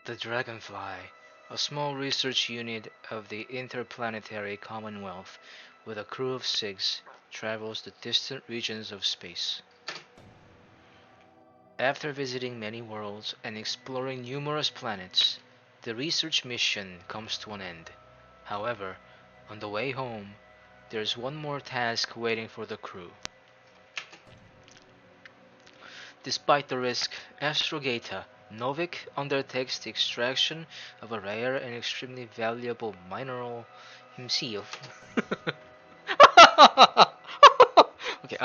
The Dragonfly, a small research unit of the Interplanetary Commonwealth with a crew of 6, travels to distant regions of space. After visiting many worlds and exploring numerous planets, the research mission comes to an end. However, on the way home, there's one more task waiting for the crew. Despite the risk, Astrogeta Novik undertakes the extraction of a rare and extremely valuable mineral himself. Okay,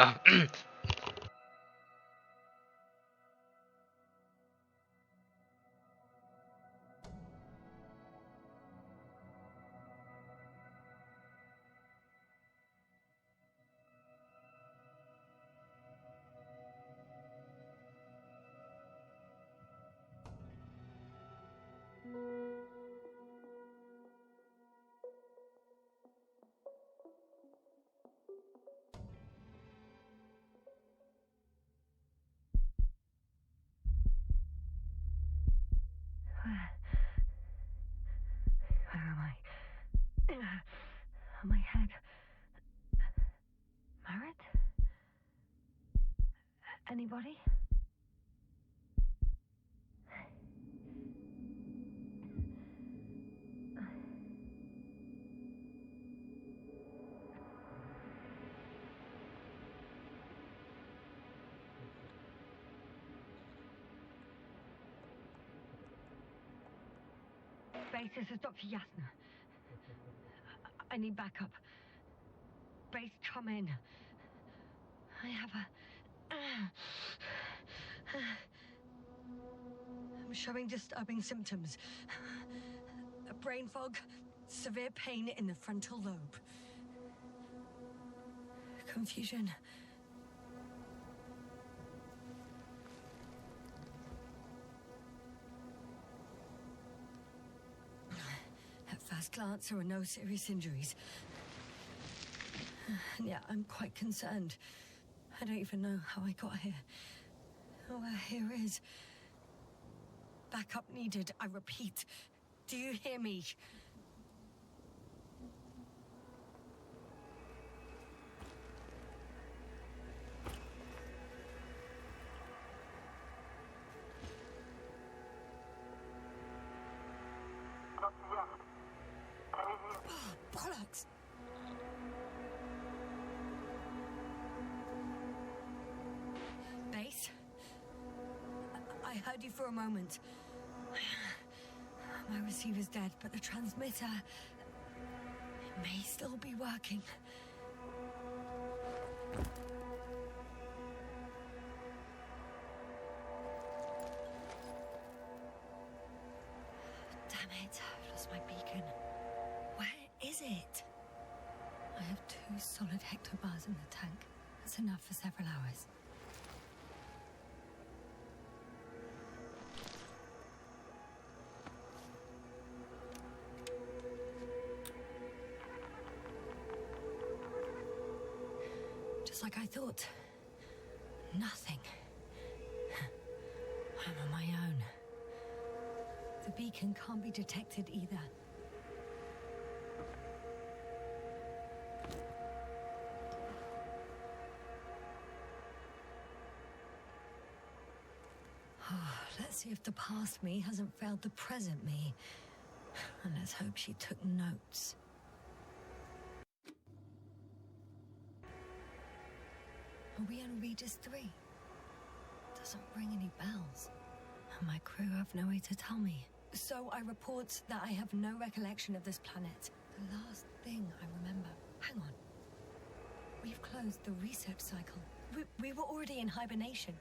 Where am I? My head. Merit? Anybody? Base, this is Dr. Yasna. I need backup. Base, come in. I have I'm showing disturbing symptoms. A brain fog, severe pain in the frontal lobe. Confusion. At first glance, there are no serious injuries. And yet, I'm quite concerned. I don't even know how I got here. All I hear is... backup needed, I repeat. Do you hear me? Oh, bollocks! Base? I heard you for a moment. My receiver's dead, but the transmitter may still be working. Damn it, I've lost my beacon. Where is it? I have 2 solid hectobars in the tank. That's enough for several hours. Just like I thought. Nothing. I'm on my own. The beacon can't be detected either. Let's see if the past me hasn't failed the present me. And let's hope she took notes. Are we on Regis 3? Doesn't ring any bells. And my crew have no way to tell me. So I report that I have no recollection of this planet. The last thing I remember... Hang on. We've closed the research cycle. We were already in hibernation.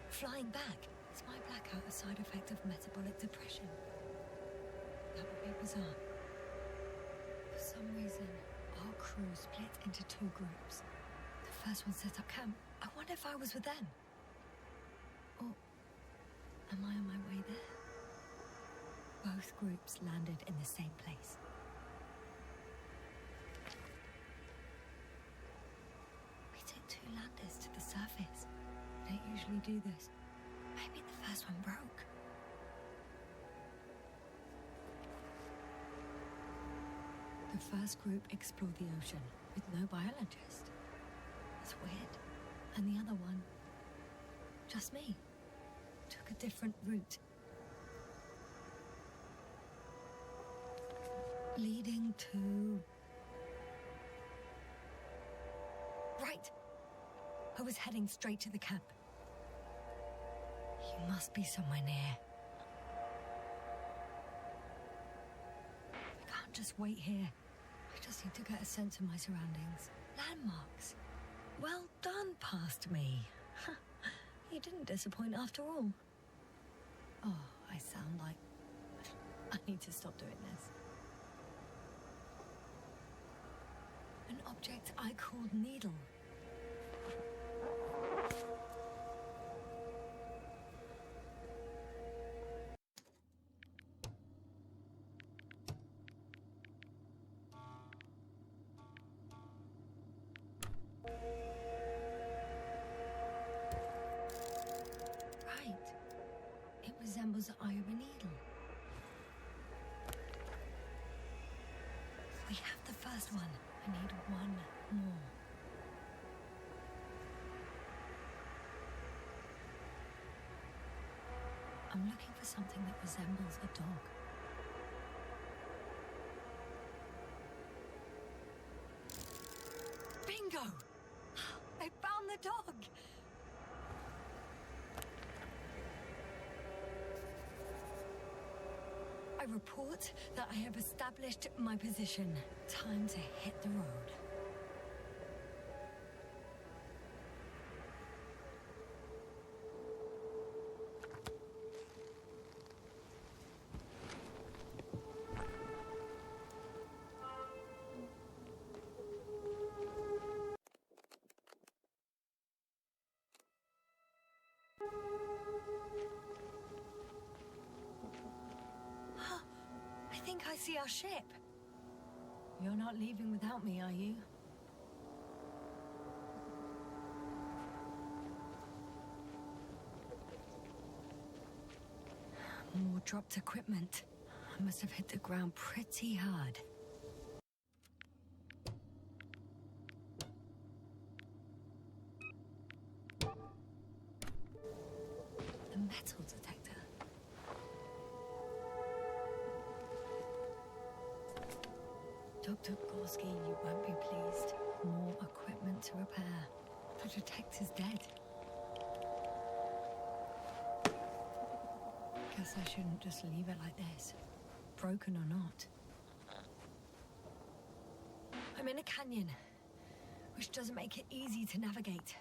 Flying back. Is my blackout a side effect of metabolic depression? That would be bizarre. For some reason, our crew split into 2 groups. The first one set up camp. I wonder if I was with them. Or am I on my way there? Both groups landed in the same place. We took 2 landers to the surface. We don't usually do this. Maybe the first one broke. The first group explored the ocean with no biologist. It's weird. And the other one, just me, took a different route. Leading to... Right! I was heading straight to the camp. You must be somewhere near. I can't just wait here. I just need to get a sense of my surroundings. Landmarks. Well done, past me. You didn't disappoint after all. Oh, I sound like... I need to stop doing this. An object I called Needle. Right. It resembles the eye of a needle. We have the first one. I need one more. I'm looking for something that resembles a dog. Bingo! I found the dog! I report that I have established my position. Time to hit the road. I think I see our ship. You're not leaving without me, are you? More dropped equipment. I must have hit the ground pretty hard. The metal detector. Dr. Gorski, you won't be pleased. More equipment to repair. The detector's dead. Guess I shouldn't just leave it like this. Broken or not. I'm in a canyon, which doesn't make it easy to navigate.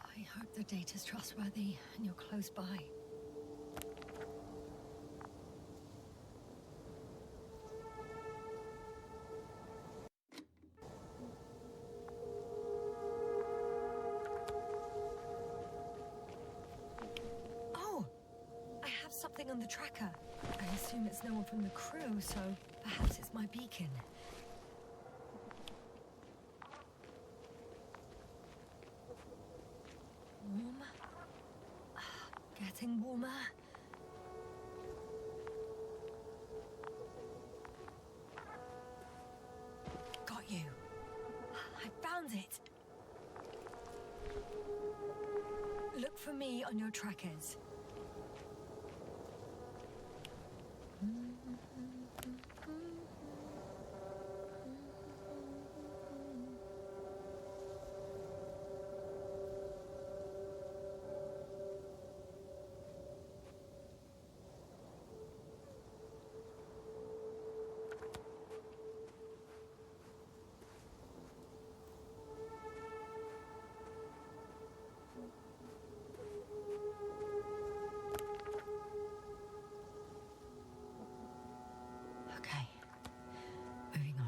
I hope the data's trustworthy and you're close by. Something on the tracker. I assume it's no one from the crew, so perhaps it's my beacon. Warm. Getting warmer. Got you. I found it. Look for me on your trackers. Okay, moving on.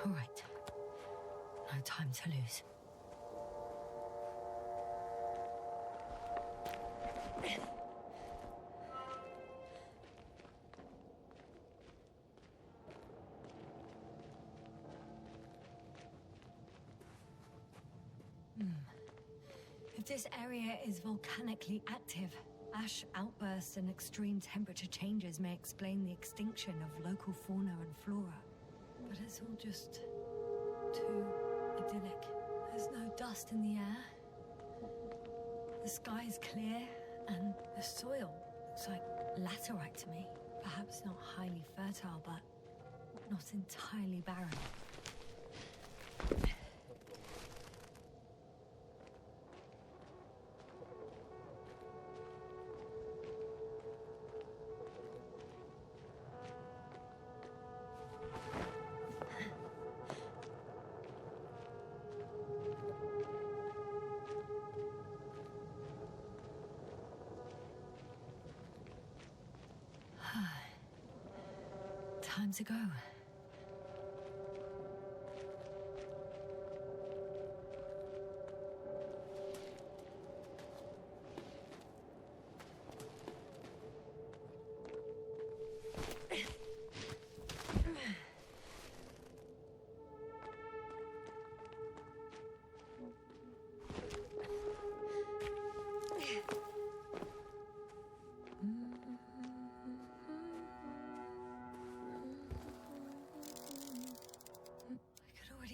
All right, no time to lose. This area is volcanically active. Ash outbursts and extreme temperature changes may explain the extinction of local fauna and flora. But it's all just too idyllic. There's no dust in the air. The sky is clear, and the soil looks like laterite to me. Perhaps not highly fertile, but not entirely barren. Time to go.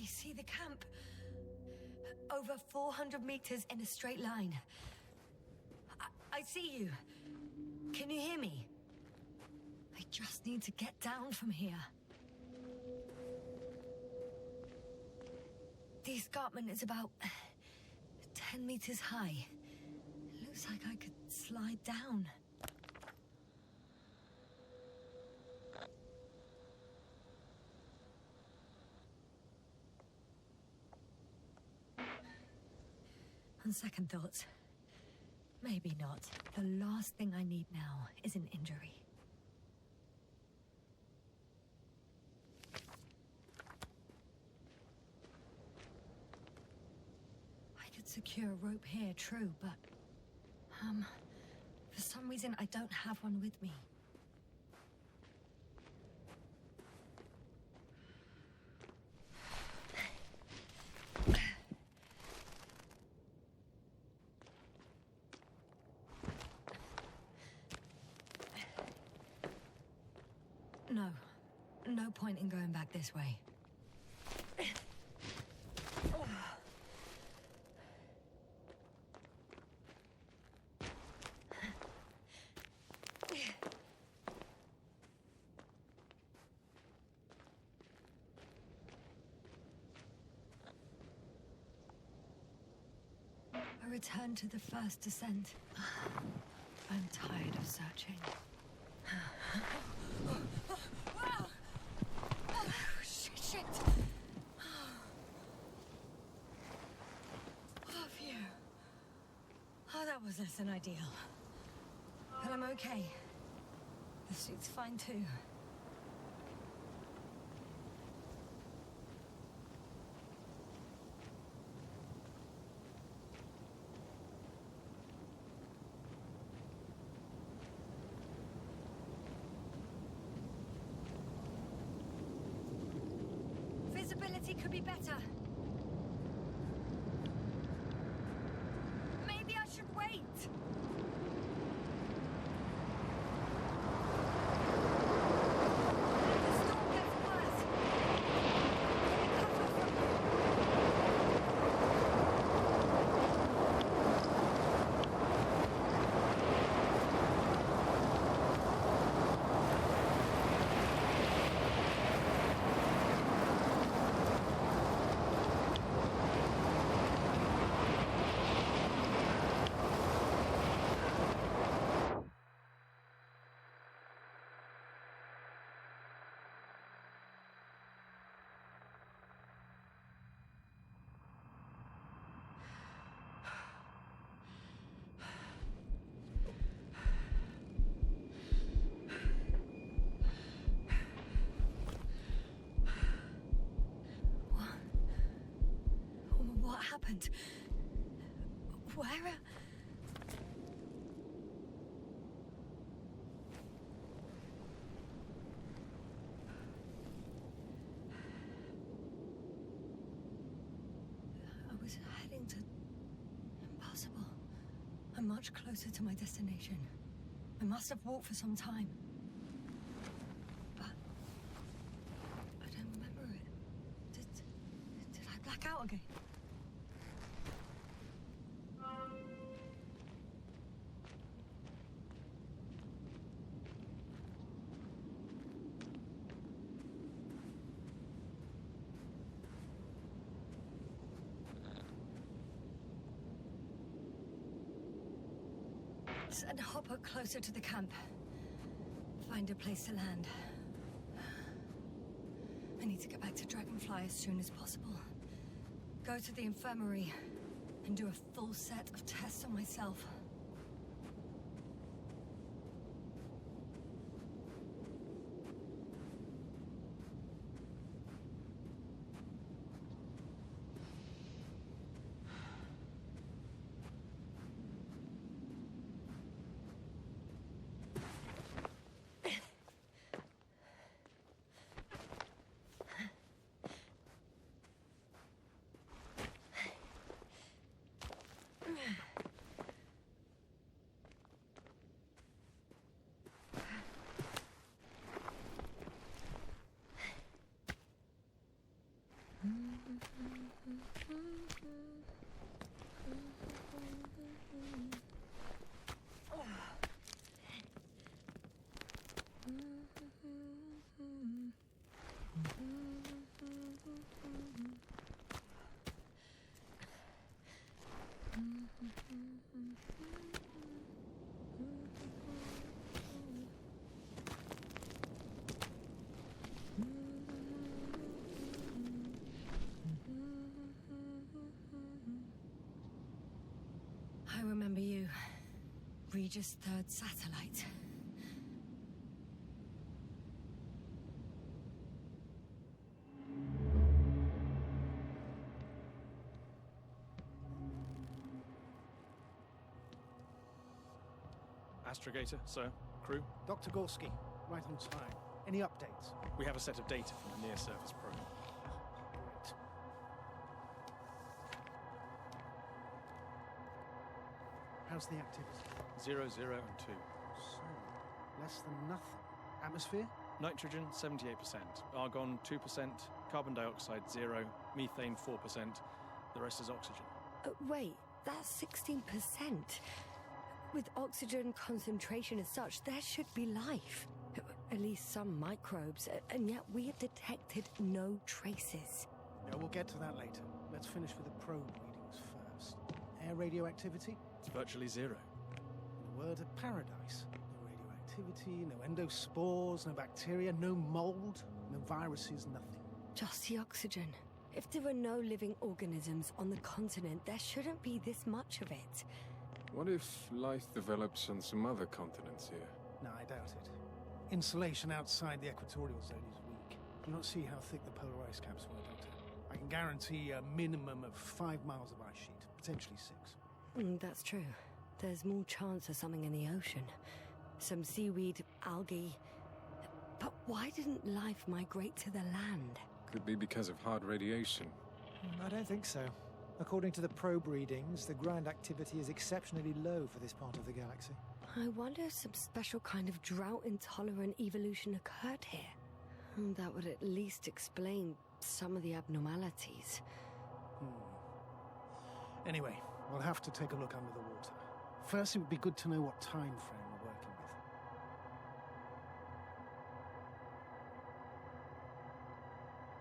See the camp. Over 400 meters in a straight line. I see you. Can you hear me? I just need to get down from here. The escarpment is about 10 meters high. It looks like I could slide down. On second thoughts, maybe not. The last thing I need now is an injury. I could secure a rope here, true, but... for some reason I don't have one with me. No point in going back this way. A return to the first descent. I'm tired of searching. Shit. Oh, phew. Oh, that was less than ideal. But I'm okay. The suit's fine too. Visibility could be better. Maybe I should wait. The storm gets worse. Cover from you. What happened? Where? I was heading to... Impossible. I'm much closer to my destination. I must have walked for some time. But I don't remember it. Did I black out again? Send Hopper closer to the camp. Find a place to land. I need to get back to Dragonfly as soon as possible. Go to the infirmary and do a full set of tests on myself. I remember you. Regis' third satellite. Astrogator, sir. Crew. Dr. Gorski, right on time. Any updates? We have a set of data from the near-surface probe. Great. How's the activity? 0, 0, and 2. So, less than nothing. Atmosphere? Nitrogen, 78%. Argon, 2%. Carbon dioxide, 0. Methane, 4%. The rest is oxygen. Wait, that's 16%. With oxygen concentration as such, there should be life. At least some microbes, and yet we have detected no traces. Yeah, we'll get to that later. Let's finish with the probe readings first. Air radioactivity? It's virtually 0. In a word, a paradise. No radioactivity, no endospores, no bacteria, no mold, no viruses, nothing. Just the oxygen. If there are no living organisms on the continent, there shouldn't be this much of it. What if life develops on some other continents here? No, I doubt it. Insulation outside the equatorial zone is weak. Do not see how thick the polar ice caps were, Doctor. I can guarantee a minimum of 5 miles of ice sheet, potentially 6. That's true. There's more chance of something in the ocean. Some seaweed, algae. But why didn't life migrate to the land? Could be because of hard radiation. I don't think so. According to the probe readings, the ground activity is exceptionally low for this part of the galaxy. I wonder if some special kind of drought-intolerant evolution occurred here. That would at least explain some of the abnormalities. Anyway, we'll have to take a look under the water. First, it would be good to know what time frame we're working with.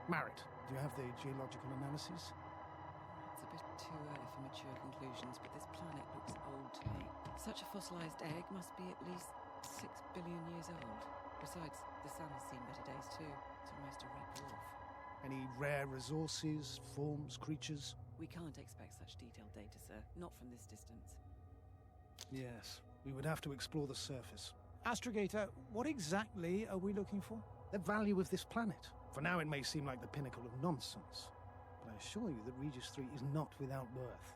Marit, do you have the geological analyses? It's a bit too early for mature conclusions, but this planet looks old to me. Such a fossilized egg must be at least 6 billion years old. Besides, the sun has seen better days too. It's almost a red dwarf. Any rare resources, forms, creatures? We can't expect such detailed data, sir. Not from this distance. Yes, we would have to explore the surface. Astrogator, what exactly are we looking for? The value of this planet. For now, it may seem like the pinnacle of nonsense, but I assure you that Regis 3 is not without worth.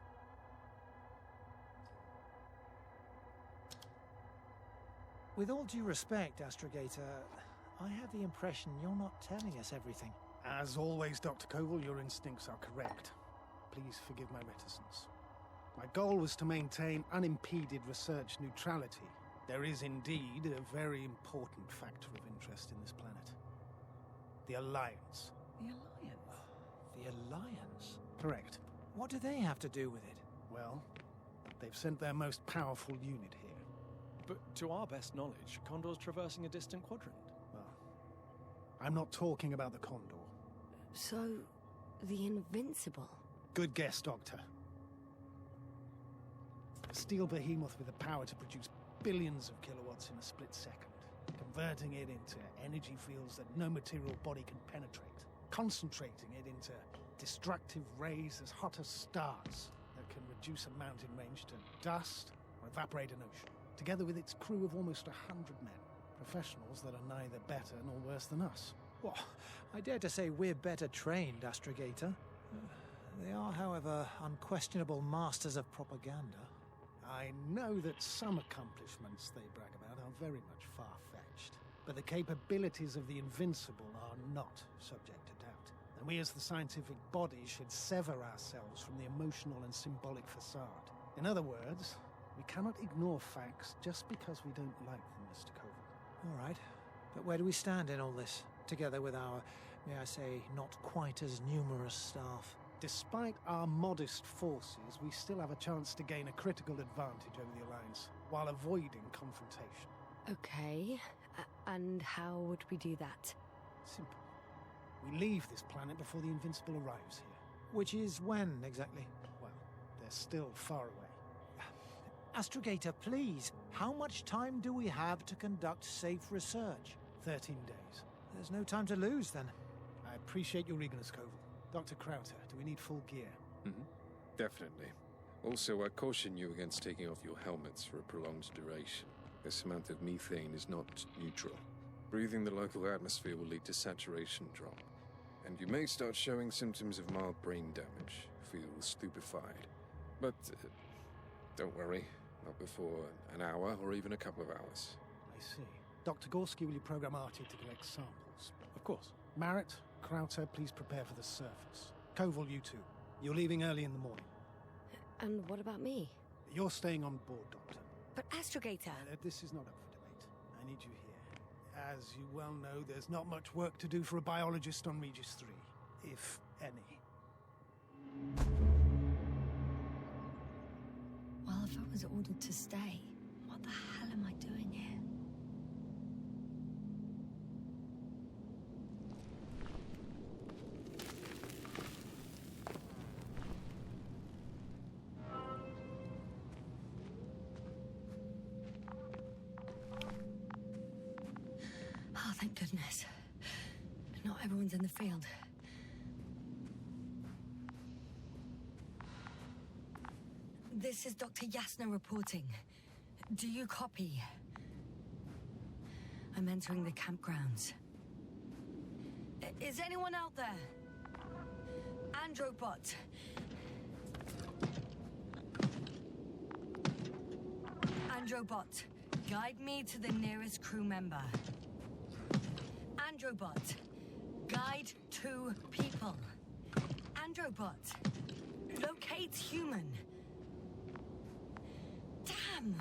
With all due respect, Astrogator, I have the impression you're not telling us everything. As always, Dr. Koval, your instincts are correct. Please forgive my reticence. My goal was to maintain unimpeded research neutrality. There is indeed a very important factor of interest in this planet. The Alliance. The Alliance? The Alliance? Correct. What do they have to do with it? Well, they've sent their most powerful unit here. But to our best knowledge, Condor's traversing a distant quadrant. Well, I'm not talking about the Condor. So, the Invincible? Good guess, Doctor. A steel behemoth with the power to produce billions of kilowatts in a split second, converting it into energy fields that no material body can penetrate, concentrating it into destructive rays as hot as stars that can reduce a mountain range to dust or evaporate an ocean, together with its crew of almost 100 men, professionals that are neither better nor worse than us. Well, I dare to say we're better trained, Astrogator. They are, however, unquestionable masters of propaganda. I know that some accomplishments they brag about are very much far-fetched, but the capabilities of the Invincible are not subject to doubt. And we as the scientific body should sever ourselves from the emotional and symbolic facade. In other words, we cannot ignore facts just because we don't like them, Mr. Koval. All right, but where do we stand in all this, together with our, may I say, not quite as numerous staff? Despite our modest forces, we still have a chance to gain a critical advantage over the Alliance, while avoiding confrontation. Okay, and how would we do that? Simple. We leave this planet before the Invincible arrives here. Which is when, exactly? Well, they're still far away. Astrogator, please, how much time do we have to conduct safe research? 13 days. There's no time to lose, then. I appreciate your eagerness, Koval. Dr. Krauter, do we need full gear? Definitely. Also, I caution you against taking off your helmets for a prolonged duration. This amount of methane is not neutral. Breathing the local atmosphere will lead to saturation drop. And you may start showing symptoms of mild brain damage, feel stupefied. But don't worry, not before an hour or even a couple of hours. I see. Dr. Gorski, will you program Artie to collect samples? Of course. Marrett, Krauter, please prepare for the surface. Koval, you too. You're leaving early in the morning. And what about me? You're staying on board, Doctor. But Astrogator... This is not up for debate. I need you here. As you well know, there's not much work to do for a biologist on Regis 3, if any. Well, if I was ordered to stay, what the hell am I doing here? Oh, thank goodness. Not everyone's in the field. This is Dr. Yasna reporting. Do you copy? I'm entering the campgrounds. Is anyone out there? Androbot. Androbot, guide me to the nearest crew member. Androbot, guide 2 people. Androbot, locate human. Damn!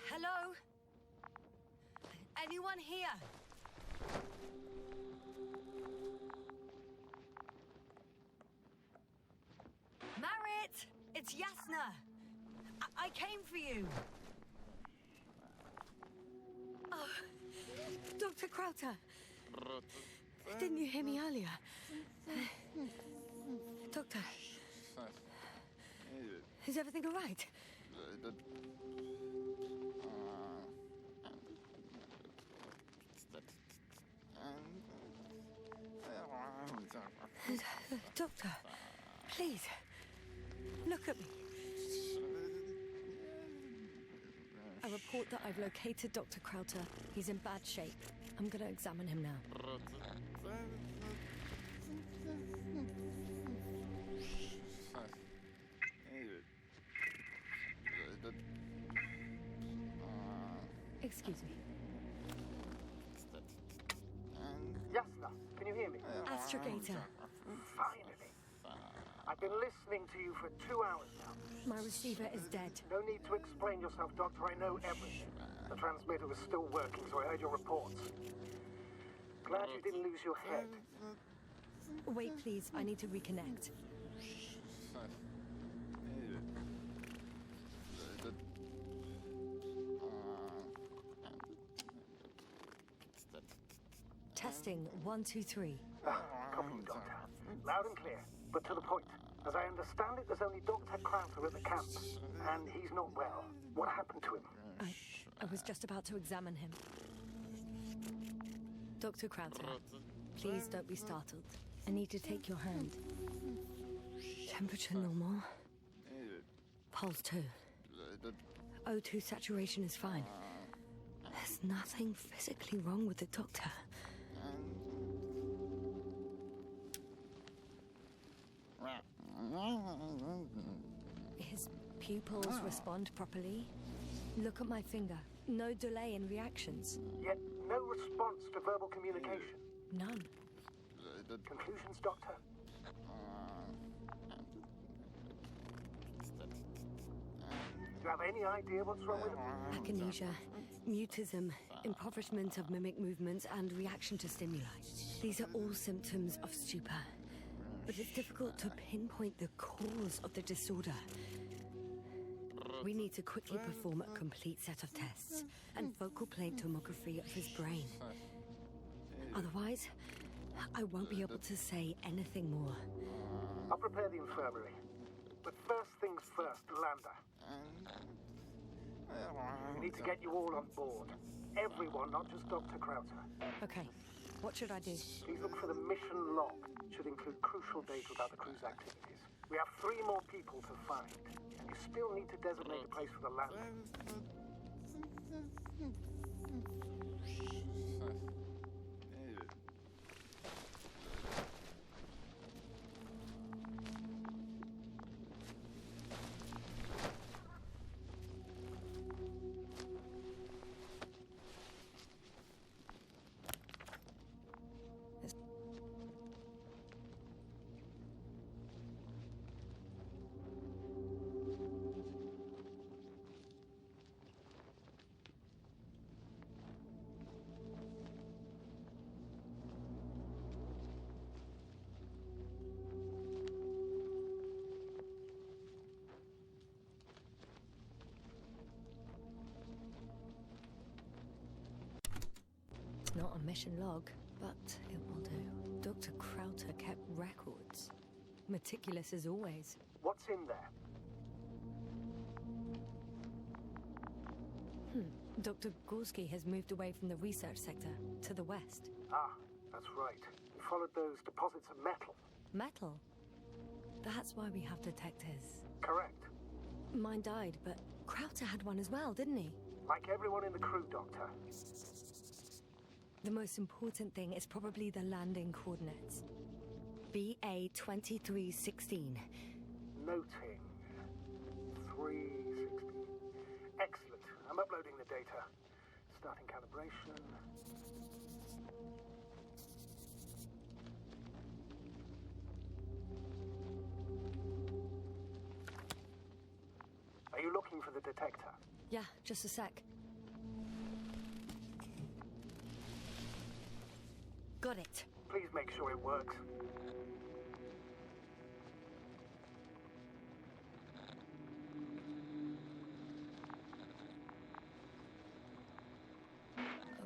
Hello? Anyone here? Marrett! It's Yasna! I came for you! Oh, Dr. Krauter! Didn't you hear me earlier? Doctor? Is everything all right? Doctor, please, look at me. I report that I've located Dr. Krauter. He's in bad shape. I'm gonna examine him now. Excuse me. Yes, sir. Can you hear me? Astrogator. Finally. I've been listening to you for 2 hours now. My receiver is dead. No need to explain yourself, Doctor. I know everything. The transmitter was still working, so I heard your reports. Glad you didn't lose your head. Wait, please. I need to reconnect. Testing 1, 2, 3. Copy, Doctor. Loud and clear, but to the point. As I understand it, there's only Dr. Krauser at the camp, and he's not well. What happened to him? I was just about to examine him. Dr. Krauser, please don't be startled. I need to take your hand. Temperature normal. Pulse 2. O2 saturation is fine. There's nothing physically wrong with the doctor. His pupils respond properly. Look at my finger. No delay in reactions. Yet no response to verbal communication. None. Conclusions, Doctor? Do you have any idea what's wrong with him? Akinesia, mutism, impoverishment of mimic movements, and reaction to stimuli. These are all symptoms of stupor. But it's difficult to pinpoint the cause of the disorder. We need to quickly perform a complete set of tests and focal plane tomography of his brain. Otherwise, I won't be able to say anything more. I'll prepare the infirmary. But first things first, Lander. We need to get you all on board. Everyone, not just Dr. Krauser. Okay, what should I do? Please look for the mission log. Should include crucial data about the crew's activities. We have 3 more people to find, and you still need to designate a place for the landing. Not a mission log, but it will do. Dr. Krauter kept records. Meticulous as always. What's in there? Dr. Gorski has moved away from the research sector to the west. Ah, that's right. We followed those deposits of metal. Metal? That's why we have detectors. Correct. Mine died, but Krauter had one as well, didn't he? Like everyone in the crew, Doctor. The most important thing is probably the landing coordinates. BA 2316. Noting. 316. Excellent. I'm uploading the data. Starting calibration. Are you looking for the detector? Yeah, just a sec. Got it. Please make sure it works.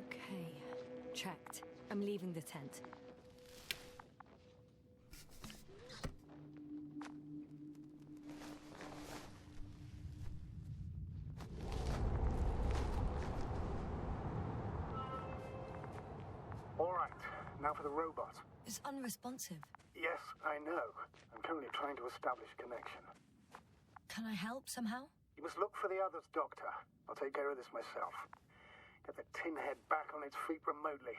Okay, checked. I'm leaving the tent. All right, now for the robot. It's unresponsive. Yes, I know. I'm currently trying to establish a connection. Can I help somehow? You must look for the others, Doctor. I'll take care of this myself. Get the tin head back on its feet remotely.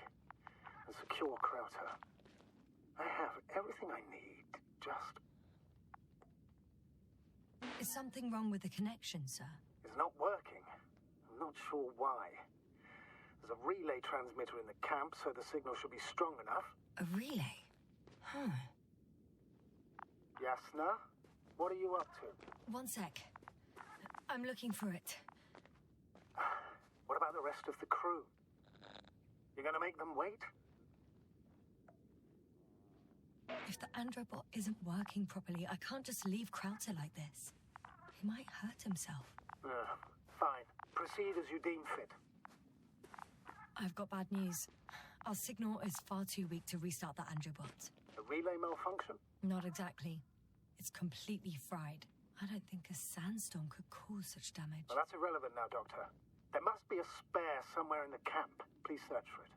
And secure Krauter. I have everything I need. Just... Is something wrong with the connection, sir? It's not working. I'm not sure why. There's a relay transmitter in the camp, so the signal should be strong enough. A relay? Huh. Yasna, what are you up to? One sec. I'm looking for it. What about the rest of the crew? You're gonna make them wait? If the Androbot isn't working properly, I can't just leave Krauter like this. He might hurt himself. Fine. Proceed as you deem fit. I've got bad news. Our signal is far too weak to restart the Androbot. A relay malfunction? Not exactly. It's completely fried. I don't think a sandstorm could cause such damage. Well, that's irrelevant now, Doctor. There must be a spare somewhere in the camp. Please search for it.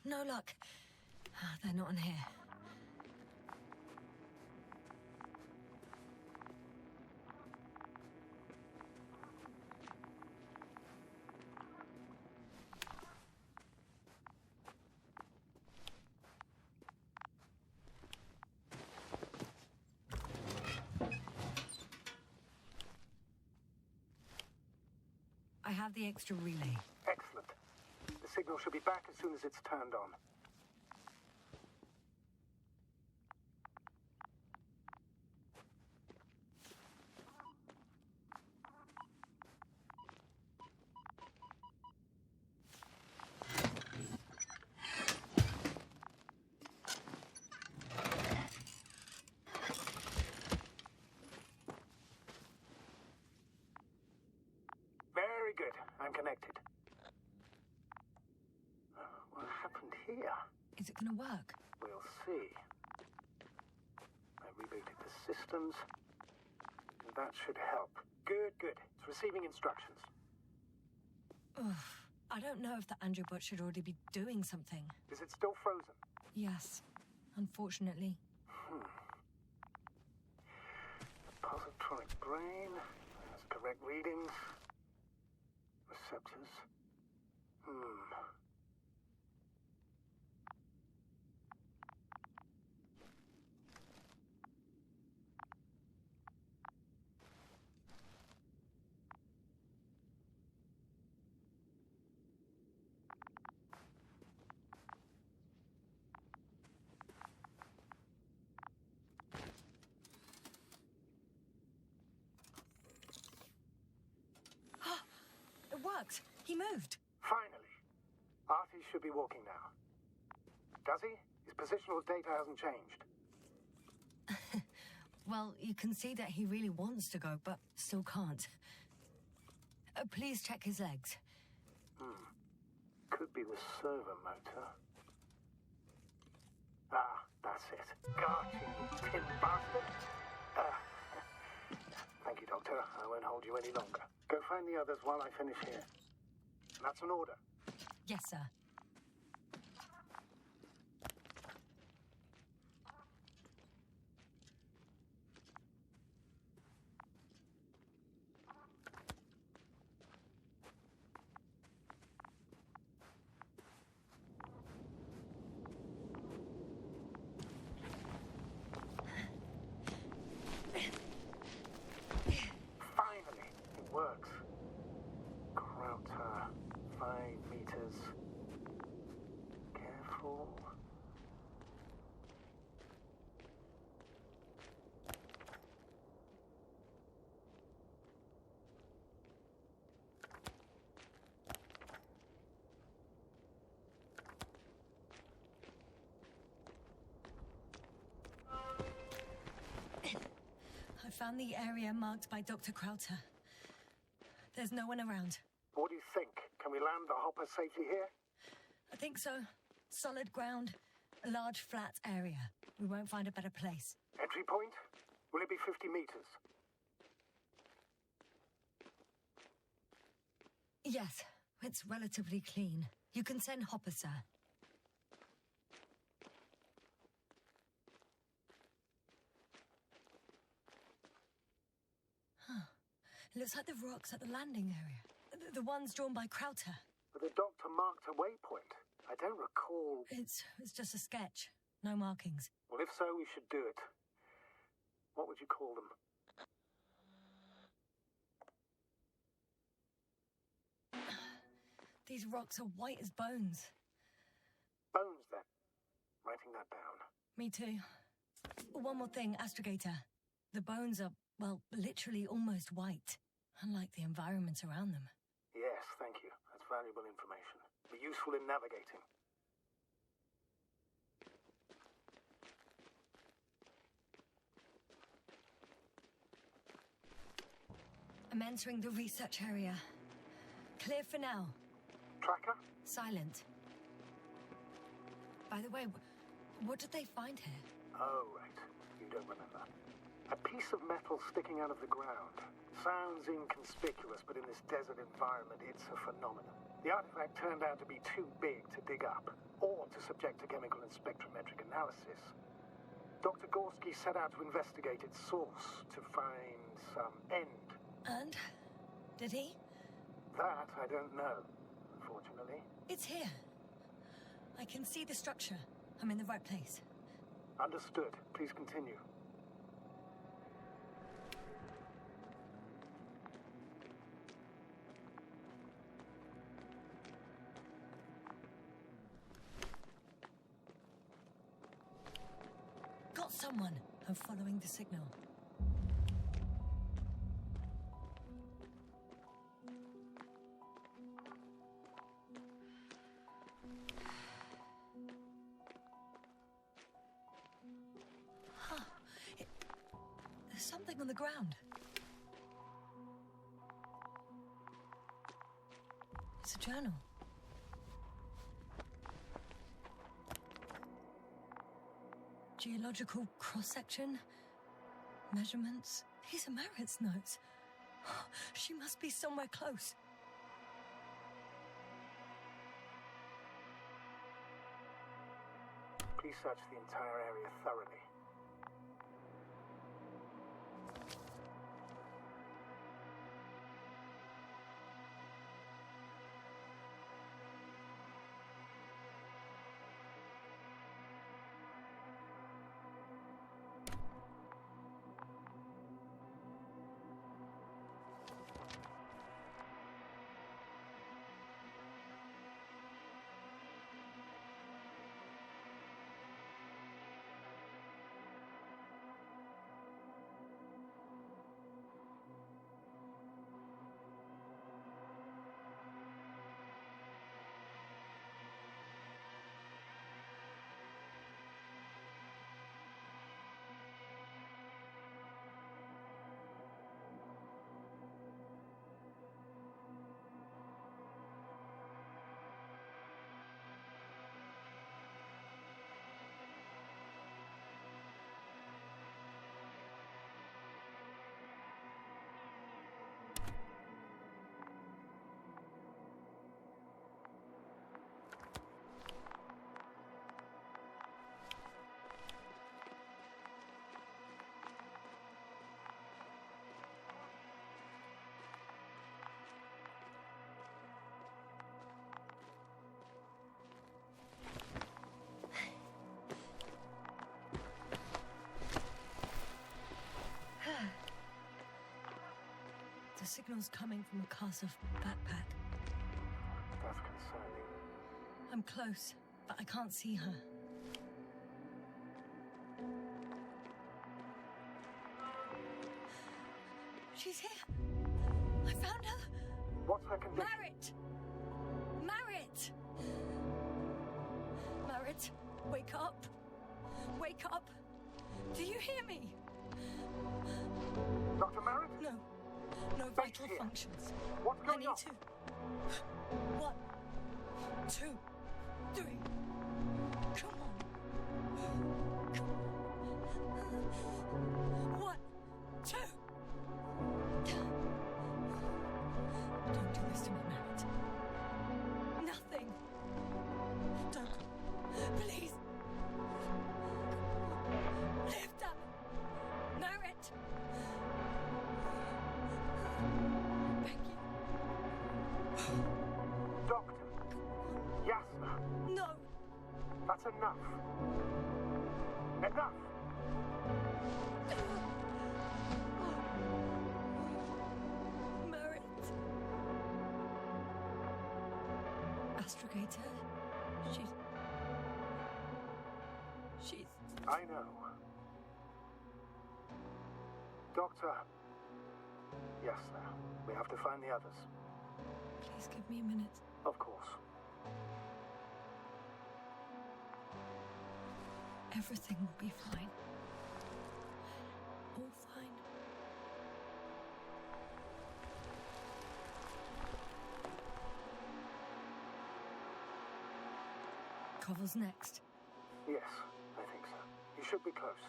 No luck. They're not in here. I have the extra relay. Excellent. The signal should be back as soon as it's turned on. Very good. I'm connected. What happened here? Is it gonna work? We'll see. I rebooted the systems. That should help. Good, good. It's receiving instructions. Ugh. I don't know if the Androbot should already be doing something. Is it still frozen? Yes, unfortunately. Positronic brain. That's correct readings. Receptors. It worked. He moved. Finally. Artie should be walking now. Does he? His positional data hasn't changed. Well, you can see that he really wants to go, but still can't. Please check his legs. Could be the servo motor. Ah, that's it. Got you, tin bastard. Thank you, Doctor. I won't hold you any longer. Go find the others while I finish here. That's an order. Yes, sir. Finally, it works. Krauter, 5 meters. Careful. I found the area marked by Dr. Krauter. There's no one around. What do you think? Can we land the hopper safely here? I think so. Solid ground, a large flat area. We won't find a better place. Entry point? Will it be 50 meters? Yes, it's relatively clean. You can send Hopper, sir. It looks like the rocks at the landing area. The ones drawn by Crowther. The doctor marked a waypoint. I don't recall... It's just a sketch. No markings. Well, if so, we should do it. What would you call them? These rocks are white as bones. Bones, then. Writing that down. Me too. One more thing, Astrogator. The bones are, well, literally almost white, unlike the environment around them. Yes, thank you. That's valuable information. Be useful in navigating. I'm entering the research area. Clear for now. Tracker? Silent. By the way, what did they find here? Oh, right. You don't remember. A piece of metal sticking out of the ground. Sounds inconspicuous, but in this desert environment, it's a phenomenon. The artifact turned out to be too big to dig up, or to subject to chemical and spectrometric analysis. Dr. Gorski set out to investigate its source, to find some end. And? Did he? That I don't know, unfortunately. It's here. I can see the structure. I'm in the right place. Understood. Please continue. Got someone. I'm following the signal. There's something on the ground. It's a journal. Geological cross-section. Measurements. These are Merritt's notes. She must be somewhere close. Please search the entire area thoroughly. The signal's coming from a Castle backpack. That's concerning. I'm close, but I can't see her. She's here. I found her. What's her condition? Merritt! Merritt! Merritt, wake up. Wake up. Do you hear me? Dr. Merritt? No. No vital functions. What's I going need on? to. 1, 2, 3. Come on. Come on. 1, 2. Don't do this to me, Merritt. Nothing. Don't. Please. Lift up. Merritt. Thank you. That's enough. Enough! Merit. Astrogator. She's... I know. Doctor. Yes, sir. We have to find the others. Please give me a minute. Of course. Everything will be fine. All fine. Koval's next. Yes, I think so. You should be close.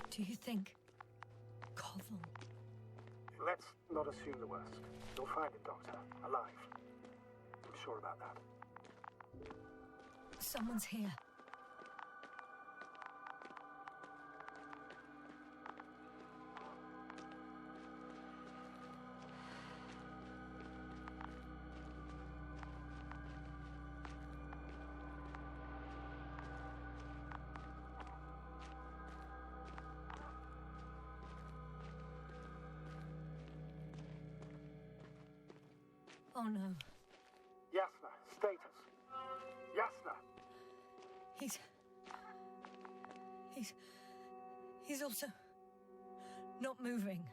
Do you think Koval? Let's not assume the worst. You'll find him, Doctor. Alive. I'm sure about that. Someone's here. Oh no. Yasna, status. Yasna! He's also not moving.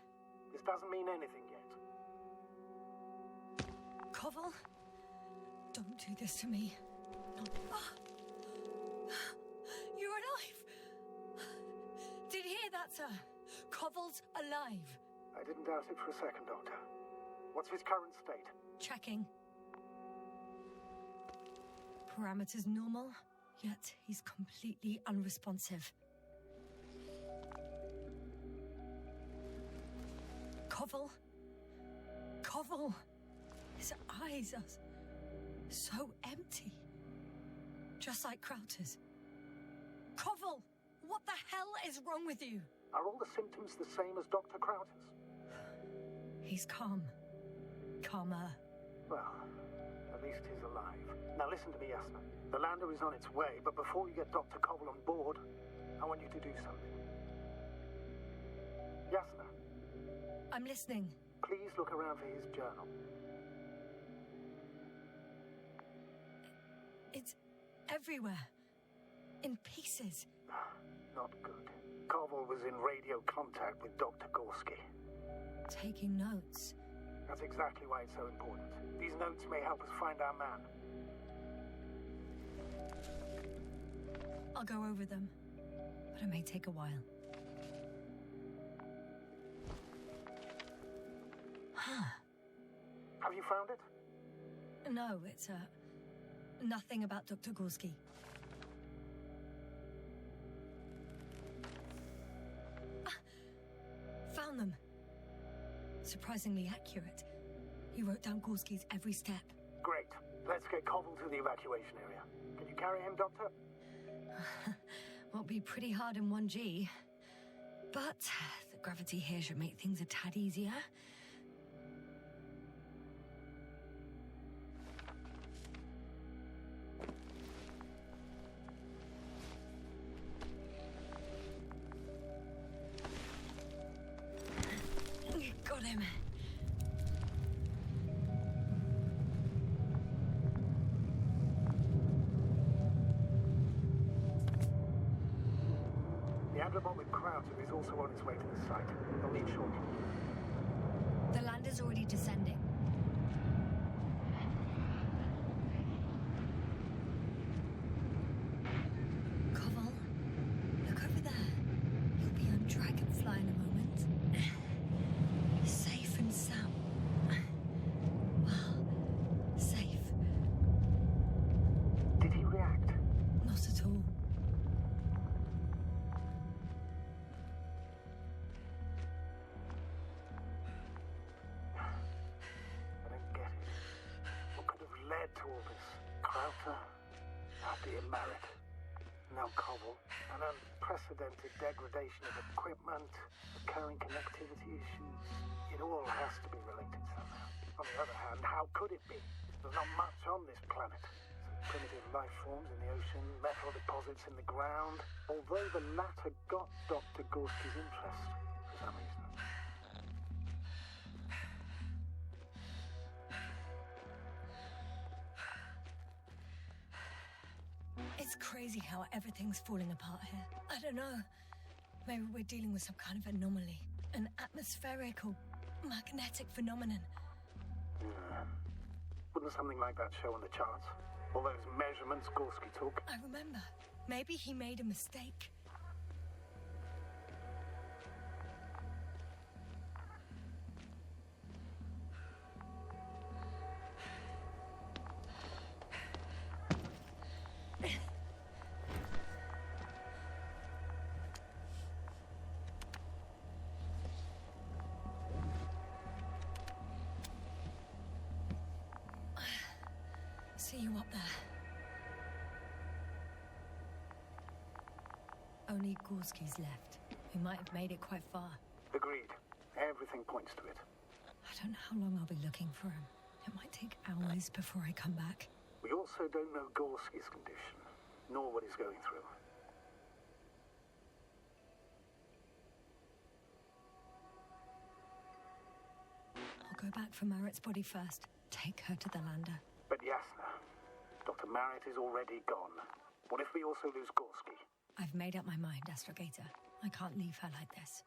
This doesn't mean anything yet. Koval? Don't do this to me. No. You're alive! Did you hear that, sir? Koval's alive. I didn't doubt it for a second, Doctor. What's his current state? Checking. Parameters normal, yet he's completely unresponsive. Koval? Koval! His eyes are so empty. Just like Crowter's. Koval! What the hell is wrong with you? Are all the symptoms the same as Dr. Crowter's? He's calm. Calmer. Well, at least he's alive. Now listen to me, Yasna. The lander is on its way, but before you get Dr. Koval on board, I want you to do something. Yasna, I'm listening. please look around for his journal. It's everywhere. In pieces. Not good. Koval was in radio contact with Dr. Gorski. Taking notes. That's exactly why it's so important. These notes may help us find our man. I'll go over them, but it may take a while. Have you found it? No, it's nothing about Dr. Gorski. Found them. Surprisingly accurate. He wrote down Gorski's every step. Great. Let's get Koval to the evacuation area. Can you carry him, Doctor? Won't be pretty hard in 1G. But the gravity here should make things a tad easier. Got him. The Andromon with Crowder is also on its way to the site. They'll leave shortly. The lander's already descending. Koval, look over there. You'll be on Dragonfly in a moment. Safe and sound. Well, safe. Did he react? Not at all. unprecedented degradation of equipment, recurring connectivity issues. It all has to be related somehow. On the other hand, how could it be? There's not much on this planet. Some primitive life forms in the ocean, metal deposits in the ground. Although the latter got Dr. Gorski's interest for some reason. It's crazy how everything's falling apart here. I don't know. Maybe we're dealing with some kind of anomaly. An atmospheric or magnetic phenomenon. Wouldn't something like that show on the charts? All those measurements Gorski took? I remember. Maybe he made a mistake. See you up there. Only Gorski's left. We might have made it quite far. Agreed. Everything points to it. I don't know how long I'll be looking for him. It might take hours before I come back. We also don't know Gorski's condition, nor what he's going through. I'll go back for Marit's body first. Take her to the lander. But Yasna, Dr. Marit is already gone. What if we also lose Gorski? I've made up my mind, Astrogator. I can't leave her like this.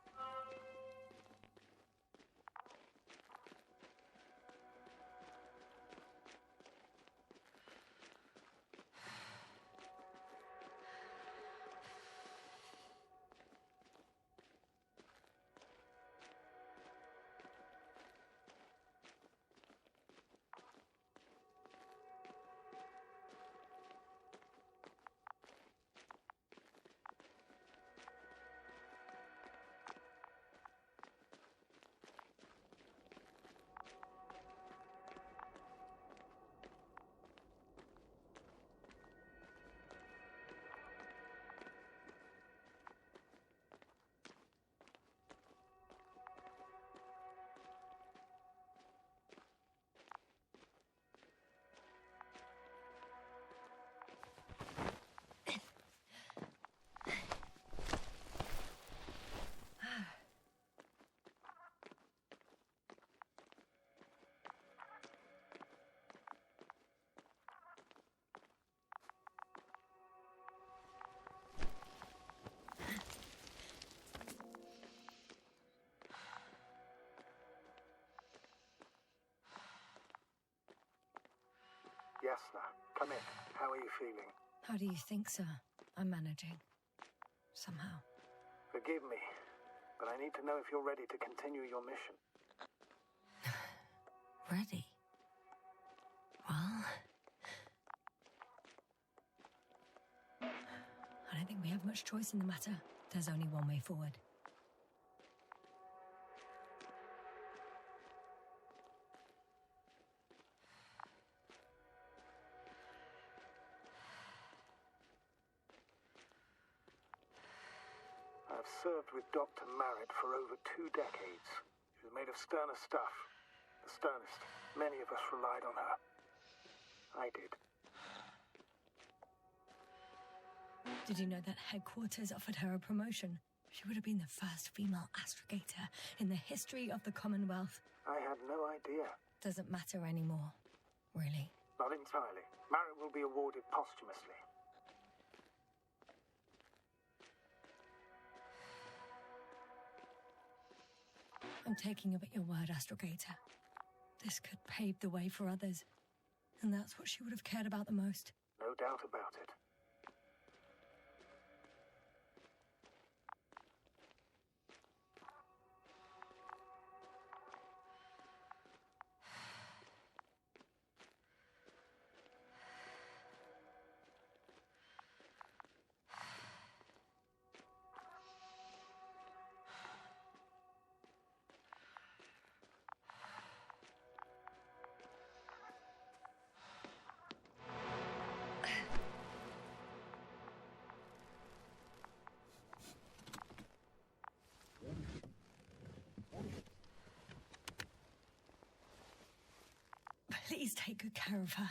Yasna, come in. How are you feeling? How do you think, sir? I'm managing. Somehow. Forgive me, but I need to know if you're ready to continue your mission. Ready? Well... I don't think we have much choice in the matter. There's only one way forward. I've served with Dr. Marit for over 2 decades. She was made of sterner stuff. The sternest. Many of us relied on her. I did. Did you know that headquarters offered her a promotion? She would have been the first female astrogator in the history of the Commonwealth. I had no idea. Doesn't matter anymore, really. Not entirely. Marit will be awarded posthumously. I'm taking you at your word, Astrogator. This could pave the way for others. And that's what she would have cared about the most. No doubt about it. Please take good care of her.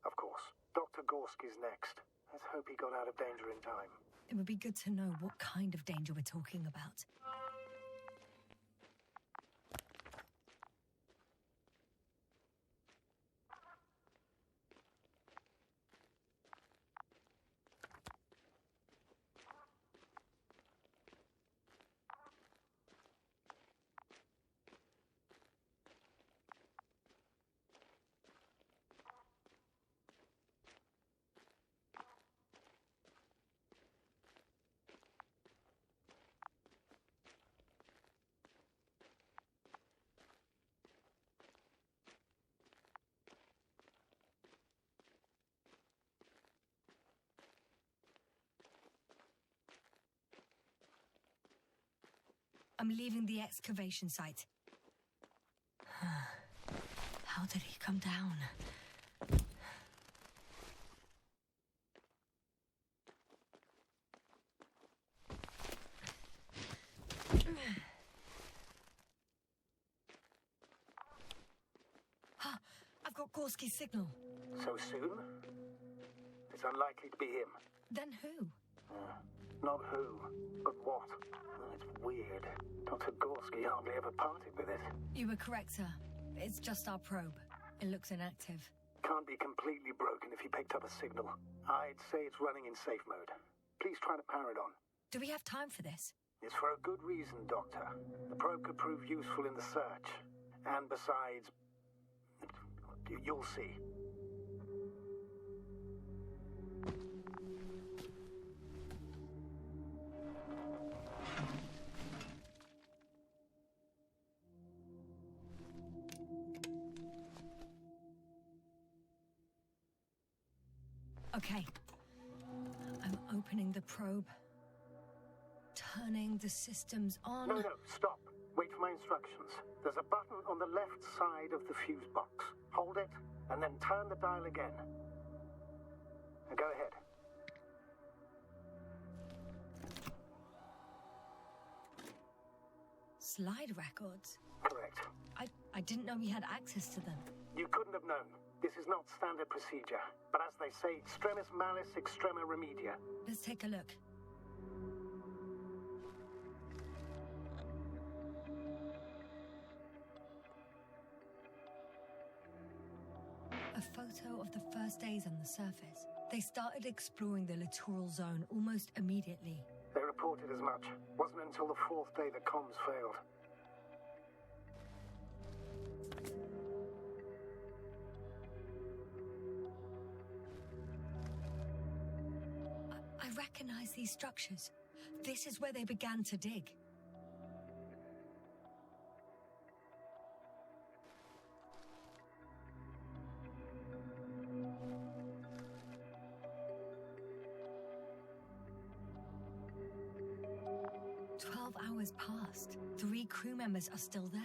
Of course. Dr. Gorski's next. Let's hope he got out of danger in time. It would be good to know what kind of danger we're talking about. I'm leaving the excavation site. How did he come down? I've got Gorski's signal. So soon? It's unlikely to be him. Then who? Not who, but what. It's weird. Dr. Gorski hardly ever parted with it. You were correct, sir. It's just our probe. It looks inactive. Can't be completely broken if he picked up a signal. I'd say it's running in safe mode. Please try to power it on. Do we have time for this? It's for a good reason, Doctor. The probe could prove useful in the search. And besides, you'll see. Okay. I'm opening the probe. Turning the systems on. No, stop. Wait for my instructions. There's a button on the left side of the fuse box. Hold it, and then turn the dial again. Now go ahead. Slide records? Correct. I didn't know we had access to them. You couldn't have known. This is not standard procedure. But as they say, extremis malis, extrema remedia. Let's take a look. A photo of the first days on the surface. They started exploring the littoral zone almost immediately. They reported as much. Wasn't until the fourth day that comms failed. I recognize these structures. This is where they began to dig. Hours passed. 3 crew members are still there.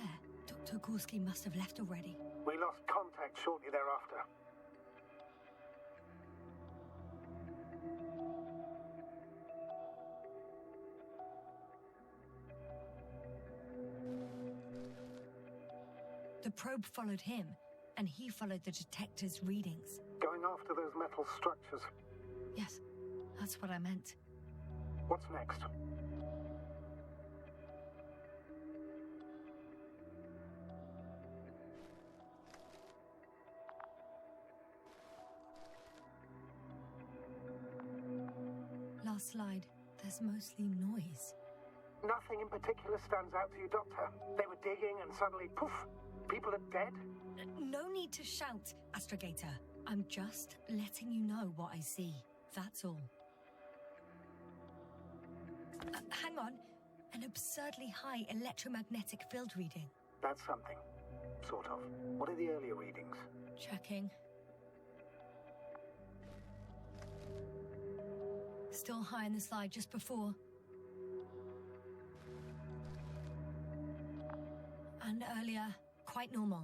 Dr. Gorski must have left already. We lost contact shortly thereafter. The probe followed him, and he followed the detector's readings. Going after those metal structures. Yes, that's what I meant. What's next? Last slide. There's mostly noise. Nothing in particular stands out to you, Doctor. They were digging and suddenly, poof, people are dead? No need to shout, Astrogator. I'm just letting you know what I see. That's all. Hang on. An absurdly high electromagnetic field reading. That's something. Sort of. What are the earlier readings? Checking. Still high in the slide just before. And earlier, quite normal.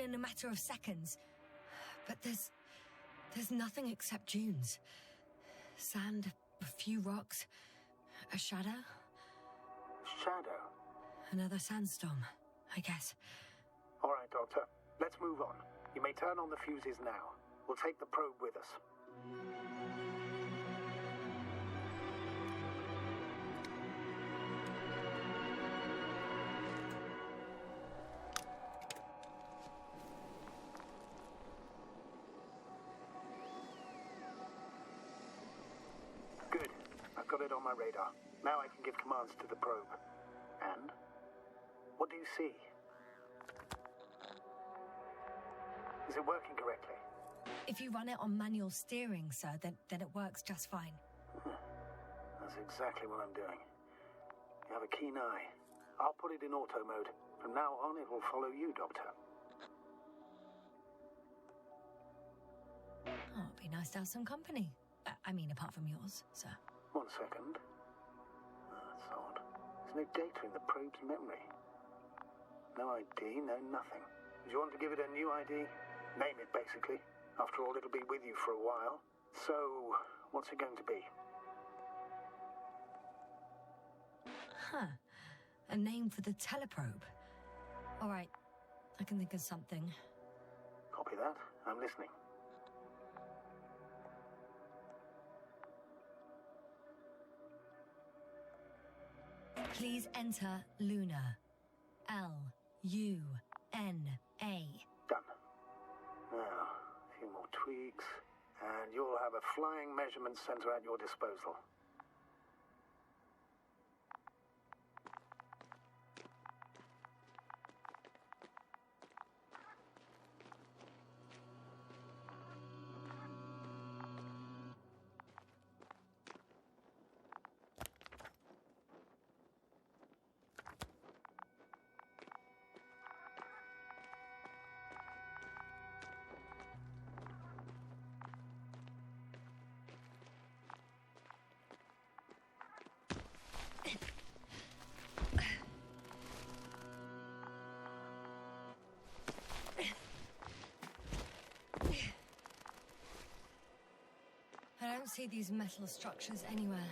in a matter of seconds. But there's nothing except dunes. Sand, a few rocks, a shadow. Shadow? Another sandstorm, I guess. All right, Doctor. Let's move on. You may turn on the fuses now. We'll take the probe with us. Good. I've got it on my radar. Now I can give commands to the probe. And? What do you see? Is it working correctly? If you run it on manual steering, sir, then it works just fine. That's exactly what I'm doing. You have a keen eye. I'll put it in auto mode. From now on, it will follow you, Doctor. Oh, it'd be nice to have some company. I mean, apart from yours, sir. 1 second. That's odd. There's no data in the probe's memory. No ID, no nothing. Do you want to give it a new ID? Name it, basically. After all, it'll be with you for a while. So, what's it going to be? Huh. A name for the teleprobe. All right. I can think of something. Copy that. I'm listening. Please enter Luna. L-U-N-A. Done. Now, a few more tweaks, and you'll have a flying measurement center at your disposal. I don't see these metal structures anywhere.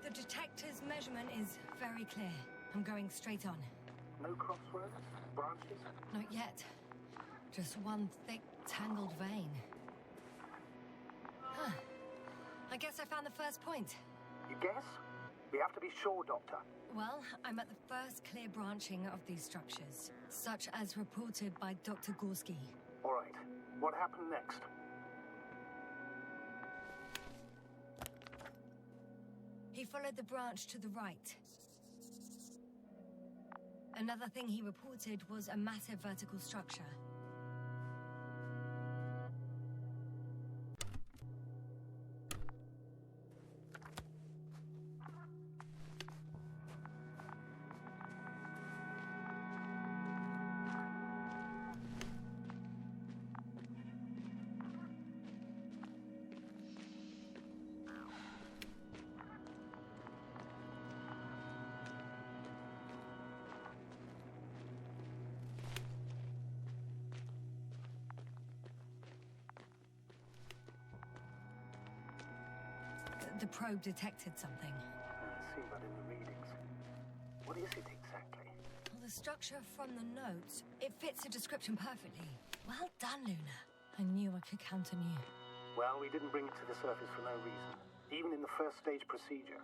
The detector's measurement is very clear. I'm going straight on. No crossroads? Branches? Not yet. Just one thick, tangled vein. Huh. I guess I found the first point. You guess? We have to be sure, Doctor. Well, I'm at the first clear branching of these structures, such as reported by Dr. Gorski. All right. What happened next? He followed the branch to the right. Another thing he reported was a massive vertical structure. The probe detected something. I see that in the readings. What is it exactly? Well, the structure from the notes, it fits the description perfectly. Well done, Luna. I knew I could count on you. Well, we didn't bring it to the surface for no reason. Even in the first stage procedure.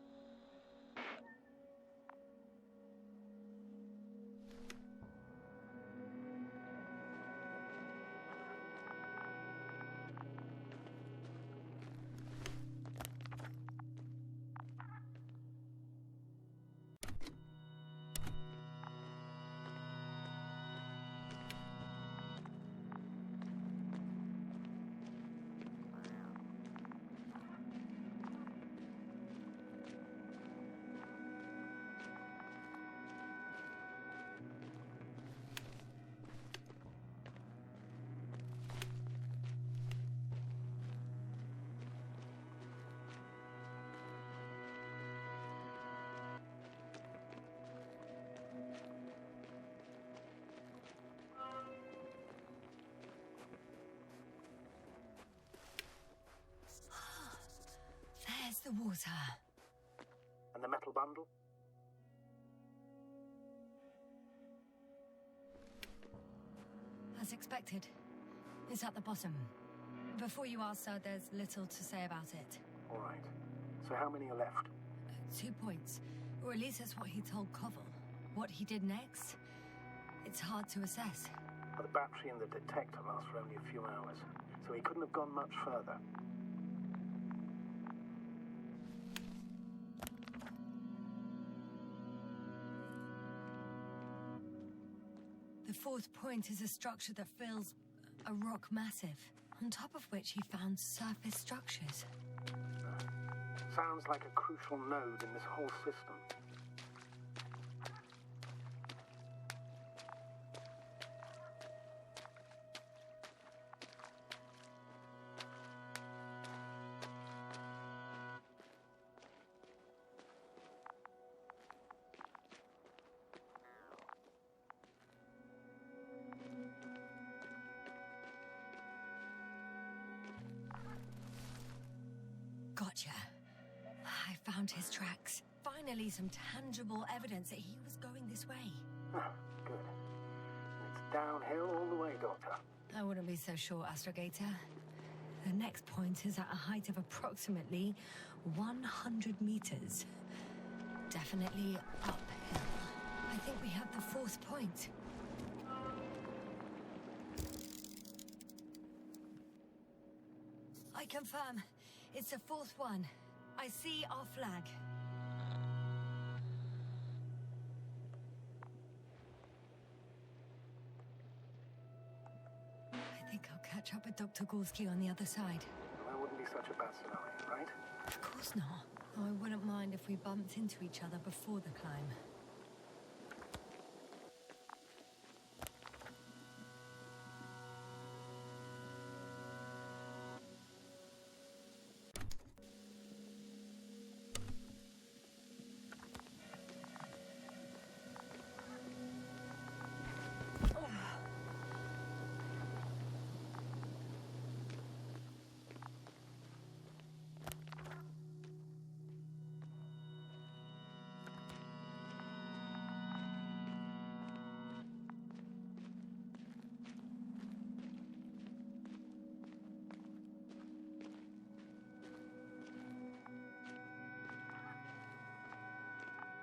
Water. And the metal bundle? As expected. It's at the bottom. Before you ask, sir, there's little to say about it. All right. So how many are left? 2 points. Or at least that's what he told Koval. What he did next, it's hard to assess. Well, the battery and the detector last for only a few hours, so he couldn't have gone much further. The 4th point is a structure that fills a rock massive, on top of which he found surface structures. Sounds like a crucial node in this whole system. Gotcha. I found his tracks. Finally, some tangible evidence that he was going this way. Good. It's downhill all the way, Doctor. I wouldn't be so sure, Astrogator. The next point is at a height of approximately 100 meters. Definitely uphill. I think we have the 4th point. I confirm. It's the 4th one. I see our flag. I think I'll catch up with Dr. Gorski on the other side. Well, that wouldn't be such a bad scenario, right? Of course not. Though I wouldn't mind if we bumped into each other before the climb.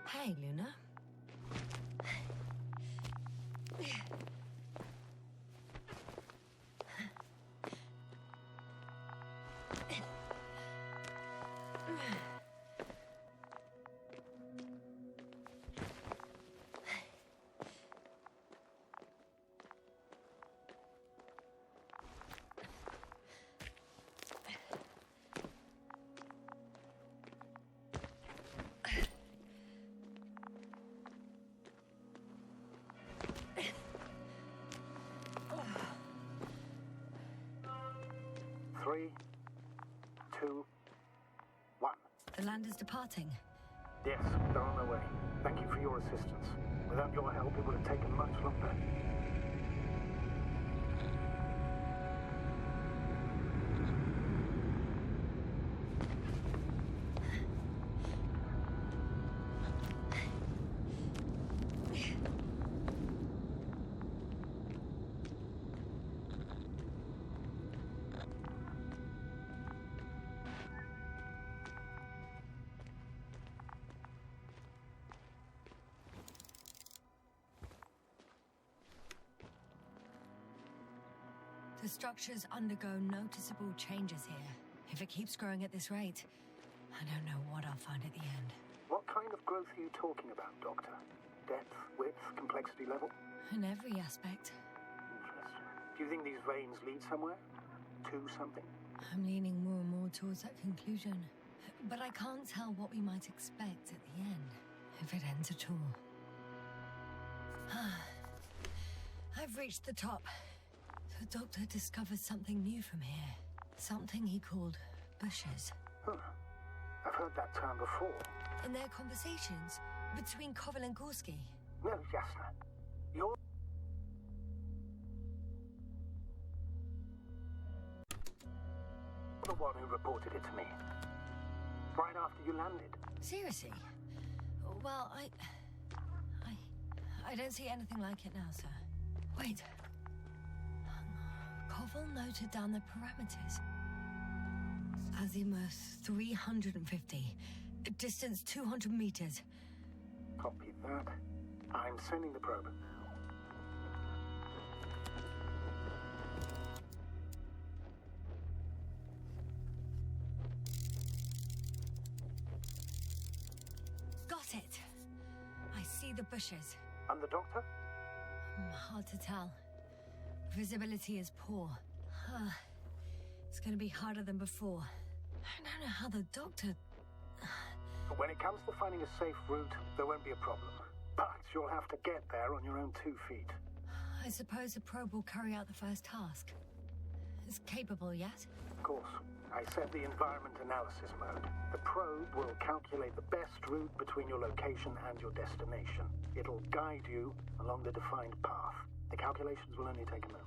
Hey, Luna. Three, two, one. The land is departing. Yes, they're on their way. Thank you for your assistance. Without your help, it would have taken much longer. The structures undergo noticeable changes here. If it keeps growing at this rate, I don't know what I'll find at the end. What kind of growth are you talking about, Doctor? Depth, width, complexity level? In every aspect. Interesting. Do you think these veins lead somewhere? To something? I'm leaning more and more towards that conclusion. But I can't tell what we might expect at the end, if it ends at all. I've reached the top. The doctor discovered something new from here. Something he called bushes. Huh. I've heard that term before. In their conversations between Koval and Gorski. No, Jasna. You're the one who reported it to me. right after you landed. Seriously? Well, I don't see anything like it now, sir. Wait. Koval noted down the parameters. Azimuth 350. Distance 200 meters. Copy that. I'm sending the probe. Got it. I see the bushes. And the doctor? Hard to tell. Visibility is poor. It's gonna be harder than before. I don't know how the doctor... When it comes to finding a safe route, there won't be a problem. But you'll have to get there on your own 2 feet. I suppose the probe will carry out the first task. It's capable yet? Of course. I set the environment analysis mode. The probe will calculate the best route between your location and your destination. It'll guide you along the defined path. The calculations will only take a moment.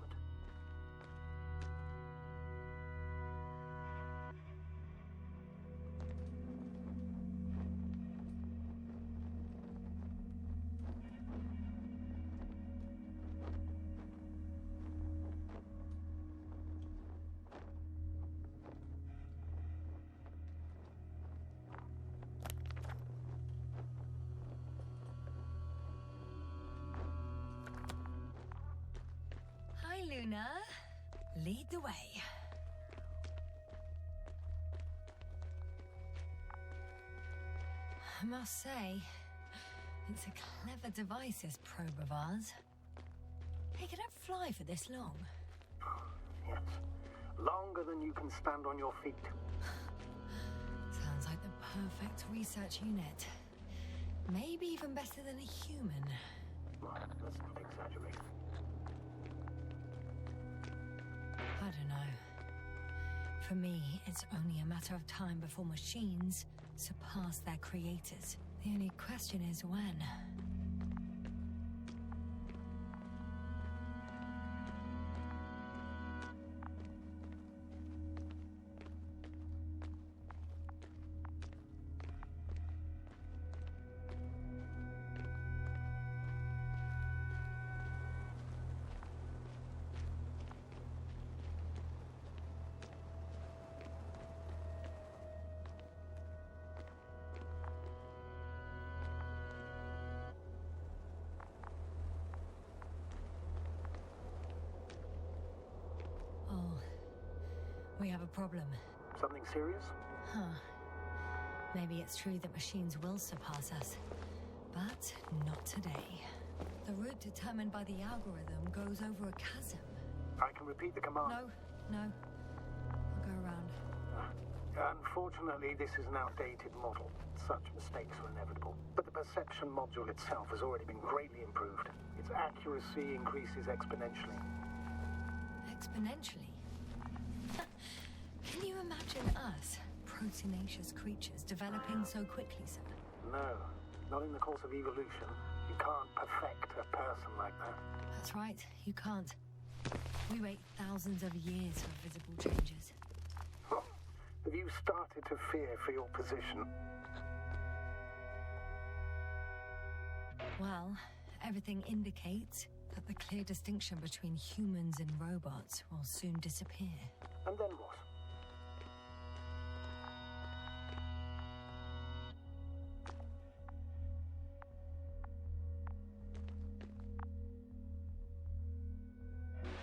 Hi, Luna. Lead the way. I must say, it's a clever device, this probe of ours. Hey, can it fly for this long? Yes. Longer than you can stand on your feet. Sounds like the perfect research unit. Maybe even better than a human. Well, let's not exaggerate. I don't know. For me, it's only a matter of time before machines surpass their creators. The only question is when. We have a problem. Something serious? Huh. Maybe it's true that machines will surpass us. But not today. The route determined by the algorithm goes over a chasm. I can repeat the command. No. I'll go around. Unfortunately, this is an outdated model. Such mistakes are inevitable. But the perception module itself has already been greatly improved. Its accuracy increases exponentially. Exponentially? Can you imagine us, proteinaceous creatures, developing so quickly, sir? No, not in the course of evolution. You can't perfect a person like that. That's right, you can't. We wait thousands of years for visible changes. Have you started to fear for your position? Well, everything indicates that the clear distinction between humans and robots will soon disappear. And then what?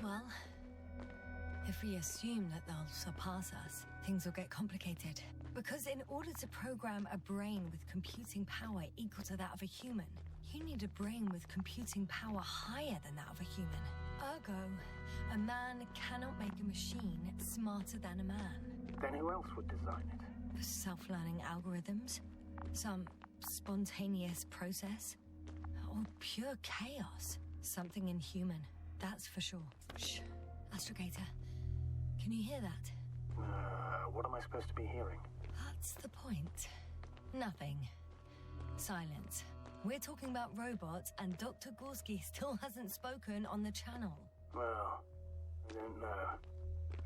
Well, if we assume that they'll surpass us, things will get complicated. Because in order to program a brain with computing power equal to that of a human, you need a brain with computing power higher than that of a human. Ergo, a man cannot make a machine smarter than a man. Then who else would design it? Self-learning algorithms? Some spontaneous process? Or pure chaos? Something inhuman, that's for sure. Shh. Astrogator, can you hear that? What am I supposed to be hearing? That's the point. Nothing. Silence. We're talking about robots, and Dr. Gorski still hasn't spoken on the channel. Well, I don't know.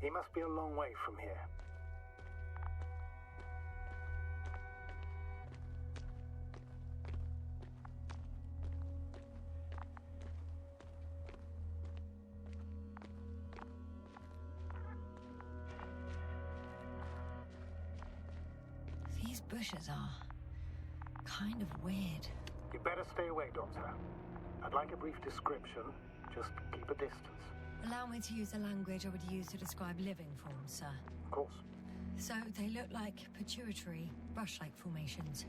He must be a long way from here. bushes are kind of weird. You better stay away, Doctor. I'd like a brief description. Just keep a distance. Allow me to use the language I would use to describe living forms, sir. Of course. So they look like pituitary, brush-like formations.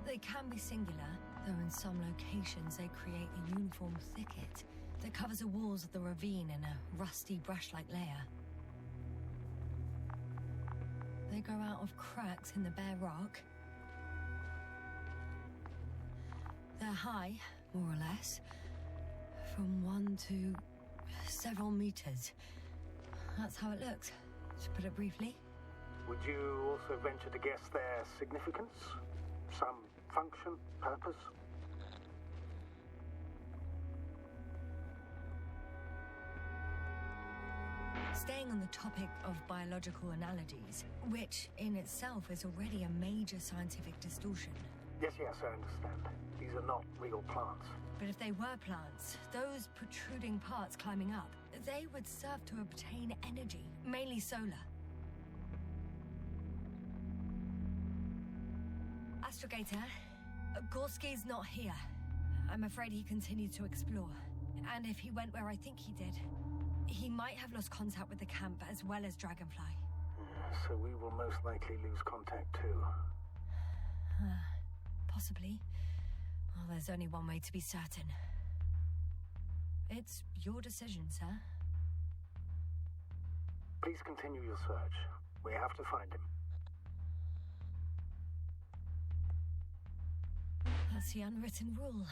They can be singular, though in some locations they create a uniform thicket that covers the walls of the ravine in a rusty brush-like layer. They grow out of cracks in the bare rock. They're high, more or less, from 1 to several meters. That's how it looks, to put it briefly. Would you also venture to guess their significance? Some function, purpose? Staying on the topic of biological analogies, which in itself is already a major scientific distortion. Yes, I understand. These are not real plants. But if they were plants, those protruding parts climbing up, they would serve to obtain energy, mainly solar. Astrogator, Gorski's not here. I'm afraid he continued to explore. And if he went where I think he did, he might have lost contact with the camp as well as Dragonfly. So we will most likely lose contact too. Possibly. Well, there's only one way to be certain. It's your decision, sir. Please continue your search. We have to find him. That's the unwritten rule,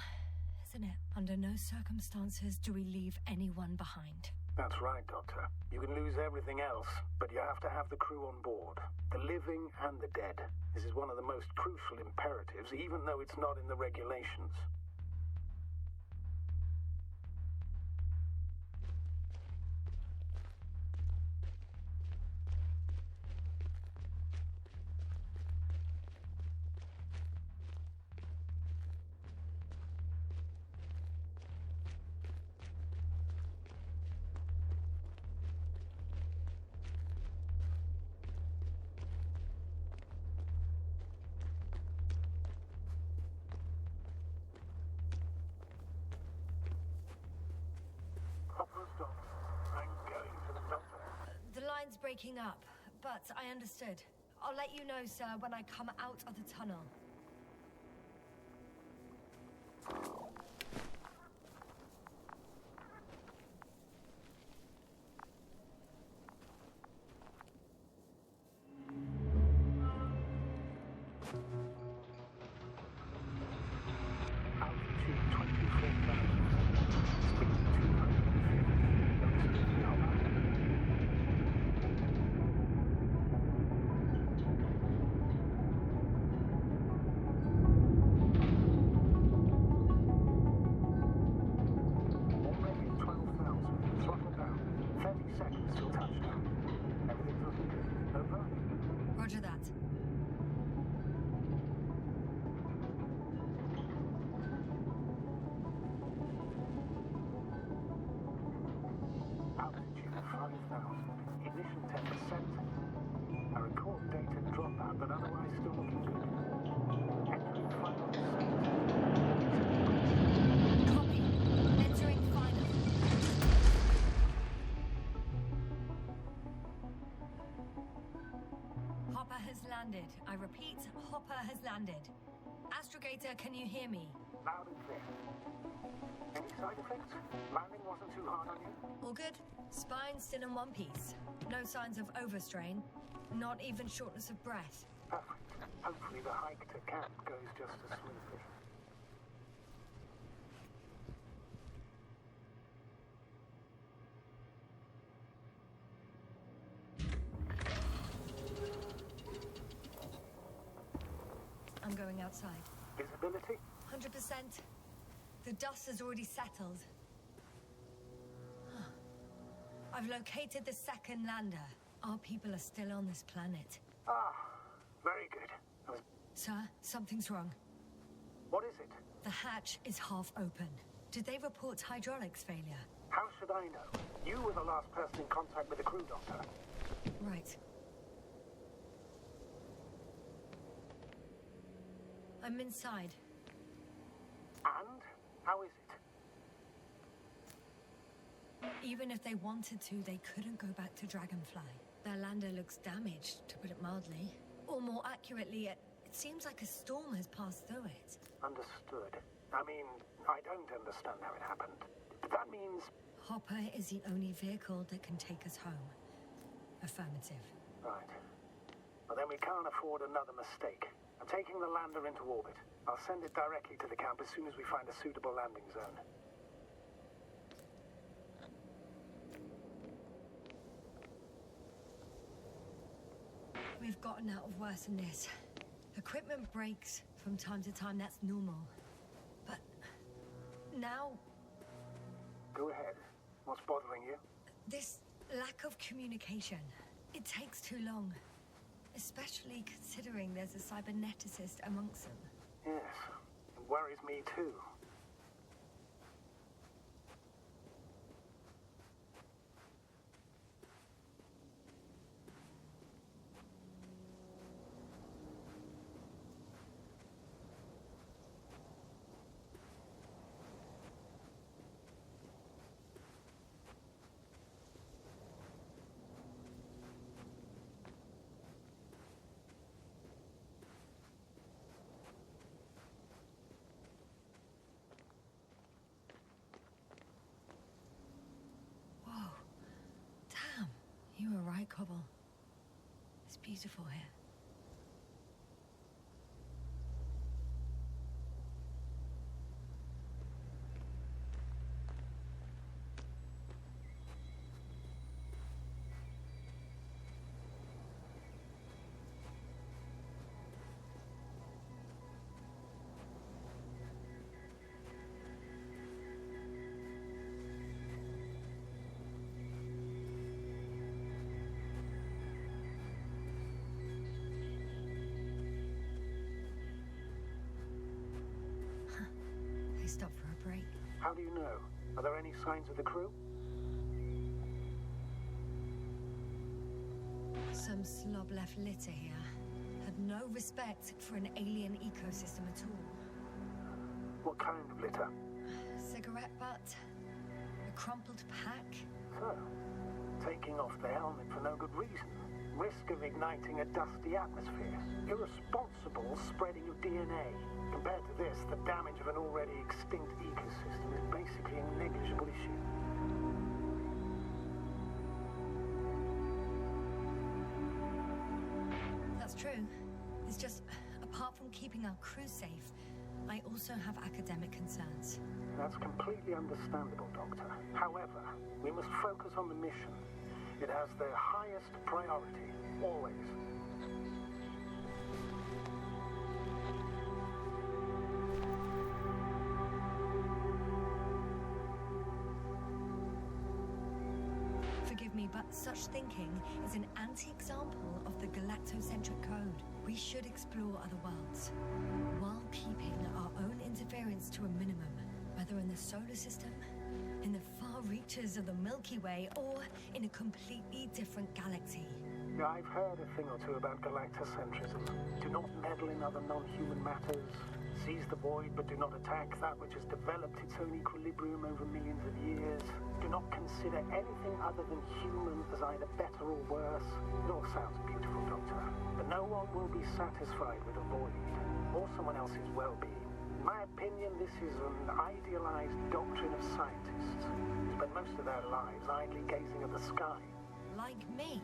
isn't it? Under no circumstances do we leave anyone behind. That's right, Doctor. You can lose everything else, but you have to have the crew on board. The living and the dead. This is one of the most crucial imperatives, even though it's not in the regulations. Breaking up, but I understood. I'll let you know, sir, when I come out of the tunnel. Altitude 24,000. Speed 250 km/h. Roger that. Altitude 5,000. Ignition 10%. I record data dropout, but otherwise still looking good. Entering final descent. Copy. Entering final. Hopper has landed. I repeat, Hopper has landed. Astrogator, can you hear me? Loud and clear. Any side effects? Landing wasn't too hard on you? All good. Spine still in one piece. No signs of overstrain. Not even shortness of breath. Perfect. Hopefully the hike to camp goes just as smoothly. I'm going outside. Visibility? 100%. The dust has already settled. Huh. I've located the second lander. Our people are still on this planet. Ah, very good. Sir, something's wrong. What is it? The hatch is half open. Did they report hydraulics failure? How should I know? You were the last person in contact with the crew, Doctor. Right. I'm inside. And? How is it? Even if they wanted to, they couldn't go back to Dragonfly. Their lander looks damaged, to put it mildly. Or more accurately, it seems like a storm has passed through it. Understood. I mean, I don't understand how it happened. That means... Hopper is the only vehicle that can take us home. Affirmative. Right. Well, then we can't afford another mistake. I'm taking the lander into orbit. I'll send it directly to the camp as soon as we find a suitable landing zone. We've gotten out of worse than this. Equipment breaks from time to time, that's normal. But now... Go ahead. What's bothering you? This lack of communication. It takes too long. Especially considering there's a cyberneticist amongst them. Yes, it worries me too. You were right, Cobble. It's beautiful here. They stopped for a break. How do you know? Are there any signs of the crew? Some slob left litter here. Had no respect for an alien ecosystem at all. What kind of litter? Cigarette butt, a crumpled pack. So, taking off the helmet for no good reason. Risk of igniting a dusty atmosphere. Irresponsible spreading of DNA. Compared to this, the damage of an already extinct ecosystem is basically a negligible issue. That's true. It's just, apart from keeping our crew safe, I also have academic concerns. That's completely understandable, Doctor. However, we must focus on the mission. It has the highest priority, always. Forgive me, but such thinking is an anti-example of the galactocentric code. We should explore other worlds, while keeping our own interference to a minimum, whether in the solar system, in the far reaches of the Milky Way, or in a completely different galaxy. Yeah, I've heard a thing or two about galactocentrism. Do not meddle in other non-human matters. Seize the void, but do not attack that which has developed its own equilibrium over millions of years. Do not consider anything other than human as either better or worse. It all sounds beautiful, Doctor, but no one will be satisfied with a void, or someone else's well-being. In my opinion, this is an idealized doctrine of scientists who spend most of their lives idly gazing at the sky. Like me.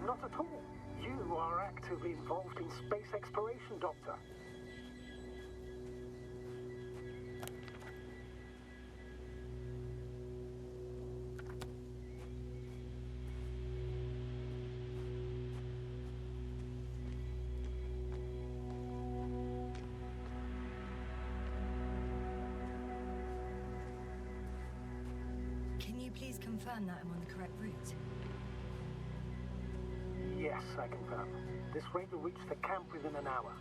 Not at all. You are actively involved in space exploration, Doctor. Can you please confirm that I'm on the correct route? Yes, I confirm. This rate will reach the camp within an hour.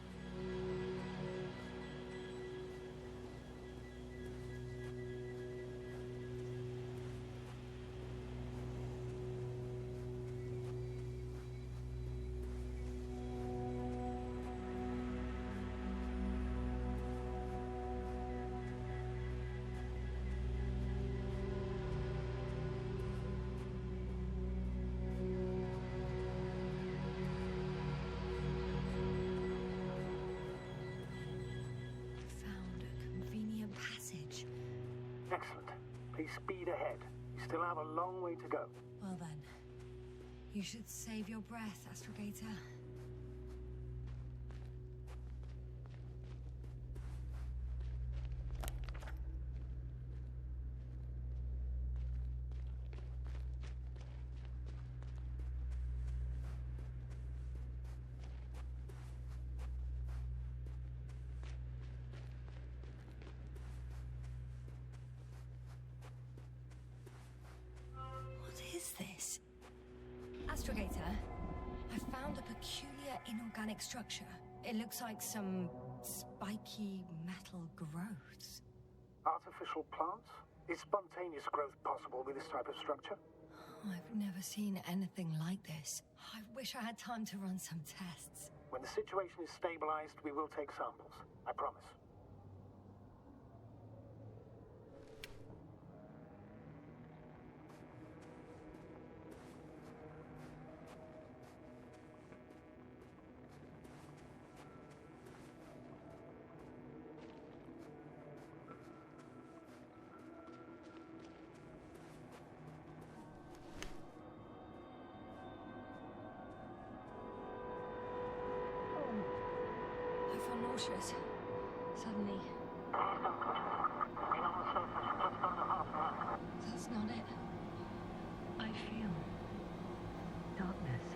Please speed ahead. You still have a long way to go. Well then, you should save your breath, Astrogator. What is this? Astrogator, I found a peculiar inorganic structure. It looks like some spiky metal growths. Artificial plants? Is spontaneous growth possible with this type of structure? I've never seen anything like this. I wish I had time to run some tests. When the situation is stabilized, we will take samples. I promise. I feel nauseous. Suddenly. That's not it. I feel darkness.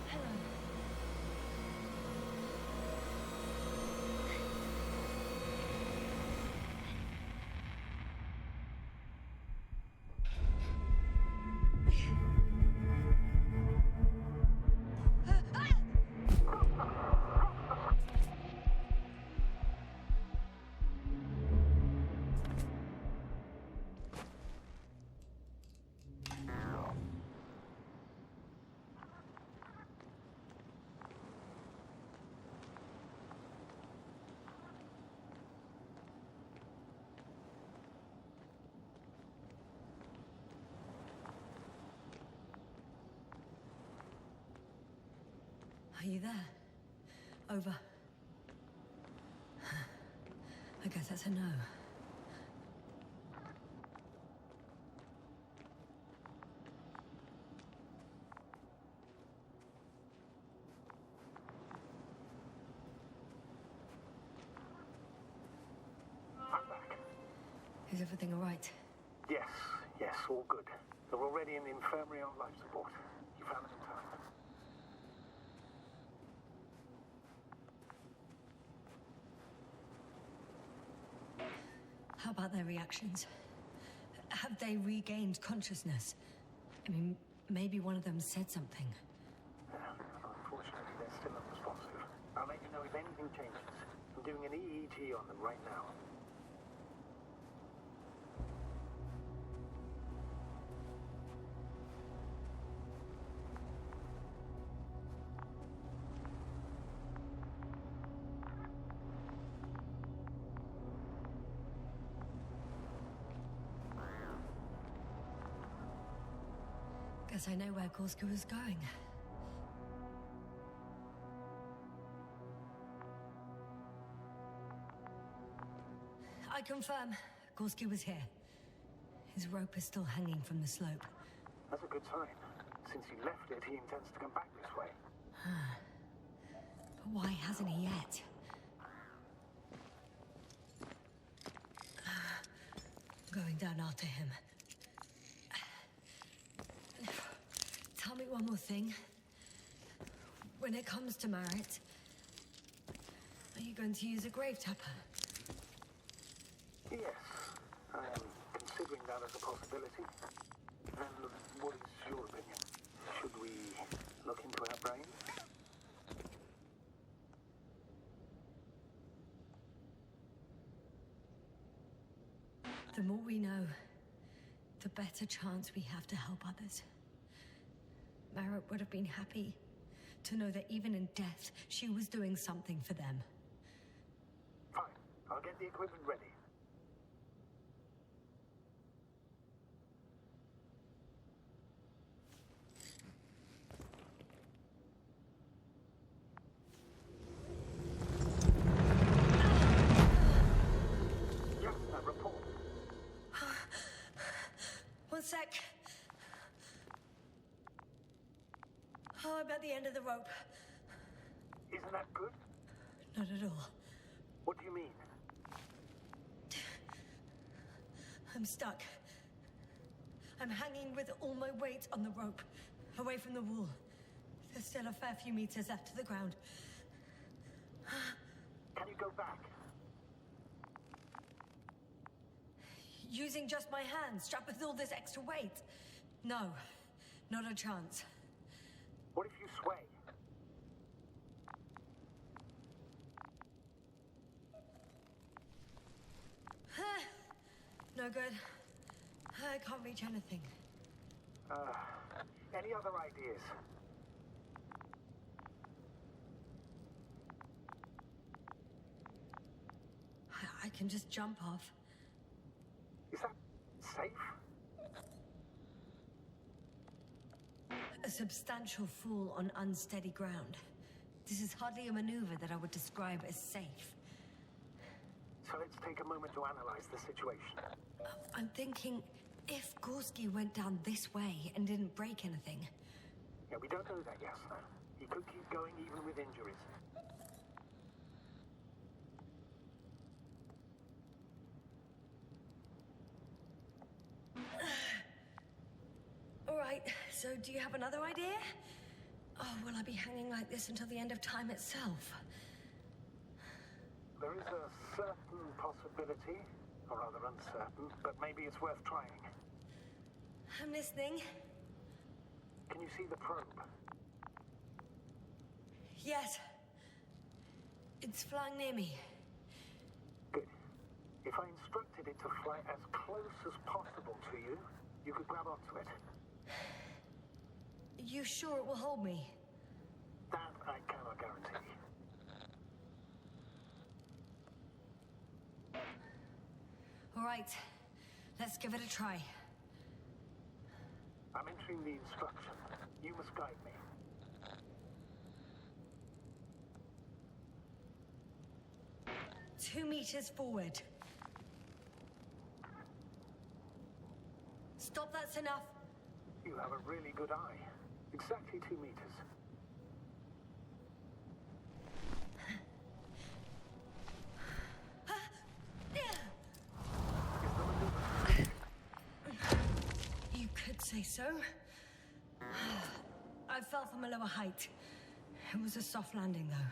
Hello. Are you there? Over. I guess that's a no. I'm back. Is everything all right? Yes, all good. They're already in the infirmary on life support. You found them in time. How about their reactions? Have they regained consciousness? I mean, maybe one of them said something. Unfortunately, they're still unresponsive. I'll let you know if anything changes. I'm doing an EEG on them right now. Guess I know where Gorska was going. I confirm, Gorski was here. His rope is still hanging from the slope. That's a good sign. Since he left it, he intends to come back this way. But why hasn't he yet? Going down after him. Tell me one more thing. When it comes to Marit, are you going to use a grave tapper? Yes, I am considering that as a possibility. And what is your opinion? Should we look into our brains? The more we know, the better chance we have to help others. Marit would have been happy to know that even in death, she was doing something for them. Fine, I'll get the equipment ready. the end of the rope. Isn't that good? Not at all. What do you mean? I'm stuck. I'm hanging with all my weight on the rope, away from the wall. There's still a fair few meters left to the ground. Can you go back? Using just my hands, strapped with all this extra weight? No, not a chance. What if you sway? No good. I can't reach anything. Any other ideas? I can just jump off. Is that safe? A substantial fall on unsteady ground. This is hardly a maneuver that I would describe as safe. So let's take a moment to analyze the situation. I'm thinking, if Gorski went down this way and didn't break anything... Yeah, we don't know that yet, sir. He could keep going even with injuries. All right, so do you have another idea? Oh, will I be hanging like this until the end of time itself? There is a certain possibility, or rather uncertain, but maybe it's worth trying. I'm listening. Can you see the probe? Yes. It's flying near me. Good. If I instructed it to fly as close as possible to you, you could grab onto it. You sure it will hold me? That I cannot guarantee. All right, let's give it a try. I'm entering the instruction. You must guide me. Two meters forward. Stop, that's enough. You have a really good eye. Exactly 2 meters. You could say so. I fell from a lower height. It was a soft landing, though.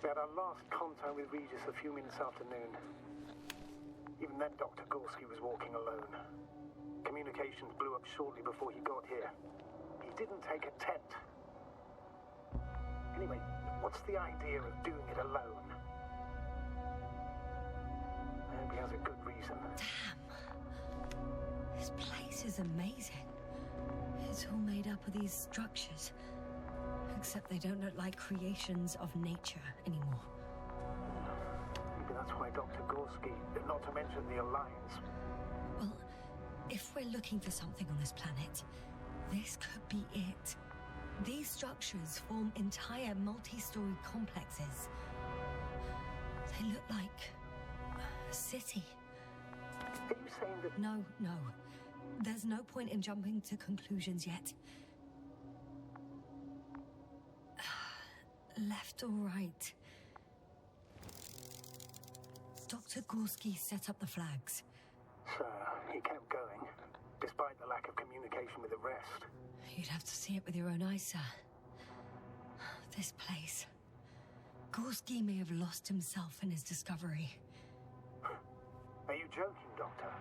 We had our last contact with Regis a few minutes after noon. Even then, Dr. Gorski was walking alone. Communications blew up shortly before he got here. He didn't take a tent. Anyway, what's the idea of doing it alone? I hope he has a good reason. Damn. This place is amazing. It's all made up of these structures. Except they don't look like creations of nature anymore. Maybe that's why Dr. Gorski, not to mention the Alliance. Well, if we're looking for something on this planet, this could be it. These structures form entire multi-story complexes. They look like a city. Are you saying that... No. There's no point in jumping to conclusions yet. Left or right? Dr. Gorski set up the flags. So, he kept going, despite the lack of communication with the rest. You'd have to see it with your own eyes, sir. This place. Gorski may have lost himself in his discovery. Are you joking, Doctor?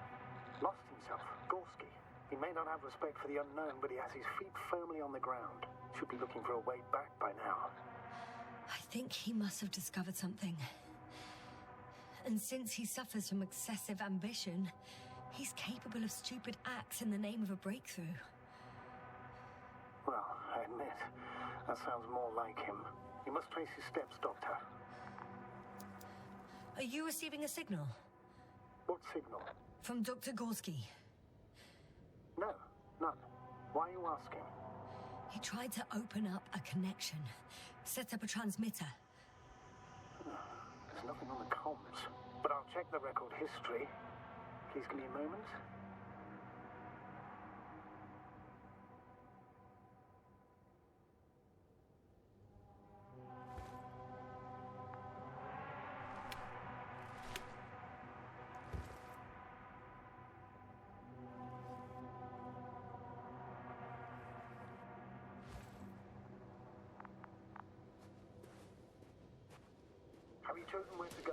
Lost himself, Gorski. He may not have respect for the unknown, but he has his feet firmly on the ground. Should be looking for a way back by now. I think he must have discovered something. And since he suffers from excessive ambition, he's capable of stupid acts in the name of a breakthrough. Well, I admit, that sounds more like him. You must trace his steps, Doctor. Are you receiving a signal? What signal? From Dr. Gorski. No, none. Why are you asking? He tried to open up a connection, set up a transmitter. There's nothing on the comms, but I'll check the record history. Please give me a moment. Have you chosen where to go?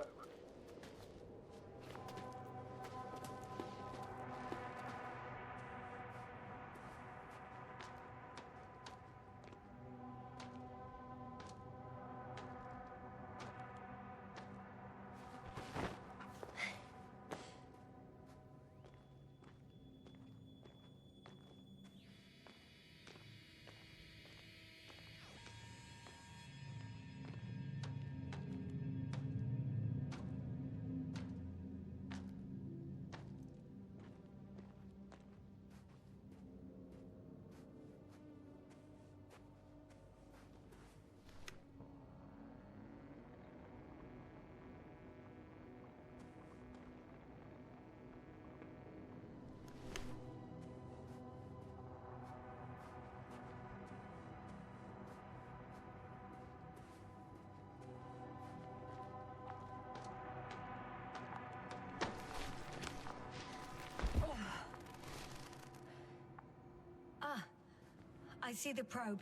I see the probe.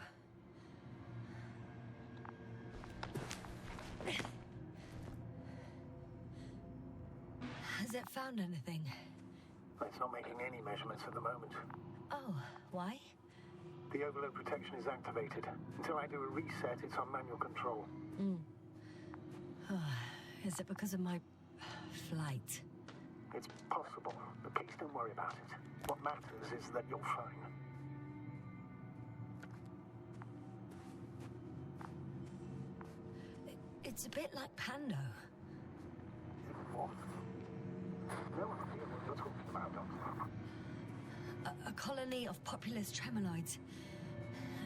Has it found anything? It's not making any measurements at the moment. Oh, why? The overload protection is activated. Until I do a reset, it's on manual control. Is it because of my flight? It's possible, but please don't worry about it. What matters is that you're fine. It's a bit like Pando. What? No idea what you're talking about, Doctor. A colony of populous tremoloids.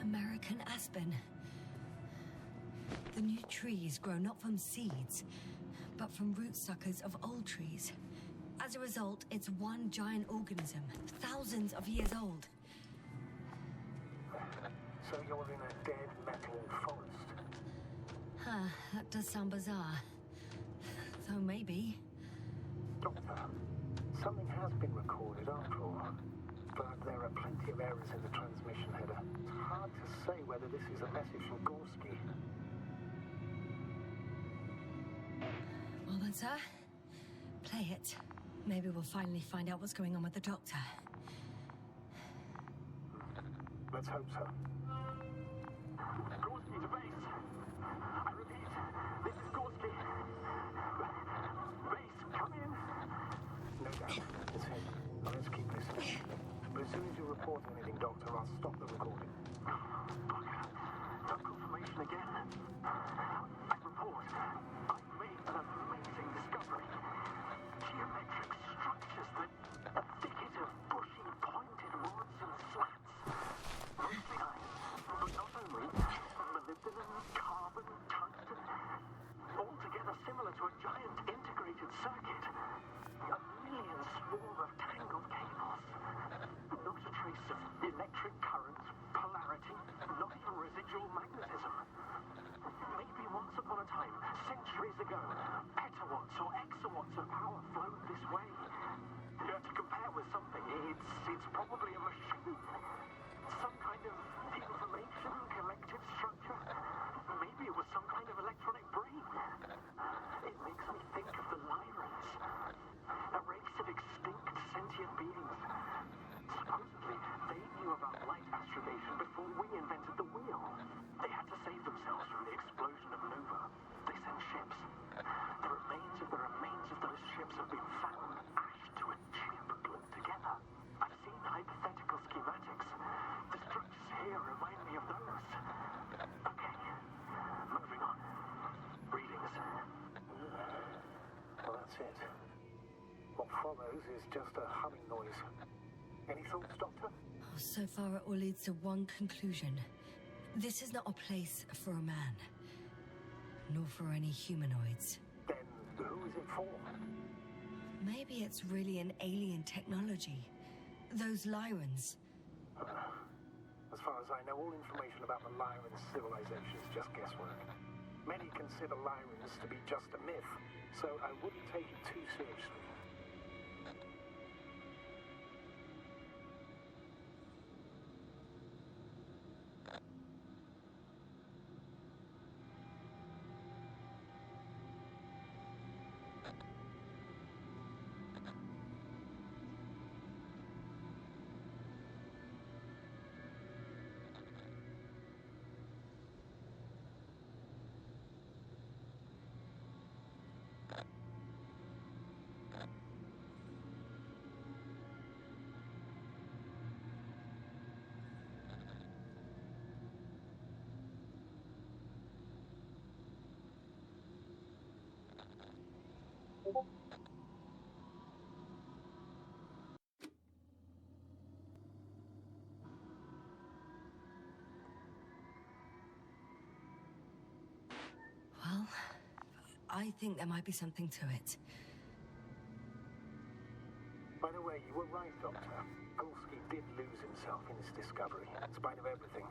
American aspen. The new trees grow not from seeds, but from root suckers of old trees. As a result, it's one giant organism, thousands of years old. So you're in a dead metal forest? Huh, that does sound bizarre. So maybe. Doctor, something has been recorded after all. But there are plenty of errors in the transmission header. It's hard to say whether this is a message from Gorski. Well then, sir, play it. Maybe we'll finally find out what's going on with the doctor. Let's hope so. Gorski to base. I repeat, this is Gorski. Base, come in. No doubt. It's him. Now let's keep listening. But as soon as you report anything, Doctor, I'll stop the recording. Bugger. No confirmation again. I report. I've made an amazing discovery. Geometric structures that a thicket of bushy, pointed rods and slats. Mostly iron, but not only. Molybdenum, carbon, tungsten. Altogether similar to a giant integrated circuit. A million swarm of tangled cables. Not a trace of electric current, polarity, not even residual magnetism. Maybe once upon a time, centuries ago, petawatts or exawatts of power flowed this way. To compare with something, it's probably a machine. Some kind of information collective structure. Maybe it was some kind of electronic brain. It makes me think of the Lyrans. A race of extinct sentient beings. Supposedly, they knew about light astrogation before we invented the wheel. They had to save themselves from the explosion of Nova. They sent ships. The remains of those ships have been found, ashed to a chip glued together. I've seen hypothetical schematics. The structures here remind me of those. Okay, moving on. follows is just a humming noise. Any thoughts, Doctor? Oh, so far it all leads to one conclusion. This is not a place for a man, nor for any humanoids. Then who is it for? Maybe it's really an alien technology. Those Lyrans. As far as I know, all information about the Lyran civilization is just guesswork. Many consider Lyrans to be just a myth, so I wouldn't take it too seriously. Well, I think there might be something to it. By the way, you were right, Doctor. Gorski did lose himself in this discovery, in spite of everything.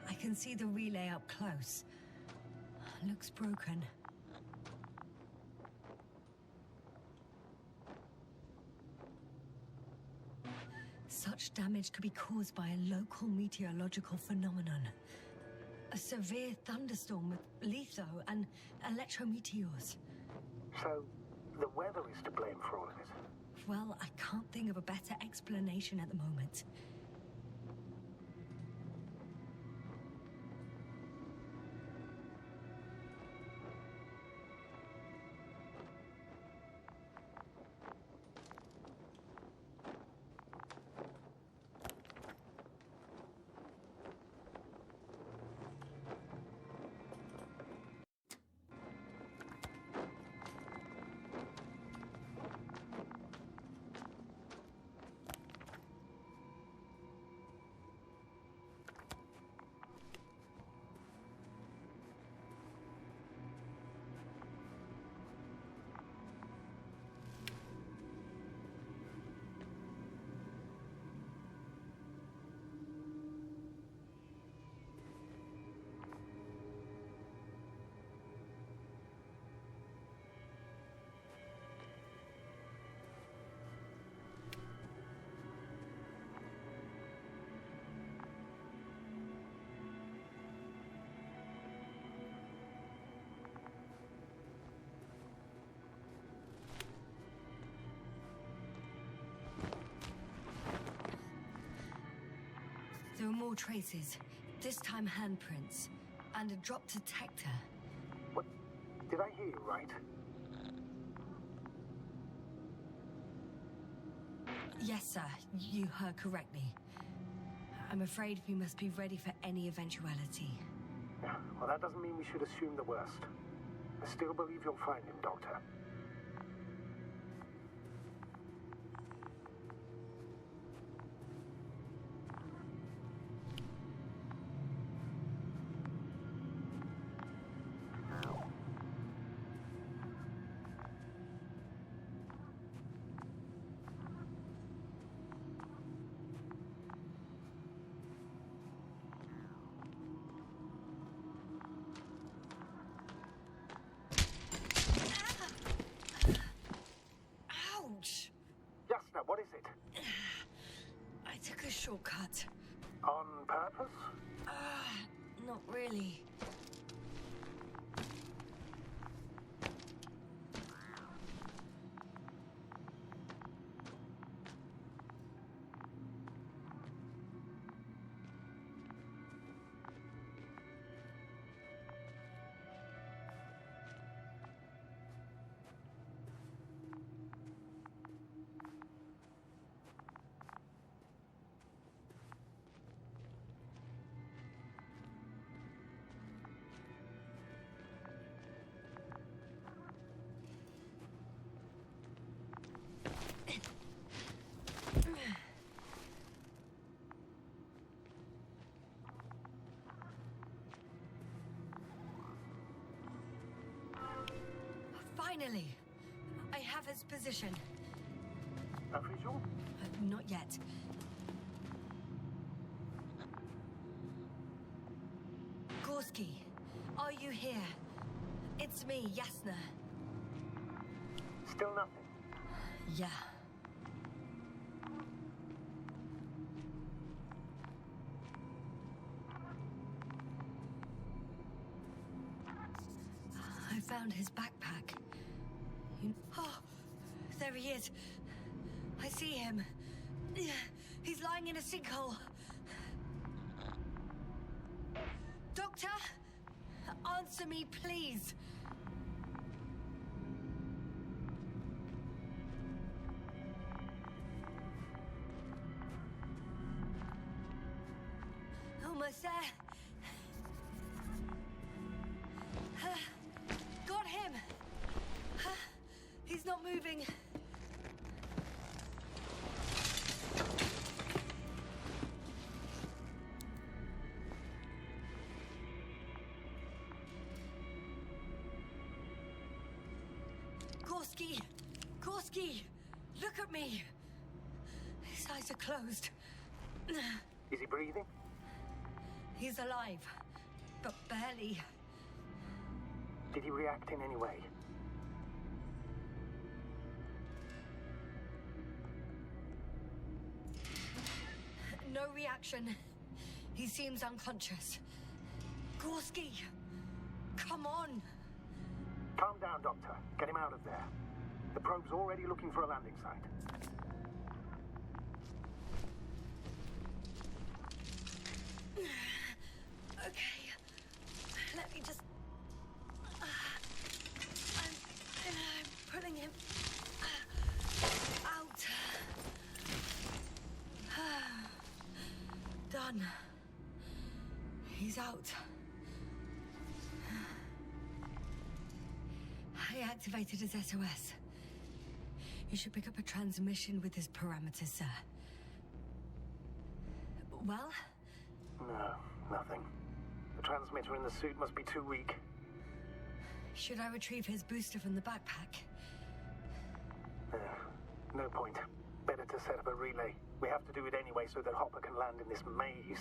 I can see the relay up close. Looks broken. Such damage could be caused by a local meteorological phenomenon. A severe thunderstorm with litho and electrometeors. So, the weather is to blame for all of it. Well, I can't think of a better explanation at the moment. There are more traces, this time handprints, and a drop detector. What? Did I hear you right? Yes, sir, you heard correctly. I'm afraid we must be ready for any eventuality. Yeah, well, that doesn't mean we should assume the worst. I still believe you'll find him, Doctor. Ouch! Jasna, what is it? I took a shortcut. On purpose? Not really. Finally! I have his position. A visual? Not yet. Gorski, are you here? It's me, Yasna. Still nothing. Yeah. I found his backpack. Oh, there he is. I see him. He's lying in a sinkhole. Doctor, answer me, please. Almost there. Got him. He's not moving. Gorski, look at me. His eyes are closed. Is he breathing? He's alive, but barely. Did he react in any way? No reaction. He seems unconscious. Gorski, come on. Calm down, Doctor. Get him out of there. The probe's already looking for a landing site. Okay. Let me just... I'm pulling him out. Done. He's out. I activated his SOS. You should pick up a transmission with his parameters, sir. Well? No, nothing. The transmitter in the suit must be too weak. Should I retrieve his booster from the backpack? No point. Better to set up a relay. We have to do it anyway so that Hopper can land in this maze.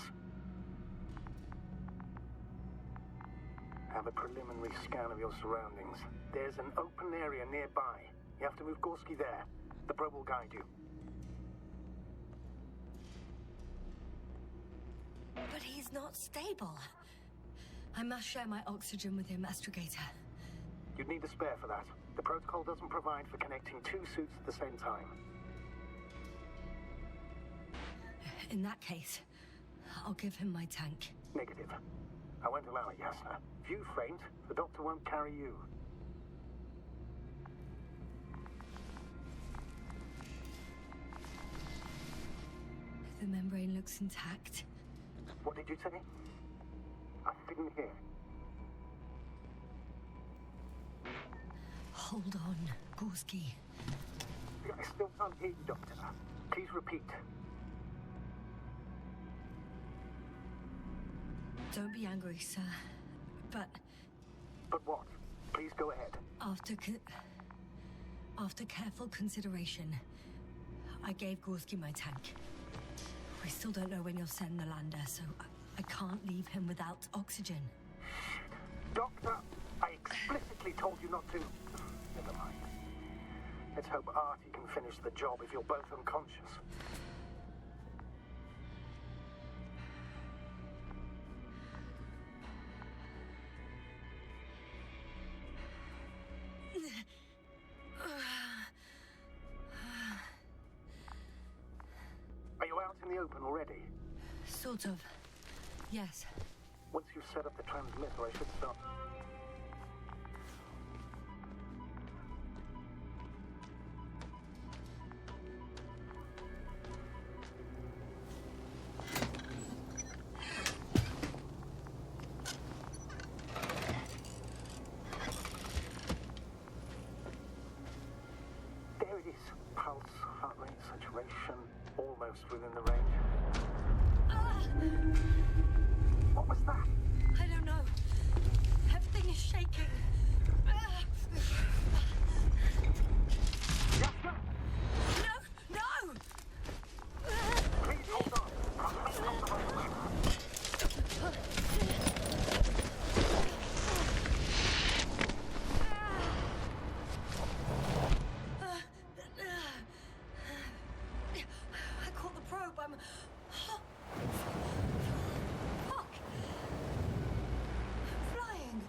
Have a preliminary scan of your surroundings. There's an open area nearby. You have to move Gorski there. The probe will guide you. But he's not stable. I must share my oxygen with him, Astrogator. You'd need a spare for that. The protocol doesn't provide for connecting two suits at the same time. In that case, I'll give him my tank. Negative. I won't allow it, Yasna. If you faint, the doctor won't carry you. The membrane looks intact. What did you say? I didn't hear. Hold on, Gorski. I still can't hear you, Doctor. Please repeat. Don't be angry, sir. But But what? Please go ahead. after careful consideration, I gave Gorski my tank. We still don't know when you'll send the lander, so I can't leave him without oxygen. Doctor, I explicitly told you not to. Never mind. Let's hope Artie can finish the job if you're both unconscious. Are you out in the open already? Sort of. Yes. Once you've set up the transmitter, I should start. There it is. Pulse, heart rate, saturation, almost within the range. What was that? I don't know. Everything is shaking. No! Please hold on. I'm taking off the vibration. I caught the probe. I'm... Fuck! I'm flying.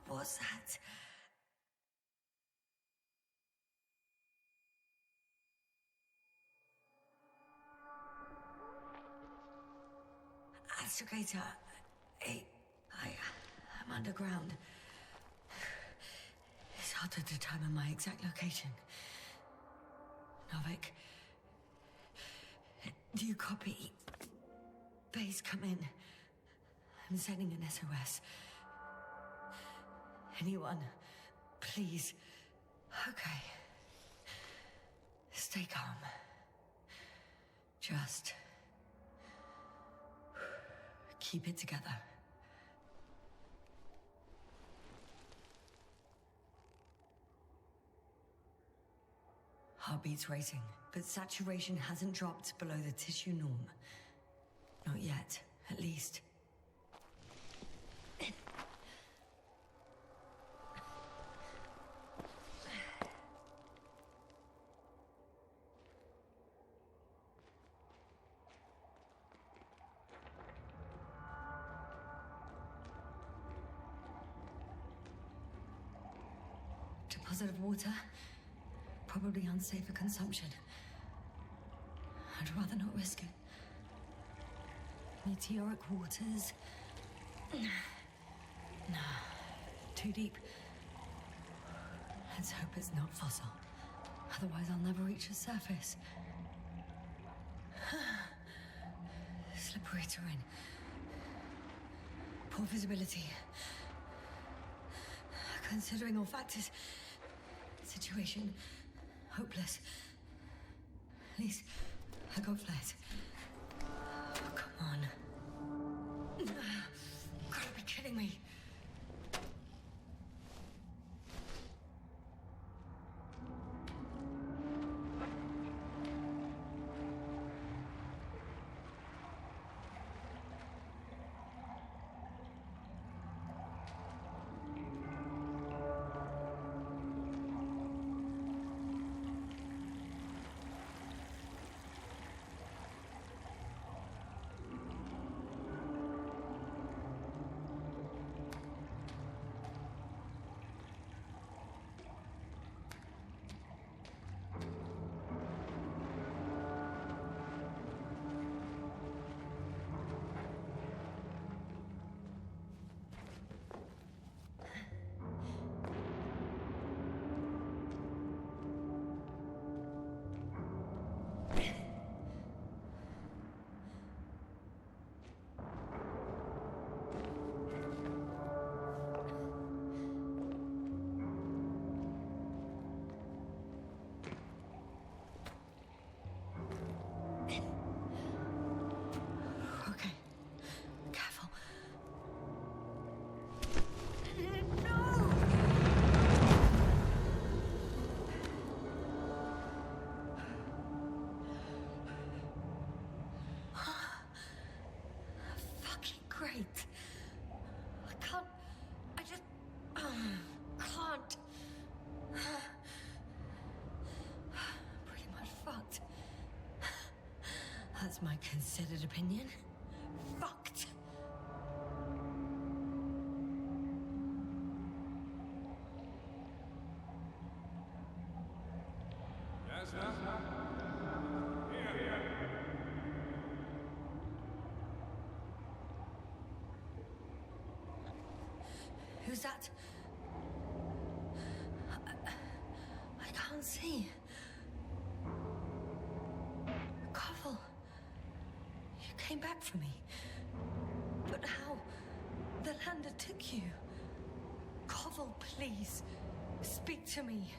What was that? Astrogator, I'm underground. It's hard to determine my exact location. Novik, do you copy? Base, come in. I'm sending an SOS. Anyone, please. Okay. Stay calm. Just keep it together. Heartbeat's racing, but saturation hasn't dropped below the tissue norm. Not yet, at least. Deposit of water? Probably unsafe for consumption. I'd rather not risk it. Meteoric waters? No. Too deep. Let's hope it's not fossil. Otherwise I'll never reach the surface. Slippery terrain. Poor visibility. Considering all factors, situation hopeless. At least I got flares. Oh, come on. Gotta be kidding me. Great. I can't. I just. Can't. Pretty much fucked. That's my considered opinion. Fucked. Yes, sir. Here. Who's that? I can't see. Koval, you came back for me. But how? The lander took you. Koval, please. Speak to me.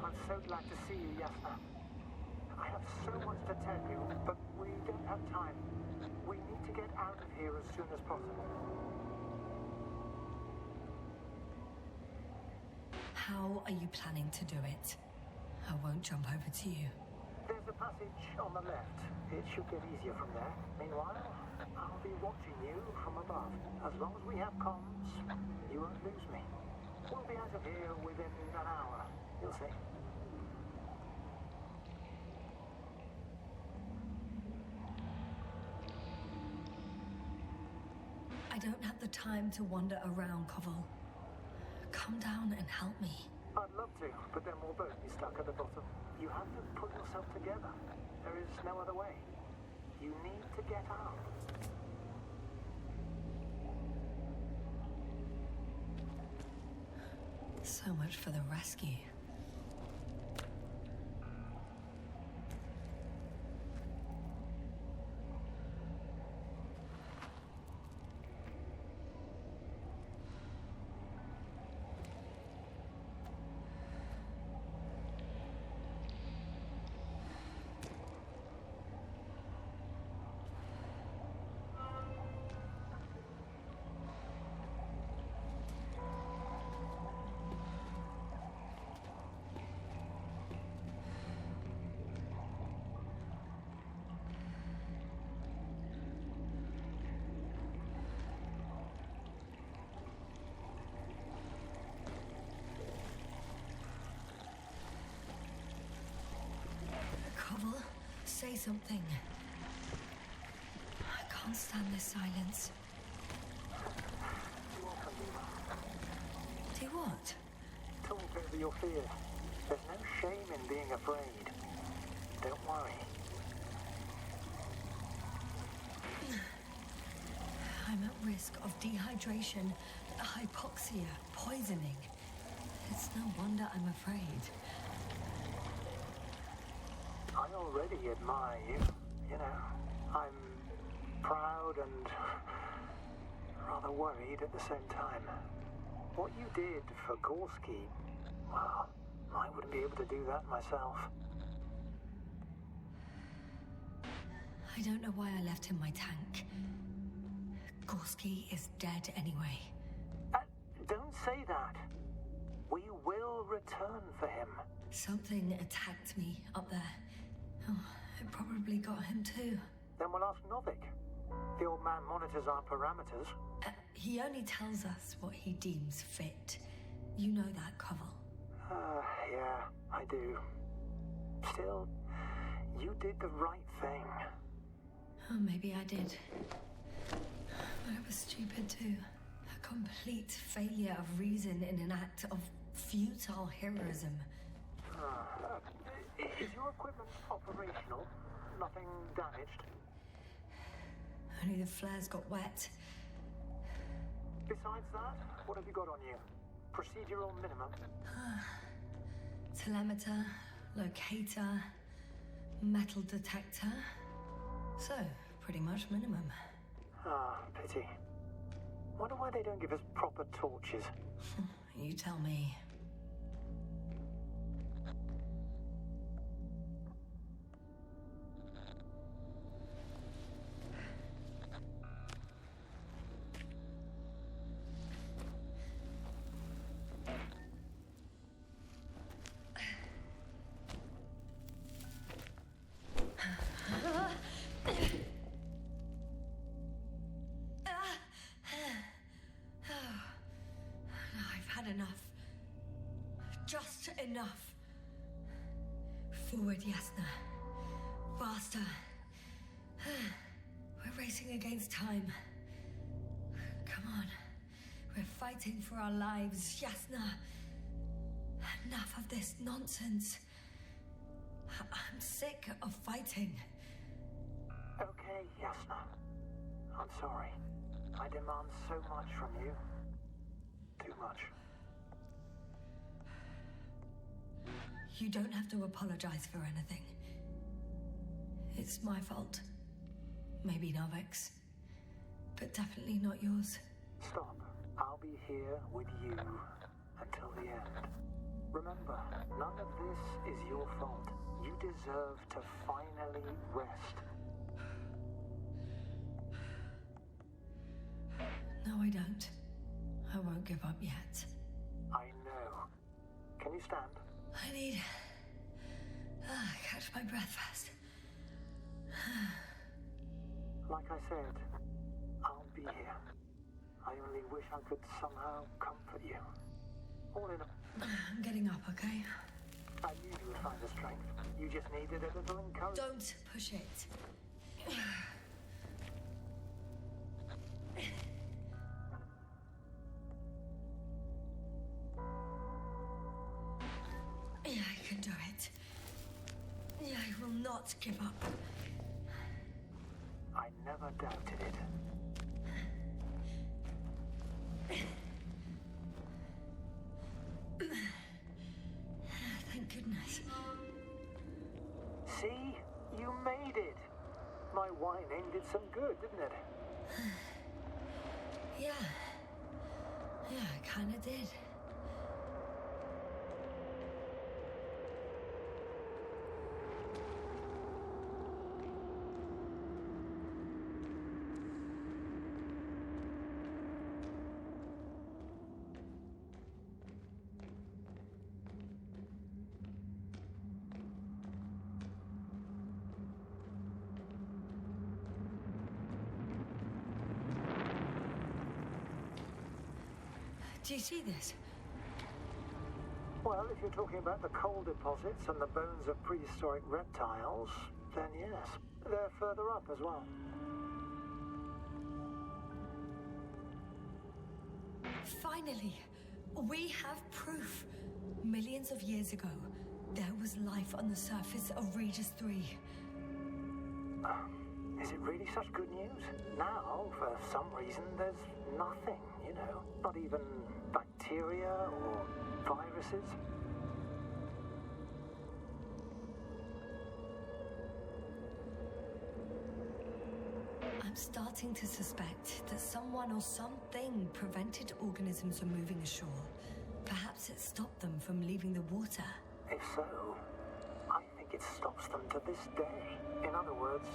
I'm so glad to see you, Yasna. I have so much to tell you, but we don't have time. We need to get out of here as soon as possible. How are you planning to do it? I won't jump over to you. There's a passage on the left. It should get easier from there. Meanwhile, I'll be watching you from above. As long as we have comms, you won't lose me. We'll be out of here within an hour. You'll see. I don't have the time to wander around, Koval. Come down and help me. I'd love to, but then we'll both be stuck at the bottom. You have to pull yourself together. There is no other way. You need to get out. So much for the rescue. Koval, say something. I can't stand this silence. Do what? Talk over your fears. There's no shame in being afraid. Don't worry. I'm at risk of dehydration, hypoxia, poisoning. It's no wonder I'm afraid. I already admire you. You know, I'm proud and rather worried at the same time. What you did for Gorski, well, I wouldn't be able to do that myself. I don't know why I left him my tank. Gorski is dead anyway. Don't say that. We will return for him. Something attacked me up there. Oh, it probably got him too. Then we'll ask Novik. The old man monitors our parameters. He only tells us what he deems fit. You know that, Koval. Yeah, I do. Still, you did the right thing. Oh, maybe I did. But it was stupid too. A complete failure of reason in an act of futile heroism. Is your equipment operational? Nothing damaged? Only the flares got wet. Besides that, what have you got on you? Procedural minimum? Telemeter, locator, metal detector. So, pretty much minimum. Pity. Wonder why they don't give us proper torches. You tell me. Enough. Just enough. Forward, Yasna. Faster. We're racing against time. Come on. We're fighting for our lives, Yasna. Enough of this nonsense. I'm sick of fighting. Okay, Yasna. I'm sorry. I demand so much from you. Too much. You don't have to apologize for anything. It's my fault. Maybe Novik's. But definitely not yours. Stop. I'll be here with you until the end. Remember, none of this is your fault. You deserve to finally rest. No, I don't. I won't give up yet. I know. Can you stand? I need... catch my breath first. Like I said, I'll be here. I only wish I could somehow comfort you. All in a... I'm getting up, okay? I knew you would find the strength. You just needed a little encouragement. Don't push it. Yeah, I can do it. Yeah, I will not give up. I never doubted it. Thank goodness. See? You made it. My whining did some good, didn't it? Yeah. Yeah, it kinda did. Do you see this? Well, if you're talking about the coal deposits and the bones of prehistoric reptiles, then yes. They're further up as well. Finally, we have proof. Millions of years ago, there was life on the surface of Regis 3. Is it really such good news? Now, for some reason, there's nothing, you know. Not even bacteria or viruses. I'm starting to suspect that someone or something prevented organisms from moving ashore. Perhaps it stopped them from leaving the water. If so, I think it stops them to this day. In other words,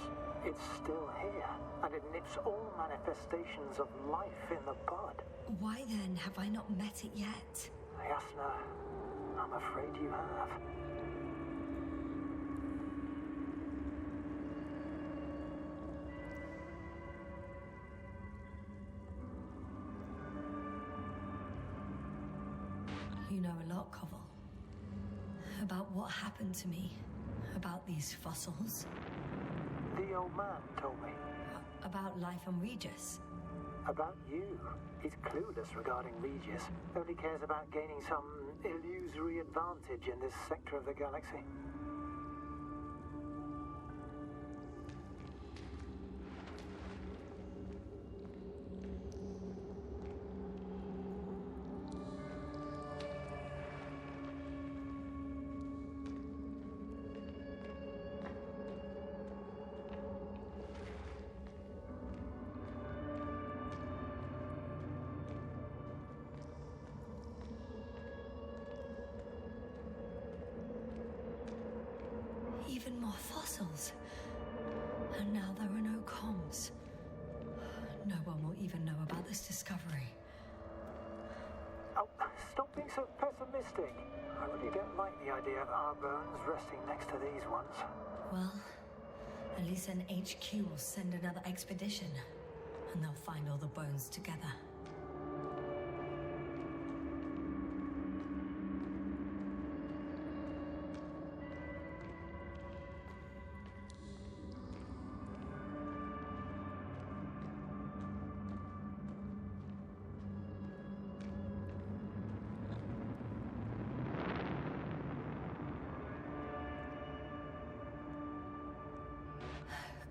it's still here, and it nips all manifestations of life in the bud. Why then have I not met it yet? Yasna, I'm afraid you have. You know a lot, Koval. About what happened to me. About these fossils. The old man told me. About life on Regis. About you. He's clueless regarding Regis. Only cares about gaining some illusory advantage in this sector of the galaxy. Even more fossils. And now there are no comms. No one will even know about this discovery. Oh, stop being so pessimistic. I really don't like the idea of our bones resting next to these ones. Well, at least an HQ will send another expedition. And they'll find all the bones together.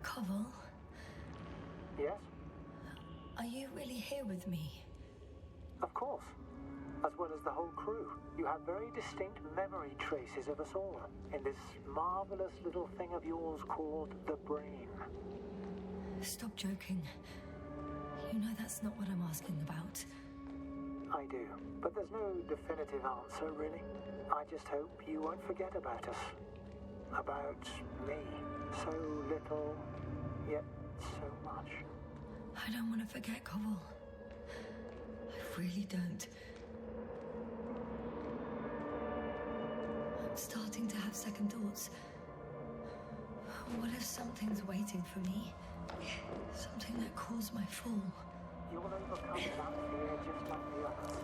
Koval, Yes? are you really here with me? Of course. as well as the whole crew. You have very distinct memory traces of us all in this marvelous little thing of yours called the brain. Stop joking. You know that's not what I'm asking about. I do, but there's no definitive answer, really. I just hope you won't forget about us. About me. So little, yet so much. I don't want to forget, Cobble. I really don't. I'm starting to have second thoughts. What if something's waiting for me? Something that caused my fall? You'll overcome that fear just like the others.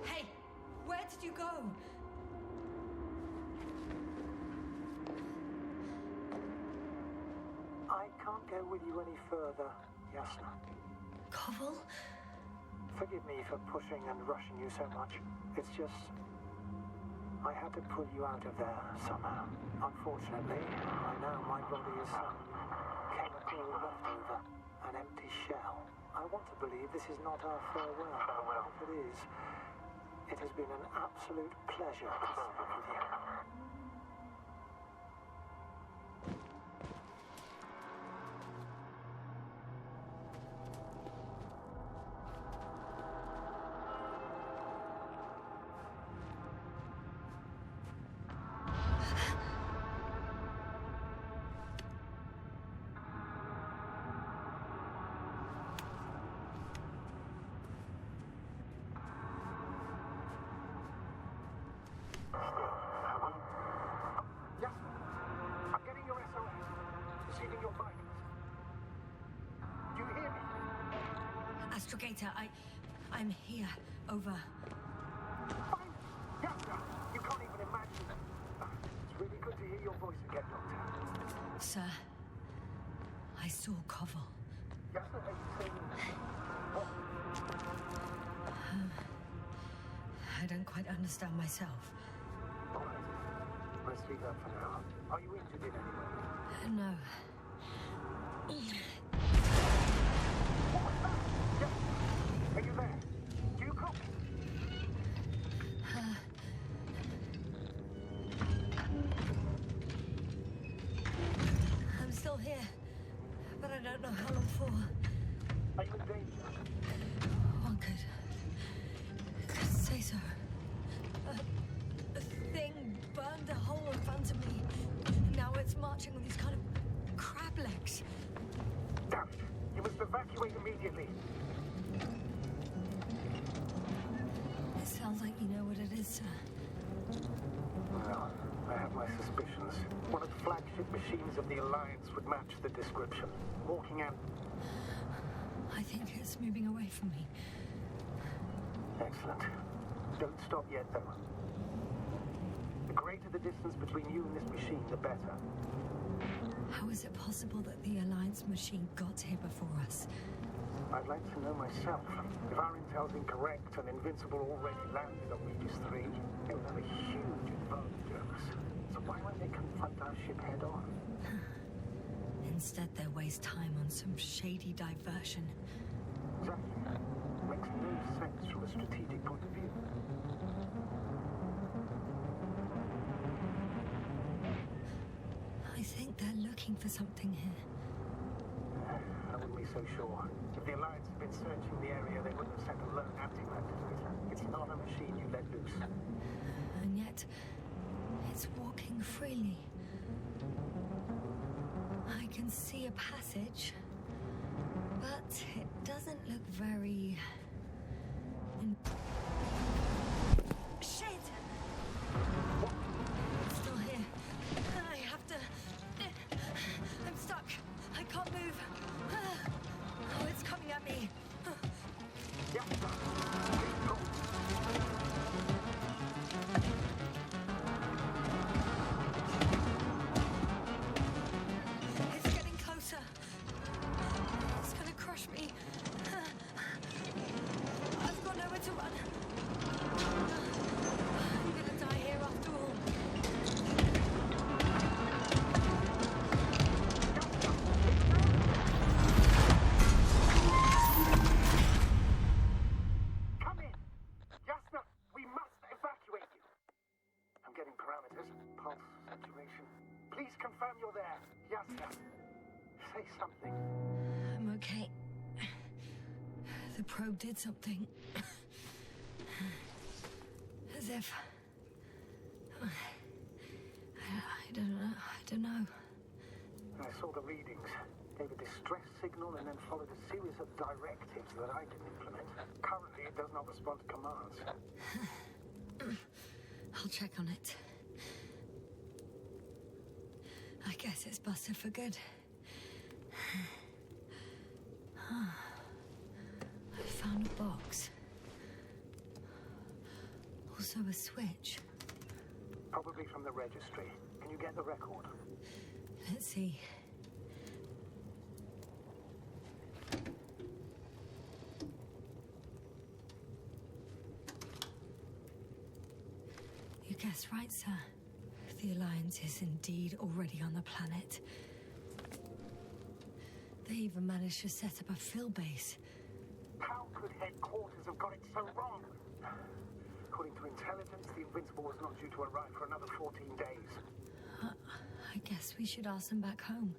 Hey! Where did you go? I can't go with you any further, Yasna. Cobble? Forgive me for pushing and rushing you so much. It's just... I had to pull you out of there somehow. Unfortunately, by now my body is some chemical leftover, an empty shell. I want to believe this is not our farewell. If it is, it has been an absolute pleasure to speak with you. Astrogator, I'm here. Over. Fine. Yasna, you can't even imagine. It's really good to hear your voice again, Doctor. Sir, I saw Cobble. Yasna, are you saying... What? I don't quite understand myself. All right. Let's leave that for now. Are you injured in any way? No. What was that? Are you there? Do you copy? I'm still here, but I don't know how long for. Are you in danger? One could say so. A thing burned a hole in front of me. Now it's marching on these kind of crab legs. Damn it! You must evacuate immediately. It sounds like you know what it is, sir. Well, I have my suspicions. One of the flagship machines of the Alliance would match the description. Walking out. I think it's moving away from me. Excellent. Don't stop yet, though. The greater the distance between you and this machine, the better. How is it possible that the Alliance machine got here before us? I'd like to know myself. If our intel's incorrect and Invincible already landed on Regis 3, it would have a huge advantage over us. So why won't they confront our ship head on? Instead, they waste time on some shady diversion. Exactly. Makes no sense from a strategic point of view. I think they're looking for something here. I wouldn't be so sure. If the Alliance had been searching the area, they wouldn't have sent a lone anti-mech to do it. It's not a machine you let loose. And yet, it's walking freely. I can see a passage, but it doesn't look very... Shit! It's still here. I have to... I'm stuck. I can't move. Oh, it's coming at me. Yeah. It's getting closer. It's gonna crush me. I've got nowhere to run. I'm gonna die here after all. Yasna, say something. I'm okay. The probe did something. As if... I don't know. I saw the readings, gave a distress signal, and then followed a series of directives that I didn't implement. Currently, it does not respond to commands. I'll check on it. I guess it's busted for good. I found a box. Also a switch. Probably from the registry. Can you get the record? Let's see. You guessed right, sir. The Alliance is indeed already on the planet. They even managed to set up a field base. How could headquarters have got it so wrong? According to intelligence, the Invincible was not due to arrive for another 14 days. I guess we should ask them back home.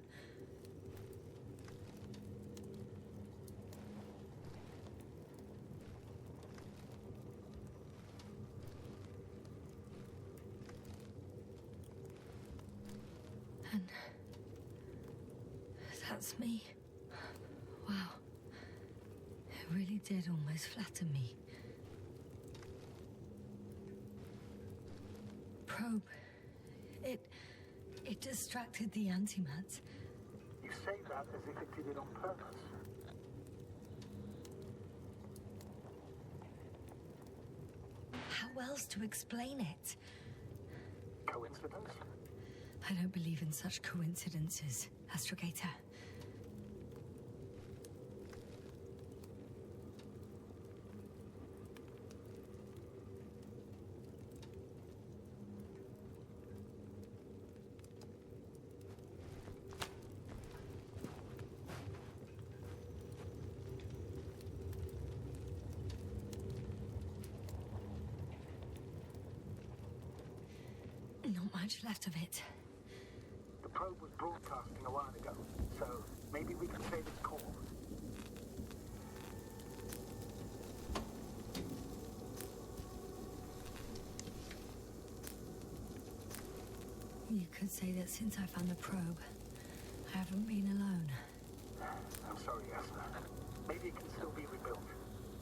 And that's me. Wow. It really did almost flatter me. Probe. It distracted the antimats. You say that as if it did it on purpose. How else to explain it? Coincidence? I don't believe in such coincidences, Astrogator. Not much left of it. The probe was broadcasting a while ago, so maybe we can save its call. You could say that since I found the probe, I haven't been alone. I'm sorry, Yasna. Maybe it can still be rebuilt.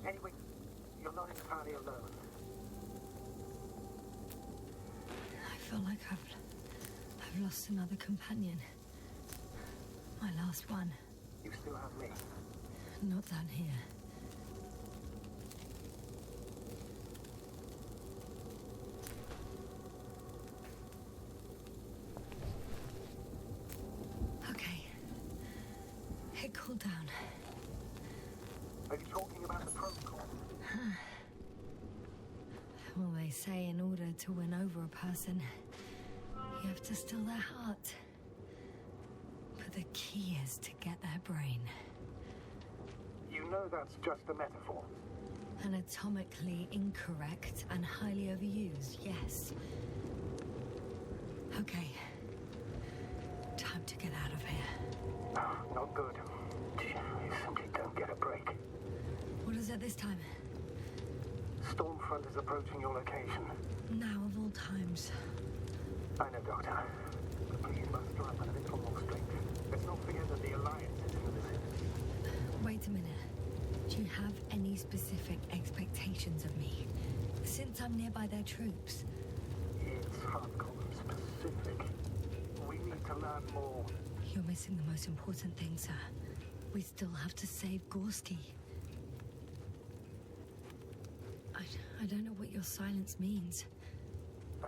Anyway, you're not entirely alone. I feel like I've lost another companion. My last one. You still have me. Not down here. Okay. It cooled down. Are you talking about the protocol? Well, they say in order to win over a person, you have to steal their heart. But the key is to get their brain. You know that's just a metaphor. Anatomically incorrect and highly overused, yes. Okay. Time to get out of here. Not good. You simply don't get a break. What is it this time? Stormfront is approaching your location. Now of all times. I know, Doctor. But please muster up a little more strength. Let's not forget that the Alliance is in the vicinity. Wait a minute. Do you have any specific expectations of me? Since I'm nearby their troops. It's hardcore specific. We need to learn more. You're missing the most important thing, sir. We still have to save Gorski. I don't know what your silence means. I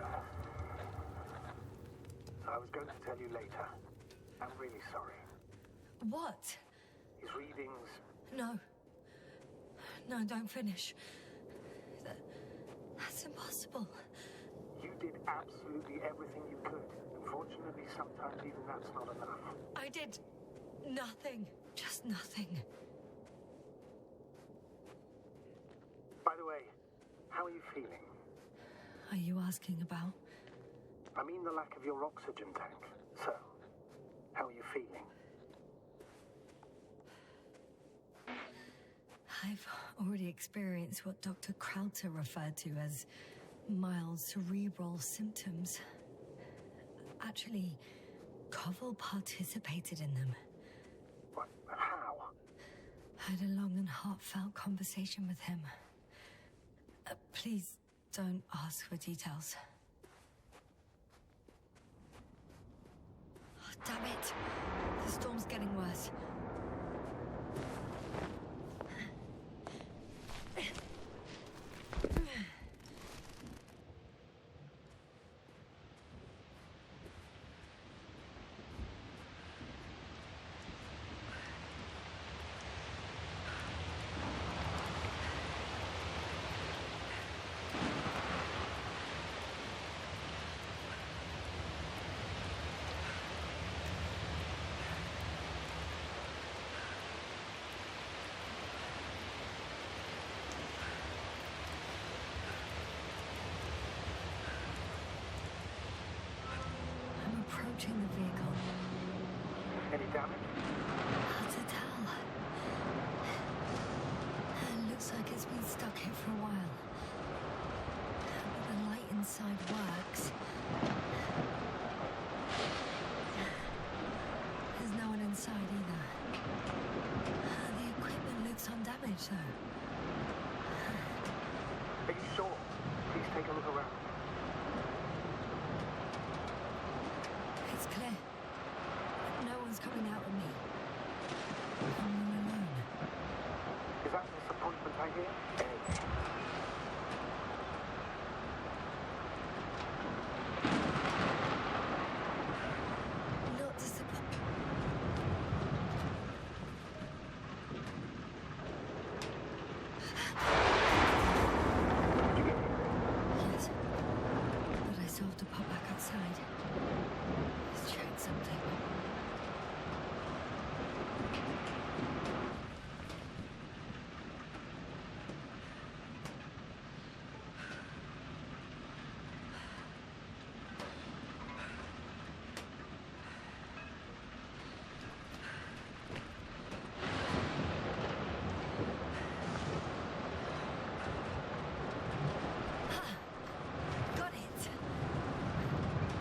was going to tell you later. I'm really sorry. What? His readings... No. No, don't finish. That's impossible. You did absolutely everything you could. Unfortunately, sometimes even that's not enough. I did nothing. Just nothing. By the way, how are you feeling? Are you asking about? I mean the lack of your oxygen tank. So, How are you feeling? I've already experienced what Dr. Krauter referred to as mild cerebral symptoms. Actually, Koval participated in them. What? How? I had a long and heartfelt conversation with him. Please don't ask for details. Oh, damn it! The storm's getting worse. Approaching the vehicle. Any damage? Hard to tell. It looks like it's been stuck here for a while. But the light inside works. There's no one inside either. The equipment looks undamaged, though. Are you sure? Please take a look around. It's clear. No one's coming out of me. I'm all alone. Is that disappointment I hear? Anyway. Not disappointed. Did you get it? Yes. But I still have to pop back outside. Let's check something. Got it.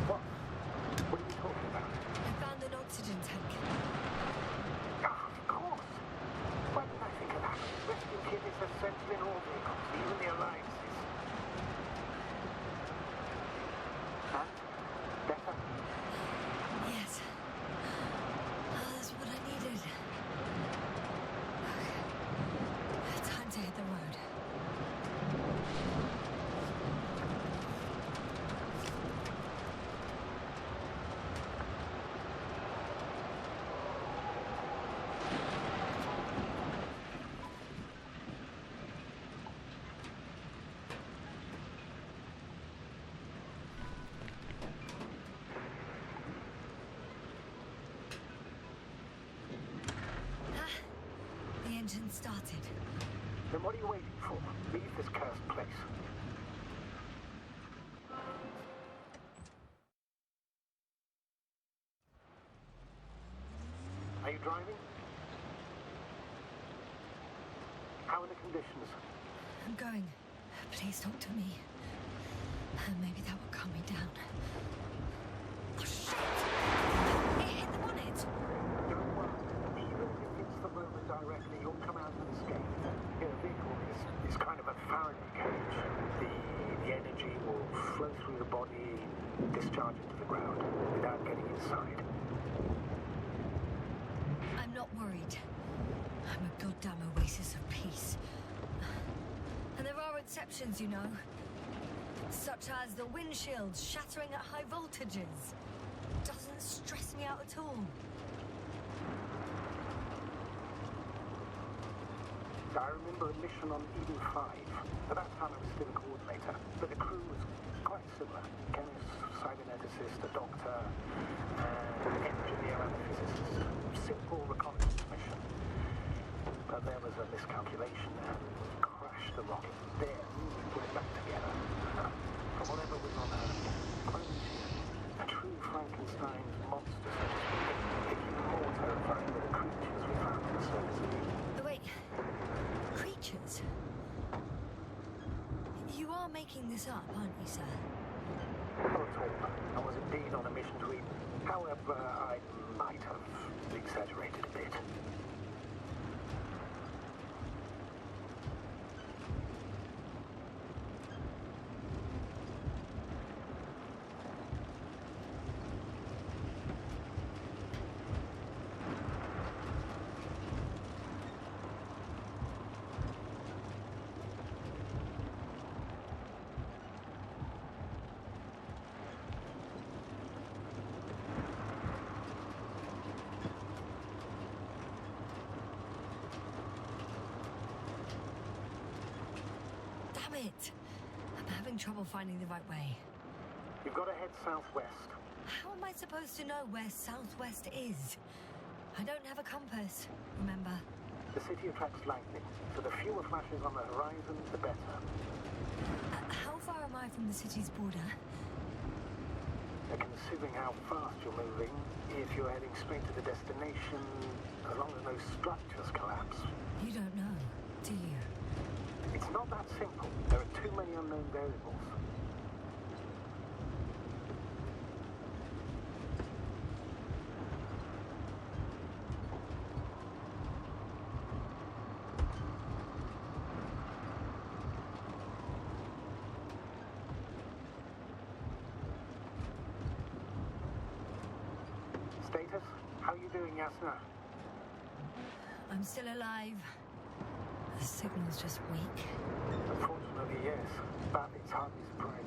What? What are you talking about? I found an oxygen tank. Ah, of course. Why didn't I think of that? Rescue kit is essential in all vehicles, even the Alliances. And? Better? Yes. Oh, that's what I needed. Okay. Time to hit the road. The engine started. Then what are you waiting for? Leave this cursed place. Are you driving? How are the conditions? I'm going. Please talk to me. Maybe that will calm me down. Oh, shit! It hit the bonnet! Don't worry. Even if it hits the rover directly, you'll come out unscathed. The vehicle is kind of a Faraday cage. The energy will flow through the body, discharge into the ground without getting inside. I'm not worried. I'm a goddamn oasis of peace. And there are exceptions, you know. Such as the windshields shattering at high voltages. Doesn't stress me out at all. I remember a mission on Eden 5. At that time I was still a coordinator, but the crew was quite similar. Chemist, cyberneticist, a doctor, and an engineer and a physicist. Simple reconnaissance mission. But there was a miscalculation and we crashed the rocket. Then we put it back together. From whatever was on Earth, a true Frankenstein's monster, so to speak. making this up, aren't you, sir? Not at all. I was indeed on a mission to Eden. However, I might have exaggerated a bit. Damn it! I'm having trouble finding the right way. You've got to head southwest. How am I supposed to know where southwest is? I don't have a compass, remember? The city attracts lightning, so the fewer flashes on the horizon, the better. How far am I from the city's border? Considering how fast you're moving, if you're heading straight to the destination, as long as no structures collapse. You don't know, do you? It's not that simple. There are too many unknown variables. Status? How are you doing, Yasna? I'm still alive. The signal's just weak. Unfortunately, yes. But it's hardly surprising.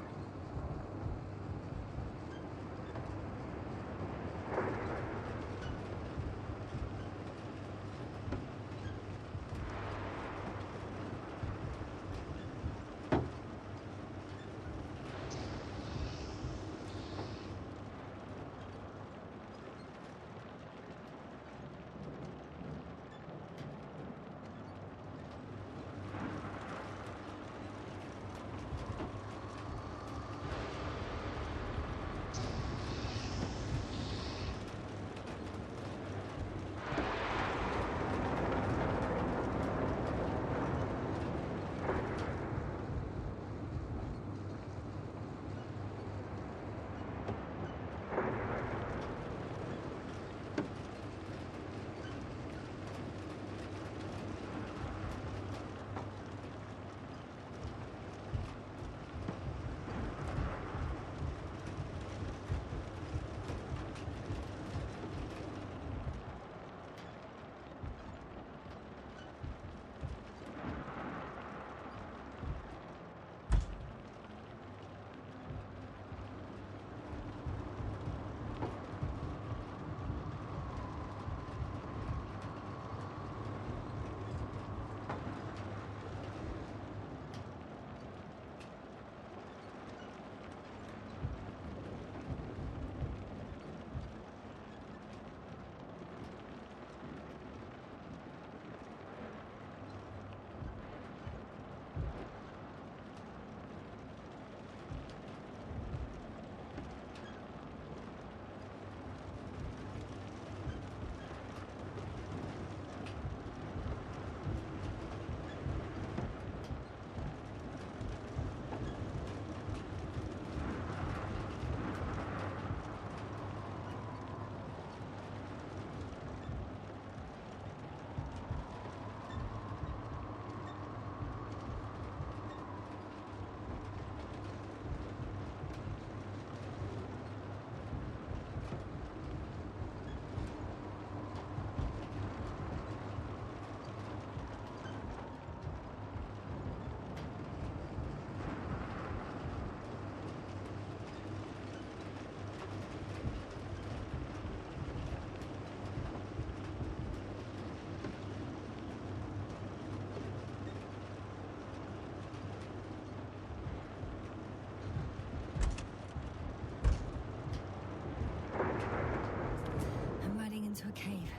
Into a cave.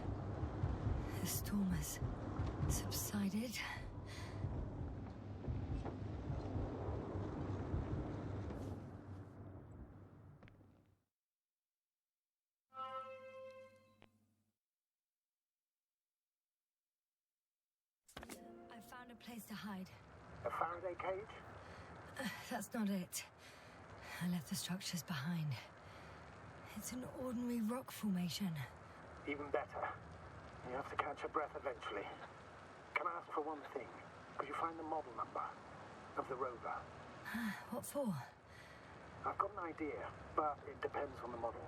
The storm has subsided. I found a place to hide. A Faraday cage? That's not it. I left the structures behind. It's an ordinary rock formation. Even better. You have to catch your breath eventually. Can I ask for one thing? Could you find the model number of the rover? What for? I've got an idea, but it depends on the model.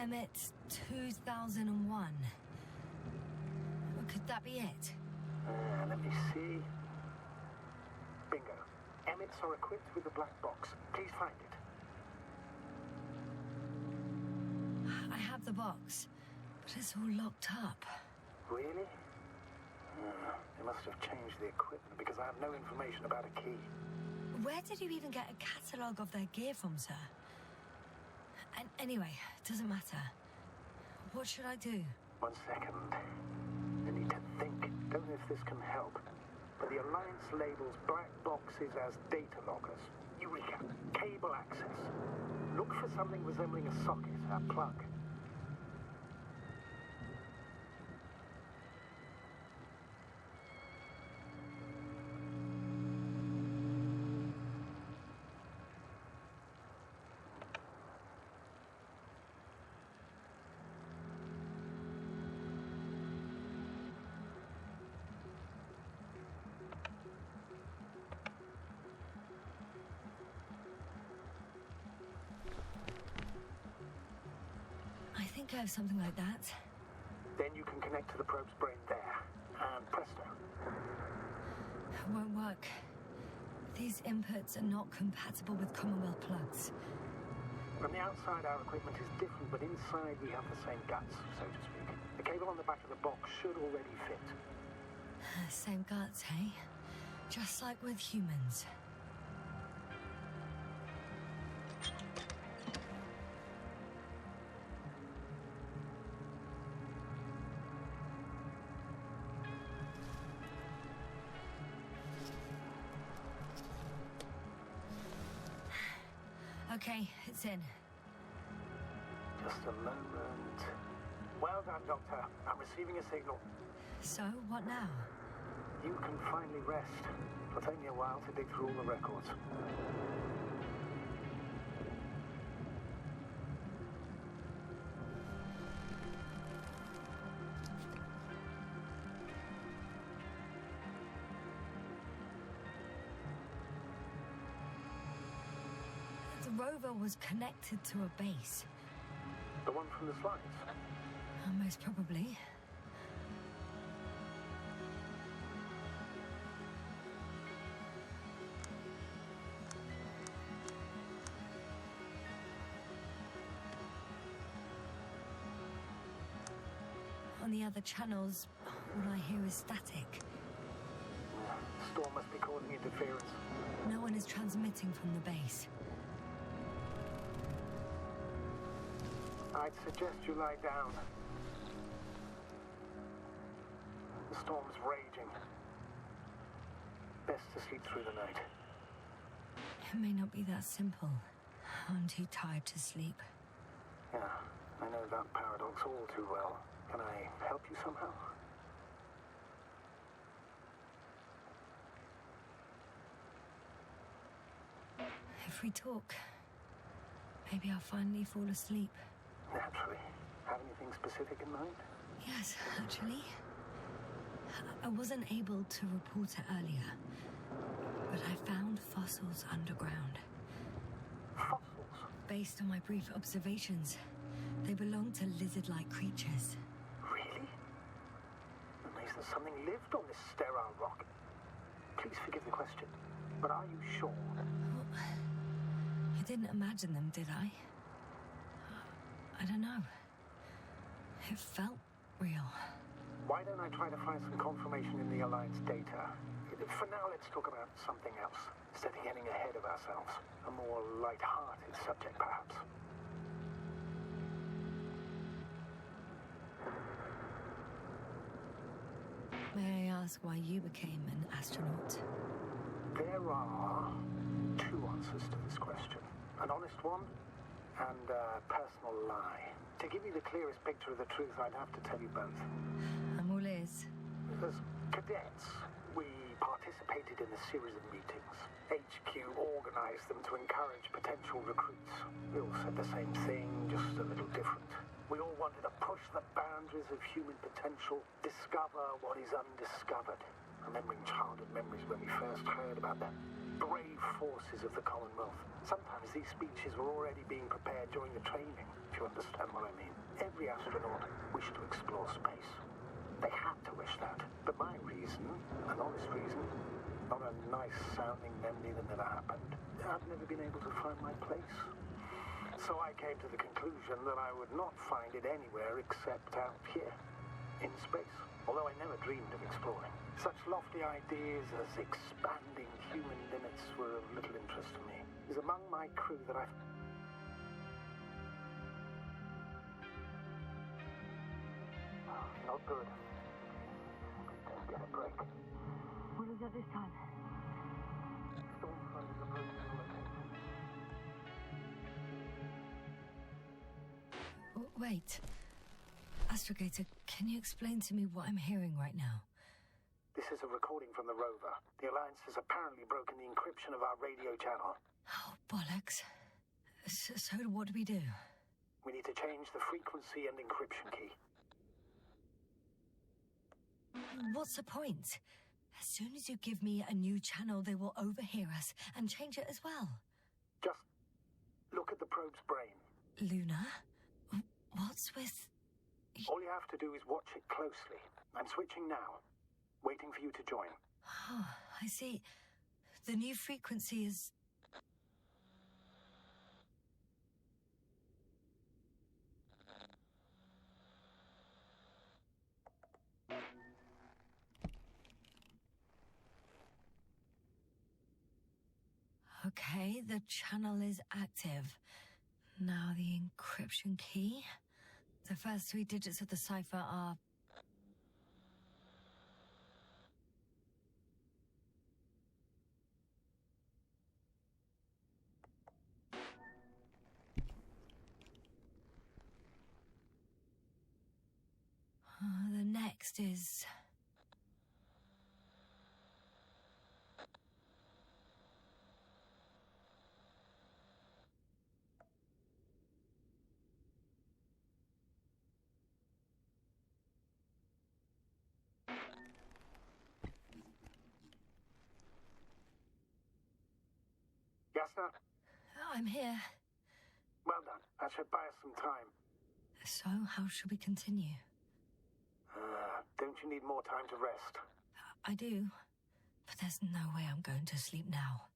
Emmet 2001. Could that be it? Let me see. Bingo. Emmets are equipped with a black box. Please find it. I have the box, but it's all locked up. Really? They must have changed the equipment because I have no information about a key. Where did you even get a catalogue of their gear from, sir? And anyway, doesn't matter. What should I do? 1 second. I need to think. Don't know if this can help. But the Alliance labels black boxes as data loggers. Eureka! Cable access. Look for something resembling a socket, a plug. I think I have something like that. Then you can connect to the probe's brain there. And presto. It won't work. These inputs are not compatible with Commonwealth plugs. From the outside, our equipment is different, but inside we have the same guts, so to speak. The cable on the back of the box should already fit. Same guts, hey? Just like with humans. Okay, it's in. Just a moment. Well done, Doctor. I'm receiving a signal. So, what now? You can finally rest. It'll take me a while to dig through all the records. The rover was connected to a base. The one from the slides? Most probably. On the other channels, all I hear is static. The storm must be causing interference. No one is transmitting from the base. I'd suggest you lie down. The storm's raging. Best to sleep through the night. It may not be that simple. I'm too tired to sleep. Yeah, I know that paradox all too well. Can I help you somehow? If we talk, maybe I'll finally fall asleep. Naturally. Have anything specific in mind? Yes, actually. I wasn't able to report it earlier, but I found fossils underground. Fossils? Based on my brief observations, they belong to lizard-like creatures. Really? That means that something lived on this sterile rock. Please forgive the question, but are you sure? Well, you didn't imagine them, did I? I don't know. It felt real. Why don't I try to find some confirmation in the Alliance data? If For now, let's talk about something else. Instead of getting ahead of ourselves. A more light-hearted subject, perhaps. May I ask why you became an astronaut? There are two answers to this question. An honest one and a personal lie. To give you the clearest picture of the truth, I'd have to tell you both. I'm all ears. As cadets, we participated in a series of meetings. HQ organized them to encourage potential recruits. We all said the same thing, just a little different. We all wanted to push the boundaries of human potential, discover what is undiscovered. Remembering childhood memories when we first heard about the brave forces of the Commonwealth. Sometimes these speeches were already being prepared during the training, if you understand what I mean. Every astronaut wished to explore space. They had to wish that. But my reason, an honest reason, not a nice-sounding memory that never happened. I've never been able to find my place. So I came to the conclusion that I would not find it anywhere except out here, in space. Although I never dreamed of exploring. Such lofty ideas as expanding human limits were of little interest to me. It was among my crew that I... Not good. Don't get a break. What was that this time? Storm front is approaching the location. Wait. Astrogator, can you explain to me what I'm hearing right now? This is a recording from the rover. The Alliance has apparently broken the encryption of our radio channel. Oh, bollocks. So what do we do? We need to change the frequency and encryption key. What's the point? As soon as you give me a new channel, they will overhear us and change it as well. Just look at the probe's brain. Luna? What's with... All you have to do is watch it closely. I'm switching now. Waiting for you to join. Oh, I see. The new frequency is... Okay, the channel is active. Now the encryption key. The first 3 digits of the cipher are... the next is... Yes, sir? I'm here. Well done. That should buy us some time. So, how should we continue? Don't you need more time to rest? I do. But there's no way I'm going to sleep now.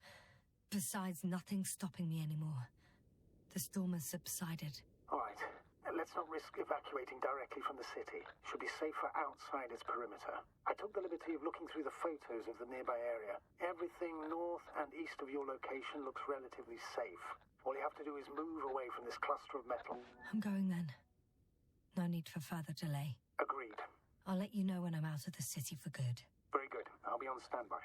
Besides, nothing's stopping me anymore. The storm has subsided. All right. Let's not risk evacuating directly from the city. Should be safer outside its perimeter. I took the liberty of looking through the photos of the nearby area. Everything north and east of your location looks relatively safe. All you have to do is move away from this cluster of metal. I'm going then. No need for further delay. Agreed. I'll let you know when I'm out of the city for good. Very good. I'll be on standby.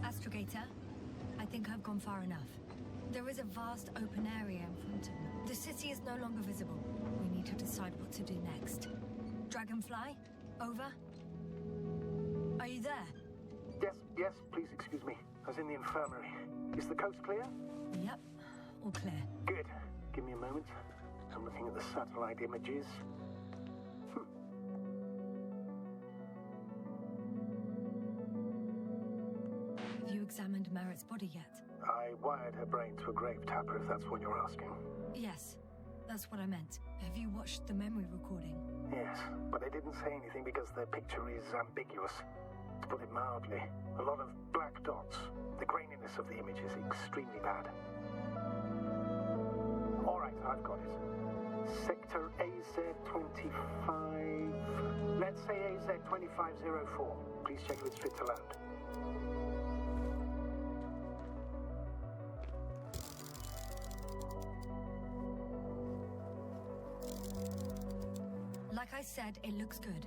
Astrogator, I think I've gone far enough. There is a vast open area in front of me. The city is no longer visible. We need to decide what to do next. Dragonfly, over. Are you there? Yes, please excuse me. I was in the infirmary. Is the coast clear? Yep, all clear. Good. Give me a moment. I'm looking at the satellite images. Have you examined Merritt's body yet? I wired her brain to a grave tapper, if that's what you're asking. Yes. That's what I meant. Have you watched the memory recording? Yes, but they didn't say anything because the picture is ambiguous. To put it mildly, a lot of black dots. The graininess of the image is extremely bad. All right, I've got it. Sector AZ-25... Let's say AZ-2504. Please check if it's fit to land. Like I said, it looks good.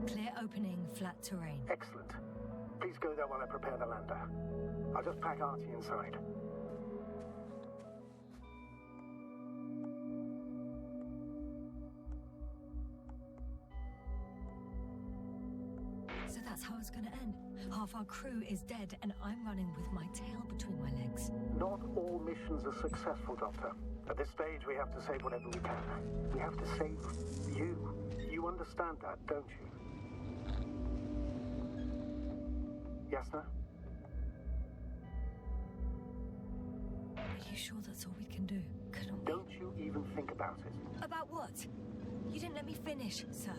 Clear opening, flat terrain. Excellent. Please go there while I prepare the lander. I'll just pack Artie inside. So that's how it's gonna end. Half our crew is dead, and I'm running with my tail between my legs. Not all missions are successful, Doctor. At this stage, we have to save whatever we can. We have to save you. You understand that, don't you? Yes, sir? Are you sure that's all we can do? Couldn't we? Don't you even think about it. About what? You didn't let me finish, sir.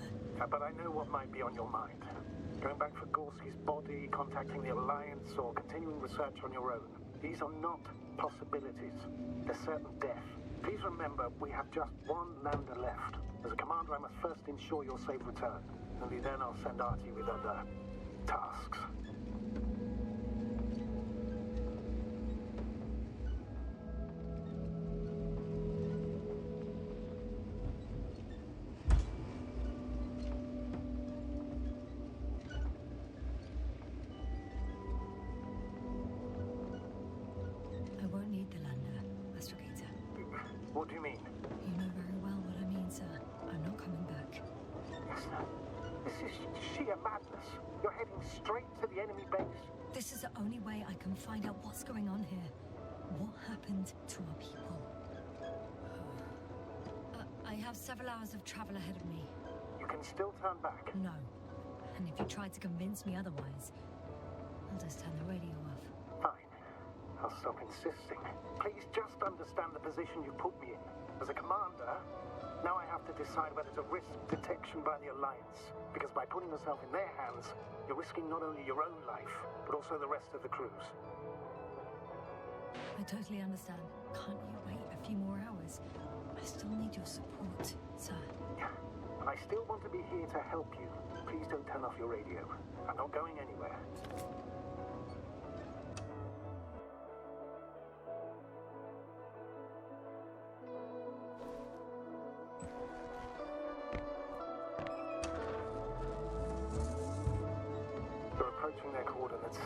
But I know what might be on your mind. Going back for Gorski's body, contacting the Alliance, or continuing research on your own. These are not possibilities. They're certain death. Please remember, we have just one lander left. As a commander, I must first ensure your safe return. Only then I'll send Artie with other tasks. I won't need the lander, Astrogator. What do you mean? You know very well what I mean, sir. I'm not coming back. Yes, sir. This is sheer madness. You're heading straight to the enemy base. This is the only way I can find out what's going on here. What happened to our people? I have several hours of travel ahead of me. You can still turn back. No. And if you try to convince me otherwise, I'll just turn the radio off. Fine. I'll stop insisting. Please just understand the position you put me in. As a commander, now I have to decide whether to risk detection by the Alliance. Because by putting yourself in their hands, you're risking not only your own life, but also the rest of the crew's. I totally understand. Can't you wait a few more hours? I still need your support, sir. Yeah. And I still want to be here to help you. Please don't turn off your radio. I'm not going anywhere. You're approaching their coordinates.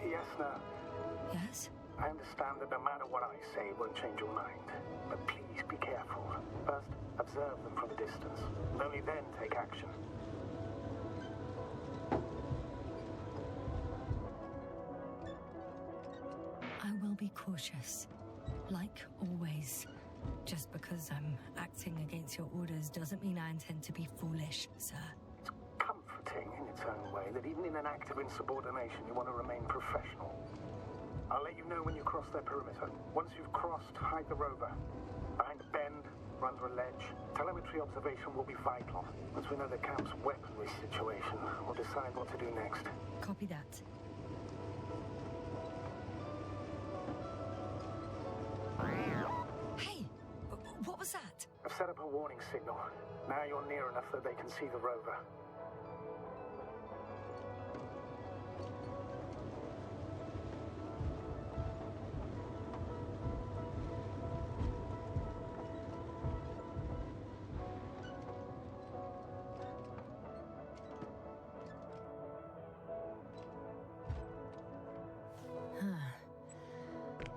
Yes, no. Yes? I understand that no matter what I say, it won't change your mind. But please be careful. First, observe them from a distance. And only then take action. I will be cautious. Like always. Just because I'm acting against your orders doesn't mean I intend to be foolish, sir. It's comforting in its own way that even in an act of insubordination, you want to remain professional. I'll let you know when you cross their perimeter. Once you've crossed, hide the rover. Behind a bend, or under a ledge. Telemetry observation will be vital. Once we know the camp's weaponry situation, we'll decide what to do next. Copy that. Hey! What was that? I've set up a warning signal. Now you're near enough that they can see the rover.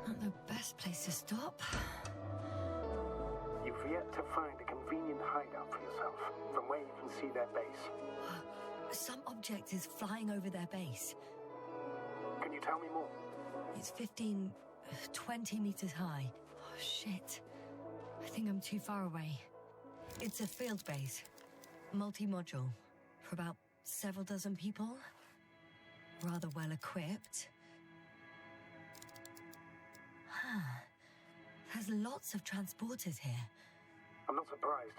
Not the best place to stop. You've yet to find a convenient hideout for yourself, from where you can see their base. Some object is flying over their base. Can you tell me more? It's 15, 20 meters high. Oh, shit. I think I'm too far away. It's a field base. Multi-module. For about several dozen people. Rather well equipped. There's lots of transporters here. I'm not surprised.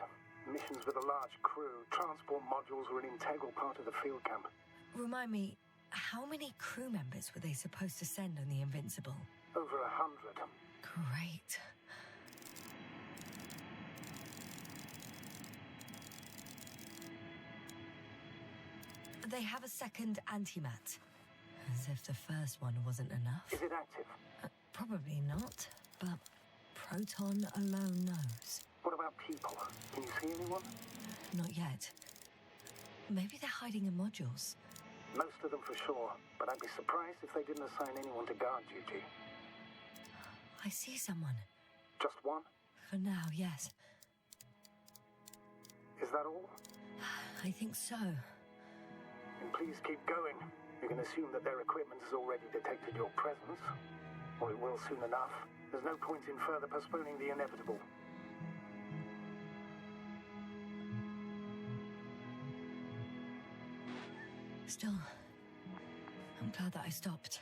Missions with a large crew, transport modules were an integral part of the field camp. Remind me, how many crew members were they supposed to send on the Invincible? Over 100. Great. They have a second antimat. As if the first one wasn't enough. Is it active? Probably not, but Proton alone knows. What about people? Can you see anyone? Not yet. Maybe they're hiding in modules. Most of them for sure, but I'd be surprised if they didn't assign anyone to guard duty. I see someone. Just one? For now, yes. Is that all? I think so. Then please keep going. You can assume that their equipment has already detected your presence. Or it will soon enough. There's no point in further postponing the inevitable. Still, I'm glad that I stopped.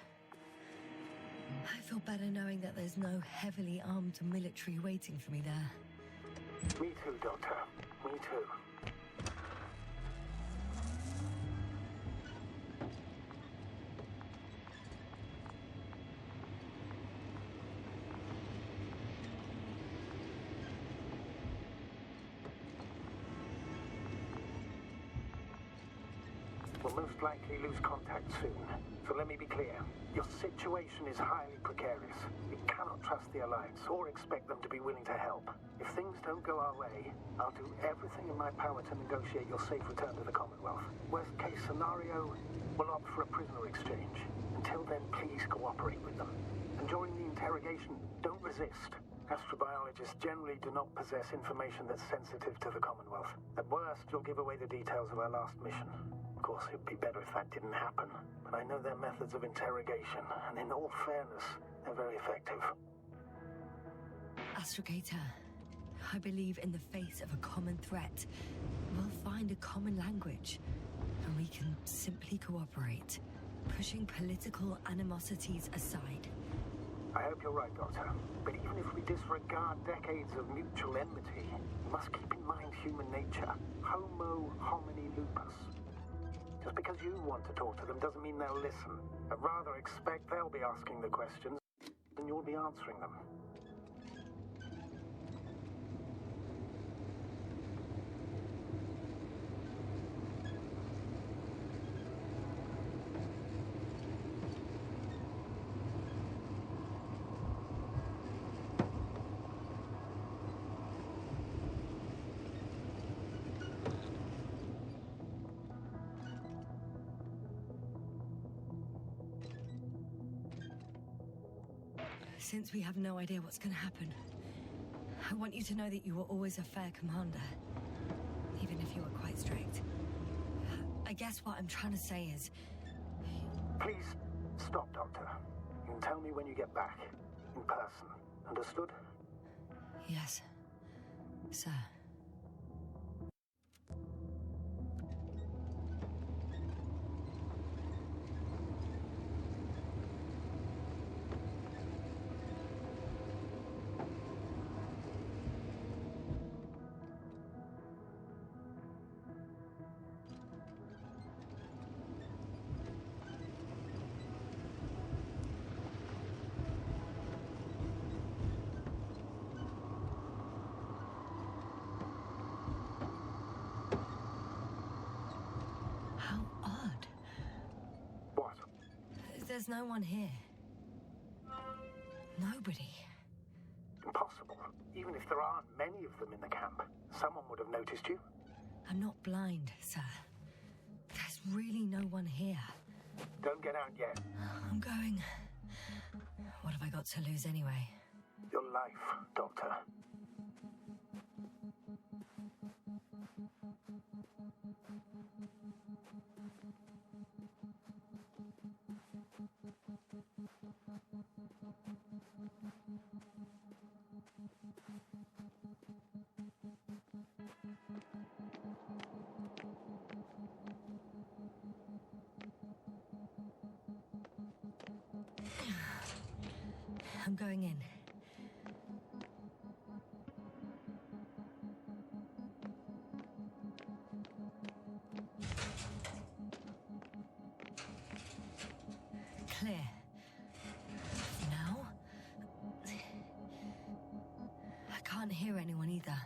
I feel better knowing that there's no heavily armed military waiting for me there. Me too, Doctor. Me too. We'll most likely lose contact soon. So let me be clear. Your situation is highly precarious. We cannot trust the Alliance or expect them to be willing to help. If things don't go our way, I'll do everything in my power to negotiate your safe return to the Commonwealth. Worst case scenario, we'll opt for a prisoner exchange. Until then, please cooperate with them. And during the interrogation, don't resist. Astrobiologists generally do not possess information that's sensitive to the Commonwealth. At worst, you'll give away the details of our last mission. Of course, it'd be better if that didn't happen. But I know their methods of interrogation, and in all fairness, they're very effective. Astrogator, I believe in the face of a common threat, we'll find a common language, and we can simply cooperate, pushing political animosities aside. I hope you're right, Doctor. But even if we disregard decades of mutual enmity, we must keep in mind human nature. Homo homini lupus. Just because you want to talk to them doesn't mean they'll listen. I'd rather expect they'll be asking the questions and you'll be answering them. Since we have no idea what's going to happen, I want you to know that you were always a fair commander, even if you were quite strict. I guess what I'm trying to say is... Please, stop, Doctor. You can tell me when you get back, in person. Understood? Yes, sir. How odd. What? There's no one here. Nobody. Impossible. Even if there aren't many of them in the camp, someone would have noticed you. I'm not blind, sir. There's really no one here. Don't get out yet. I'm going. What have I got to lose anyway? Your life, Doctor. I'm going in. clear. Now? I can't hear anyone either.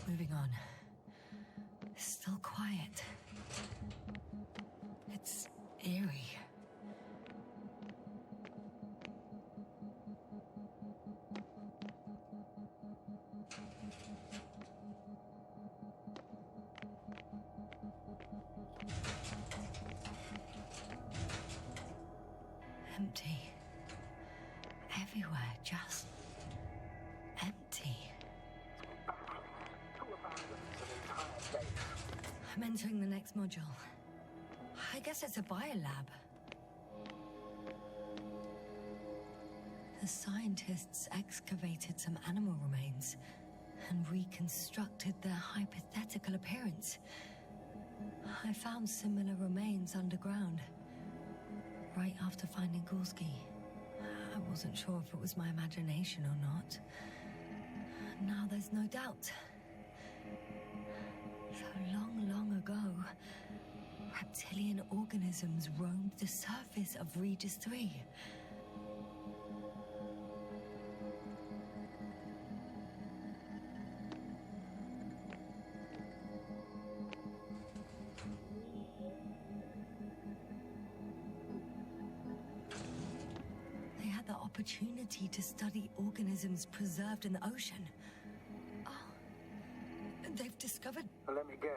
Moving on. Still quiet. It's eerie. Empty. Everywhere, just empty. Who abandons an entire base? I'm entering the next module. I guess it's a biolab. The scientists excavated some animal remains and reconstructed their hypothetical appearance. I found similar remains underground, right after finding Gorski. I wasn't sure if it was my imagination or not. Now there's no doubt. So long ago, reptilian organisms roamed the surface of Regis 3. They had the opportunity to study organisms preserved in the ocean. Oh, they've discovered... Let me guess.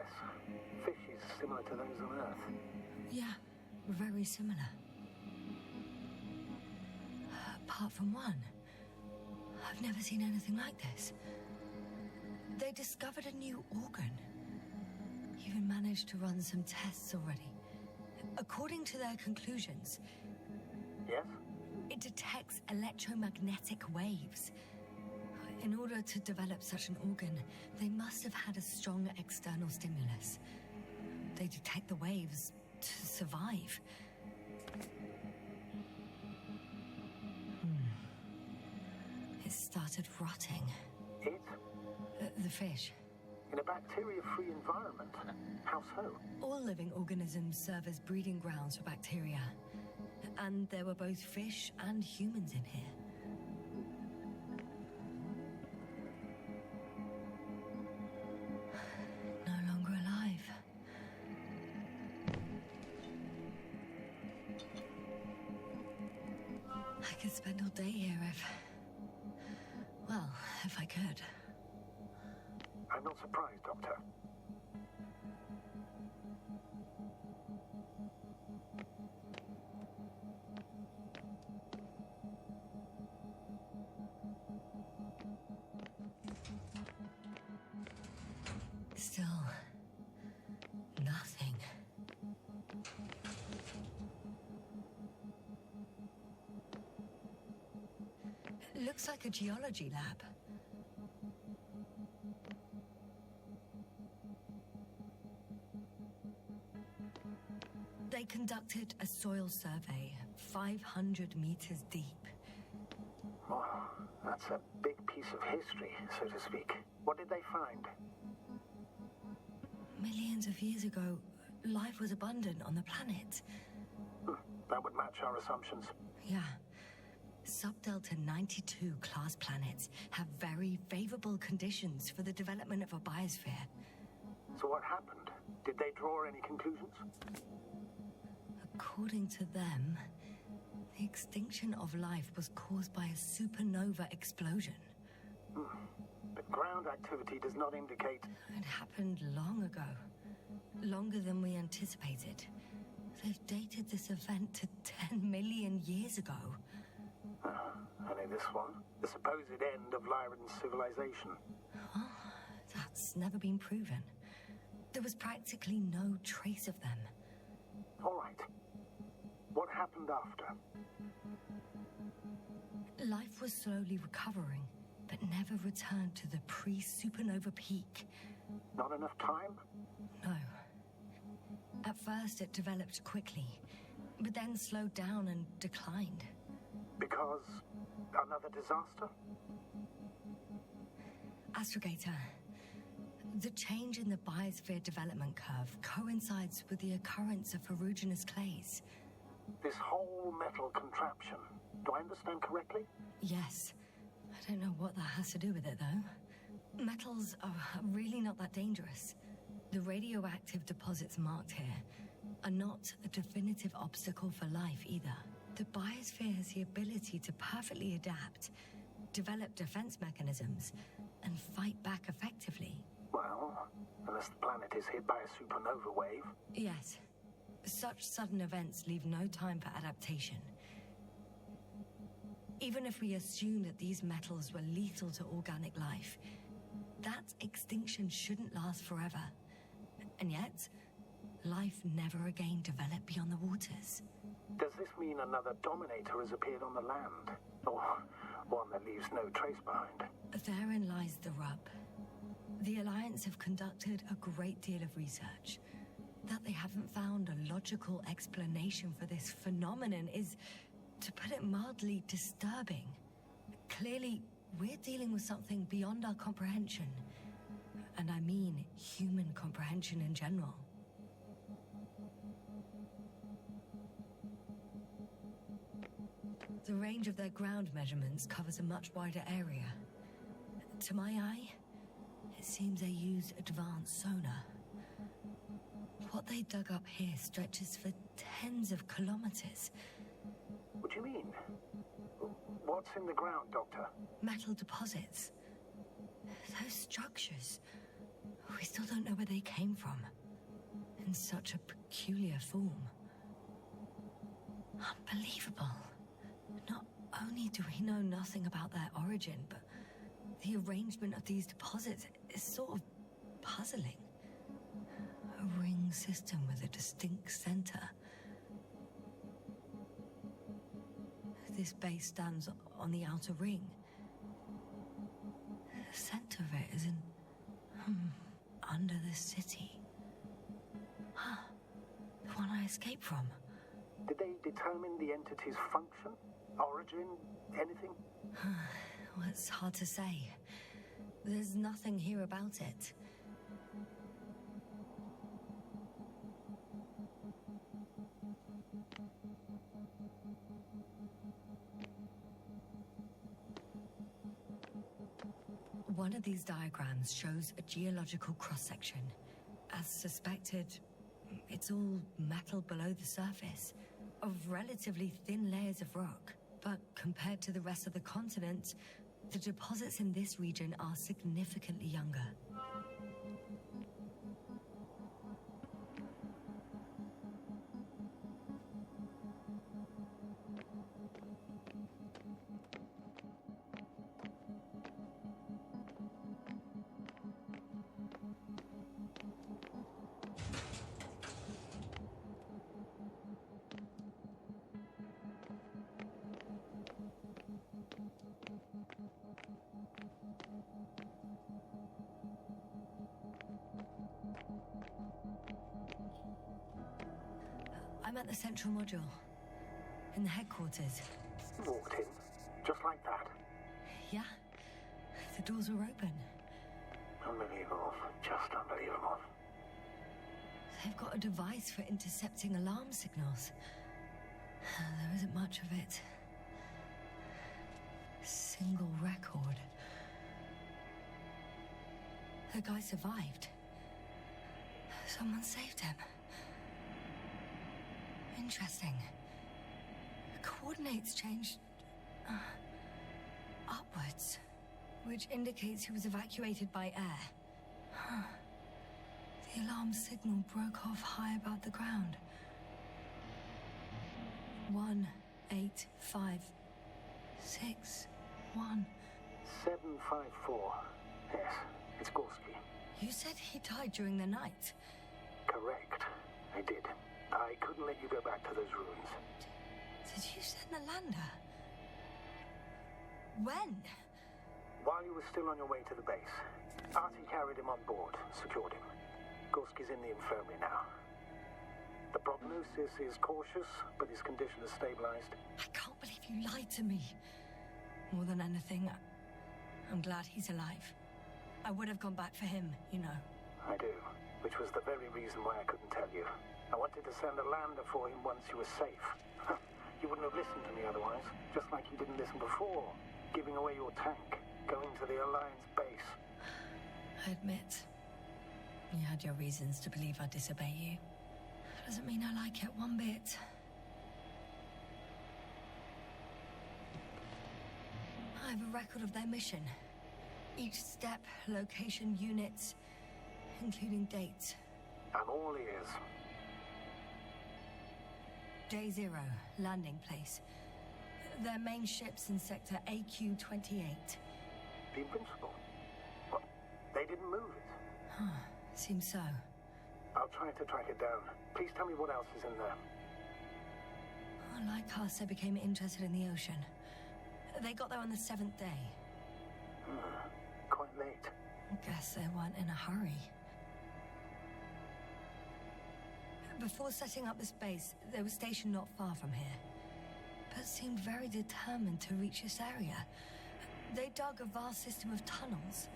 Fishes similar to those on Earth. Yeah, very similar. Apart from one, I've never seen anything like this. They discovered a new organ. Even managed to run some tests already. According to their conclusions, Yes? it detects electromagnetic waves. In order to develop such an organ, they must have had a strong external stimulus. They detect the waves to survive. It started rotting. It? The fish. In a bacteria-free environment? How so? All living organisms serve as breeding grounds for bacteria. And there were both fish and humans in here. No longer alive. I could spend all day here if I could. I'm not surprised, Doctor. Still, nothing. It looks like a geology lab. They conducted a soil survey 500 meters deep. Wow, that's a big piece of history, so to speak. What did they find? Millions of years ago, life was abundant on the planet. That would match our assumptions. Yeah. Subdelta 92 class planets have very favorable conditions for the development of a biosphere. So what happened? Did they draw any conclusions? According to them, the extinction of life was caused by a supernova explosion. But ground activity does not indicate... It happened long ago. Longer than we anticipated. They've dated this event to 10 million years ago. And in this one, the supposed end of Lyran's civilization. Well, that's never been proven. There was practically no trace of them. All right. What happened after? Life was slowly recovering, but never returned to the pre-supernova peak. Not enough time? No. At first, it developed quickly, but then slowed down and declined. Because another disaster? Astrogator, the change in the biosphere development curve coincides with the occurrence of ferruginous clays. This whole metal contraption, do I understand correctly? Yes. I don't know what that has to do with it, though. Metals are really not that dangerous. The radioactive deposits marked here are not a definitive obstacle for life either. The biosphere has the ability to perfectly adapt, develop defense mechanisms, and fight back effectively. Well, unless the planet is hit by a supernova wave. Yes. Such sudden events leave no time for adaptation. Even if we assume that these metals were lethal to organic life, that extinction shouldn't last forever. And yet, life never again developed beyond the waters. Does this mean another Dominator has appeared on the land? Or one that leaves no trace behind? Therein lies the rub. The Alliance have conducted a great deal of research. That they haven't found a logical explanation for this phenomenon is, to put it mildly, disturbing. Clearly, we're dealing with something beyond our comprehension. And I mean human comprehension in general. The range of their ground measurements covers a much wider area. To my eye, it seems they use advanced sonar. What they dug up here stretches for tens of kilometers. What do you mean? What's in the ground, Doctor? Metal deposits. Those structures. We still don't know where they came from. In such a peculiar form. Unbelievable. Not only do we know nothing about their origin, but the arrangement of these deposits is sort of puzzling. A ring system with a distinct center. This base stands on the outer ring. The center of it is in... under the city. The one I escaped from. Did they determine the entity's function? Origin? Anything? Well, it's hard to say. There's nothing here about it. One of these diagrams shows a geological cross-section. As suspected, it's all metal below the surface, of relatively thin layers of rock. But compared to the rest of the continent, the deposits in this region are significantly younger. I'm at the central module, in the headquarters. You walked in, just like that. Yeah, the doors were open. Unbelievable, just unbelievable. They've got a device for intercepting alarm signals. There isn't much of it. the guy survived. Someone saved him. Interesting. Coordinates changed upwards, which indicates he was evacuated by air. Huh. The alarm signal broke off high above the ground. 18561. 754. Yes, it's Gorski. You said he died during the night. Correct. I did. I couldn't let you go back to those ruins. Did you send the lander? When? While you were still on your way to the base, Artie carried him on board, secured him. Gorski's in the infirmary now. The prognosis is cautious, but his condition has stabilized. I can't believe you lied to me. More than anything, I'm glad he's alive. I would have gone back for him, you know. I do, which was the very reason why I couldn't tell you. I wanted to send a lander for him once you were safe. You wouldn't have listened to me otherwise, just like you didn't listen before, giving away your tank, going to the Alliance base. I admit, you had your reasons to believe I'd disobey you. Doesn't mean I like it one bit. I have a record of their mission. Each step, location, units, including dates. I'm all ears. Day 0, landing place. Their main ship's in sector AQ-28. The Invincible? What? They didn't move it? Huh, seems so. I'll try to track it down. Please tell me what else is in there. Like us, they became interested in the ocean. They got there on the 7th day. Quite late. I guess they weren't in a hurry. Before setting up this base, they were stationed not far from here, but seemed very determined to reach this area. They dug a vast system of tunnels.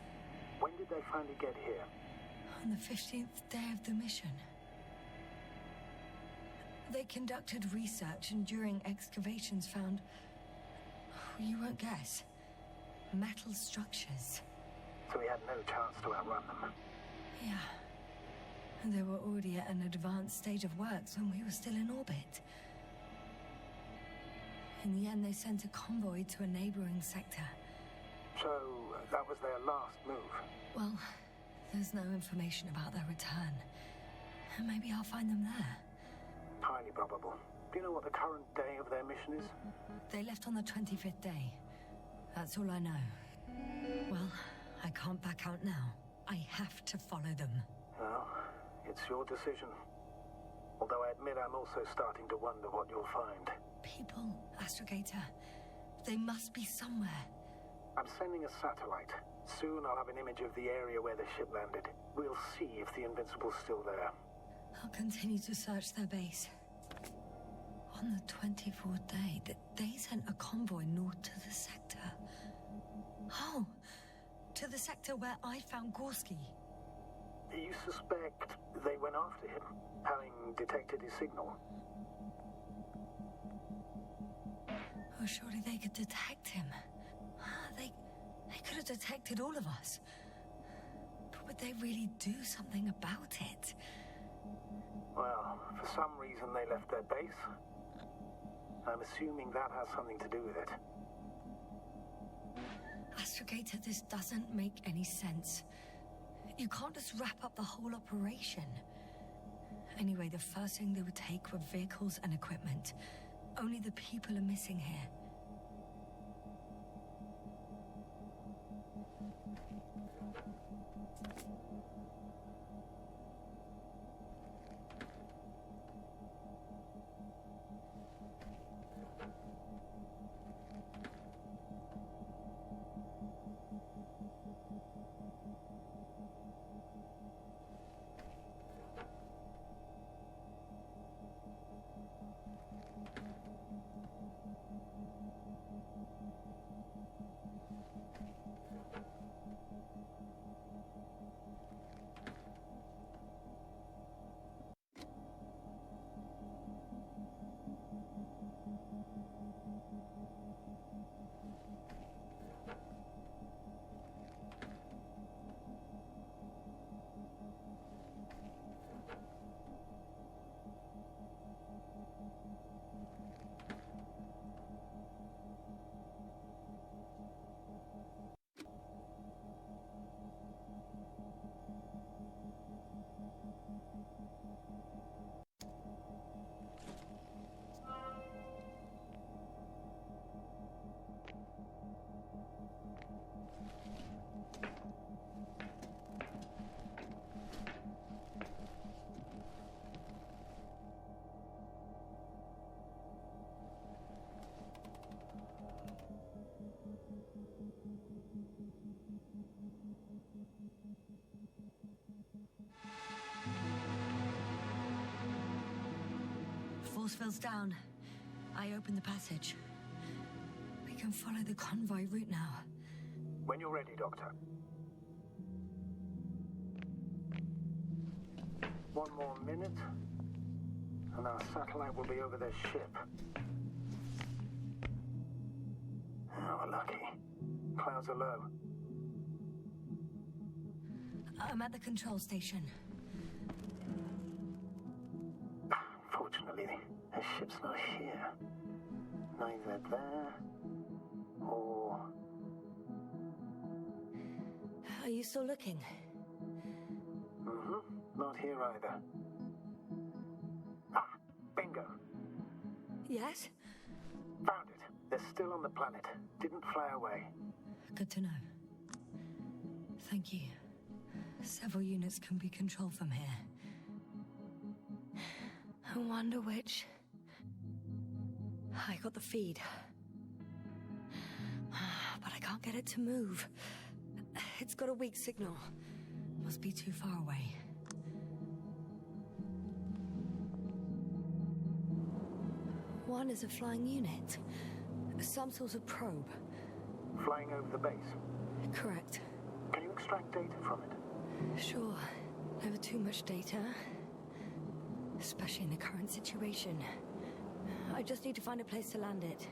When did they finally get here? On the 15th day of the mission. They conducted research and during excavations found, you won't guess, metal structures. So we had no chance to outrun them. Yeah. And they were already at an advanced stage of works when we were still in orbit. In the end, they sent a convoy to a neighboring sector. So, that was their last move? Well, there's no information about their return. And maybe I'll find them there. Highly probable. Do you know what the current day of their mission is? They left on the 25th day. That's all I know. Well, I can't back out now. I have to follow them. Well, it's your decision. Although I admit I'm also starting to wonder what you'll find. People, Astrogator. They must be somewhere. I'm sending a satellite. Soon I'll have an image of the area where the ship landed. We'll see if the Invincible's still there. I'll continue to search their base. On the 24th day, they sent a convoy north to the sector. Oh, to the sector where I found Gorski. You suspect they went after him, having detected his signal? Oh, surely they could detect him. They could have detected all of us. But would they really do something about it? Well, for some reason they left their base. I'm assuming that has something to do with it. Astrogator, this doesn't make any sense. You can't just wrap up the whole operation. Anyway, the first thing they would take were vehicles and equipment. Only the people are missing here. force field's down. I open the passage. We can follow the convoy route now. When you're ready, Doctor. One more minute, and our satellite will be over their ship. Oh, we're lucky. Clouds are low. I'm at the control station. Fortunately, the ship's not here. Neither there or... Are you still looking? Not here either. Ah, bingo. Yes? Found it. They're still on the planet. Didn't fly away. Good to know. Thank you. Several units can be controlled from here. I wonder which... I got the feed. But I can't get it to move. It's got a weak signal. Must be too far away. One is a flying unit. Some sort of probe. Flying over the base. Correct. Can you extract data from it? Sure. Never too much data. Especially in the current situation. I just need to find a place to land it.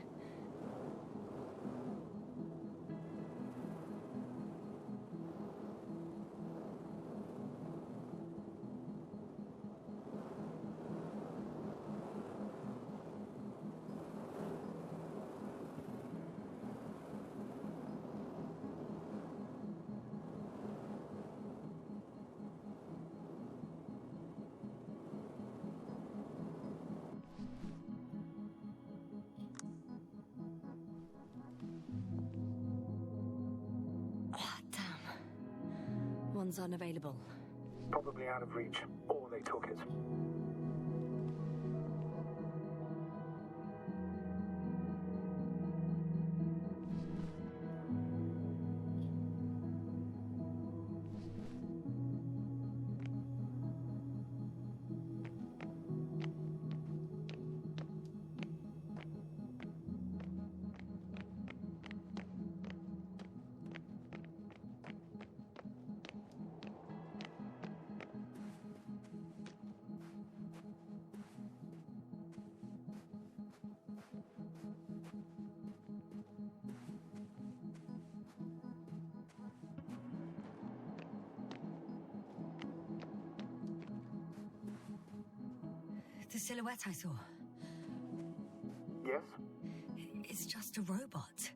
One's unavailable. Probably out of reach, or they took it. The silhouette I saw. Yes? It's just a robot.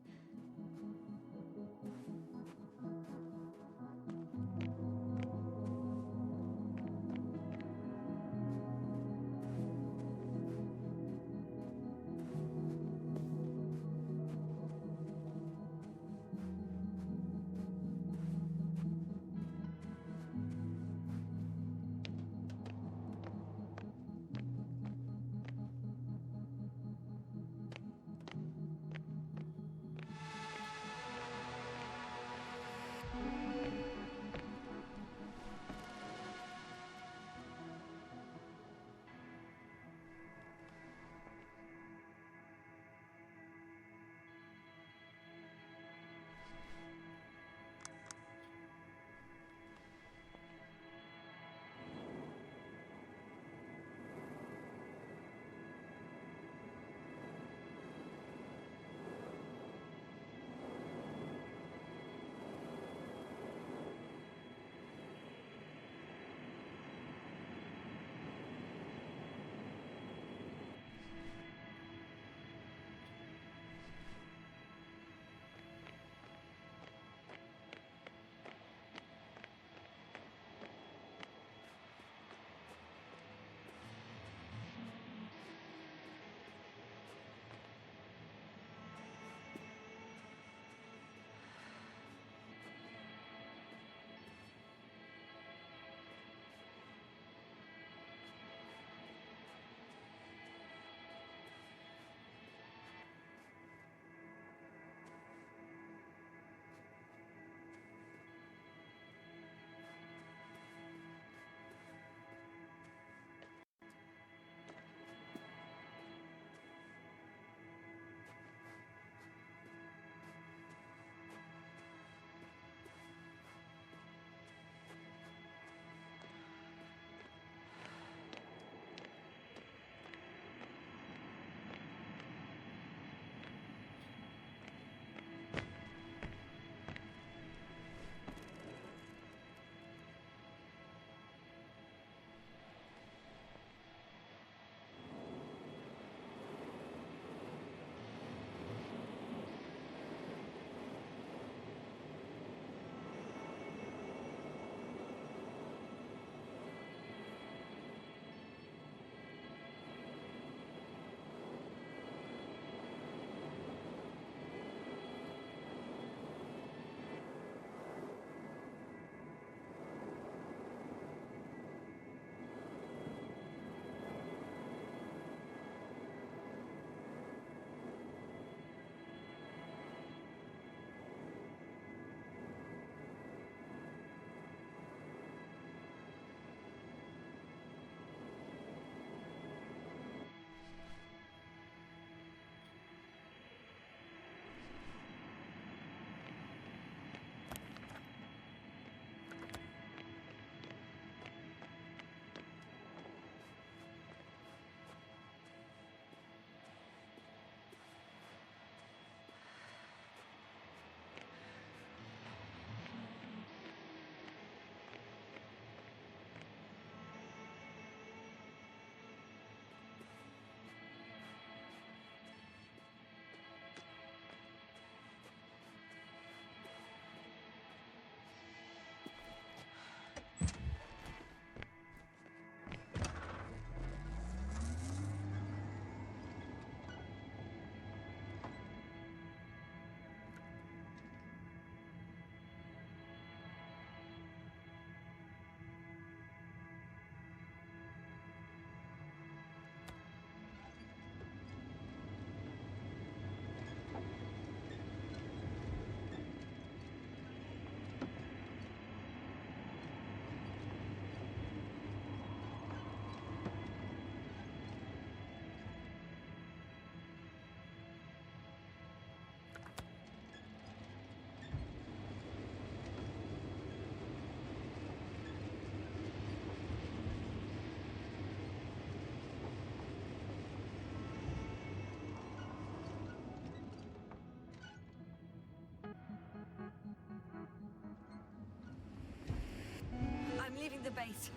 base.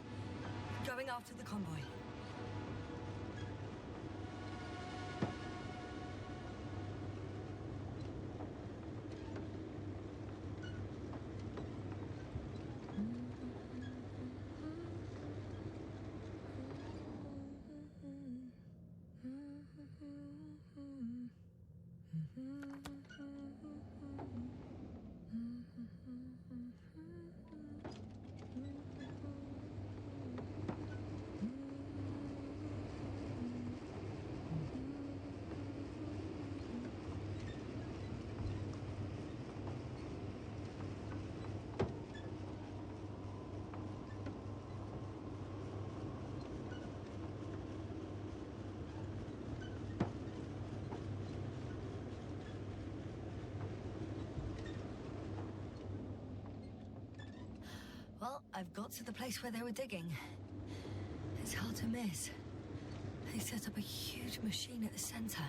Going after the convoy. Well, I've got to the place where they were digging. It's hard to miss. They set up a huge machine at the center.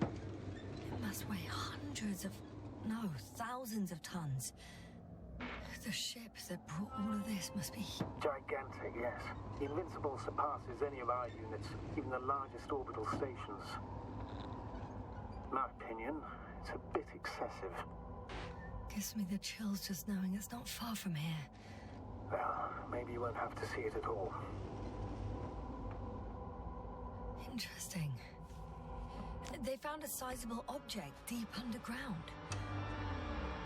It must weigh thousands of tons. The ship that brought all of this must be... Gigantic, yes. The Invincible surpasses any of our units, even the largest orbital stations. In my opinion, it's a bit excessive. Gives me the chills just knowing it's not far from here. Well, maybe you won't have to see it at all. Interesting. They found a sizable object deep underground.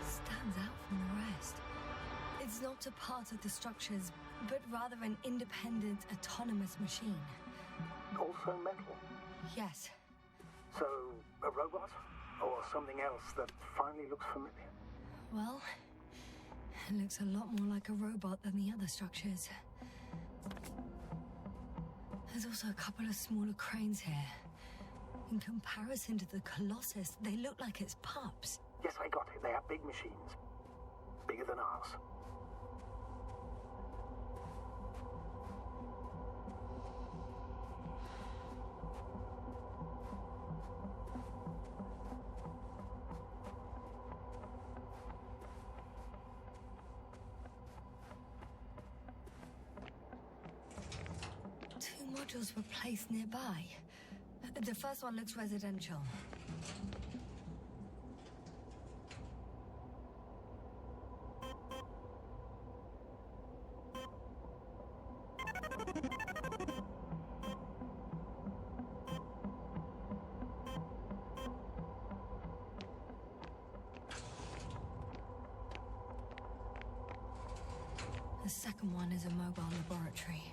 Stands out from the rest. It's not a part of the structures, but rather an independent, autonomous machine. Also metal? Yes. So, a robot? Or something else that finally looks familiar? Well, it looks a lot more like a robot than the other structures. There's also a couple of smaller cranes here. In comparison to the Colossus, they look like it's pups. Yes, I got it. They are big machines. Bigger than ours. Two modules were placed nearby. The first one looks residential. The second one is a mobile laboratory.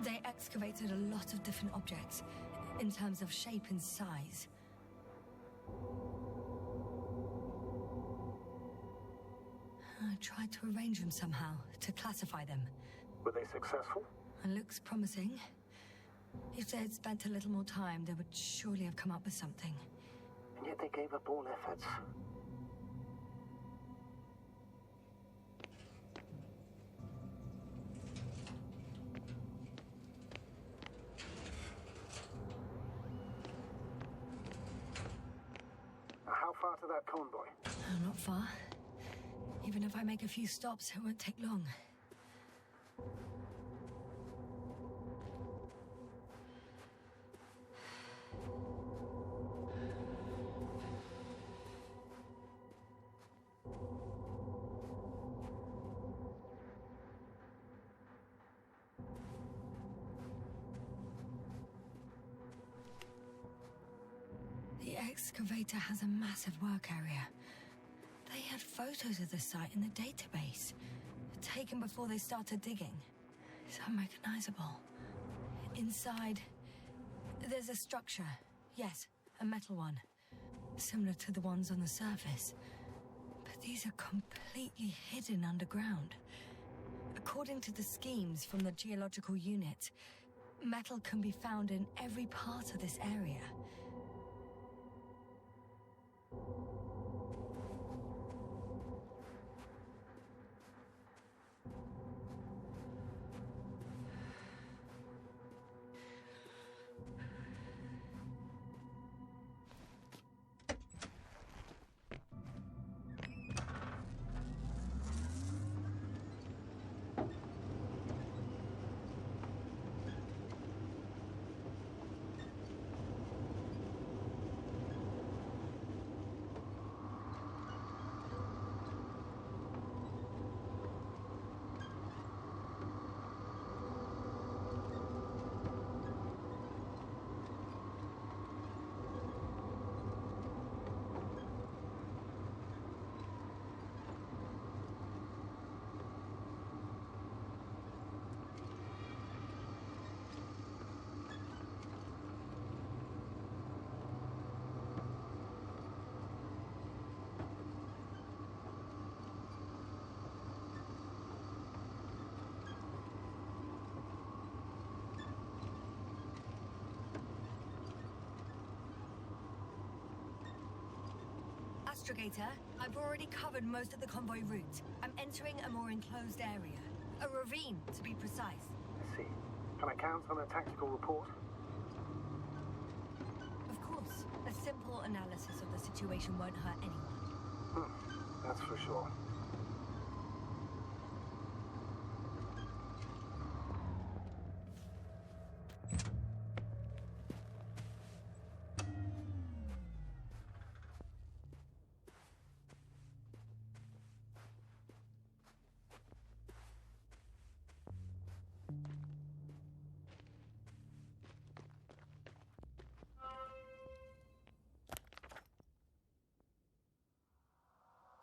They excavated a lot of different objects, in terms of shape and size. I tried to arrange them somehow, to classify them. Were they successful? It looks promising. If they had spent a little more time, they would surely have come up with something. And yet they gave up all efforts. How far to that convoy? Not far. Even if I make a few stops, it won't take long. The excavator has a massive work area. They had photos of the site in the database, taken before they started digging. It's unrecognizable. Inside, there's a structure. Yes, a metal one. Similar to the ones on the surface. But these are completely hidden underground. According to the schemes from the geological unit, metal can be found in every part of this area. Astrogator, I've already covered most of the convoy route. I'm entering a more enclosed area. A ravine, to be precise. I see. Can I count on a tactical report? Of course. A simple analysis of the situation won't hurt anyone. That's for sure.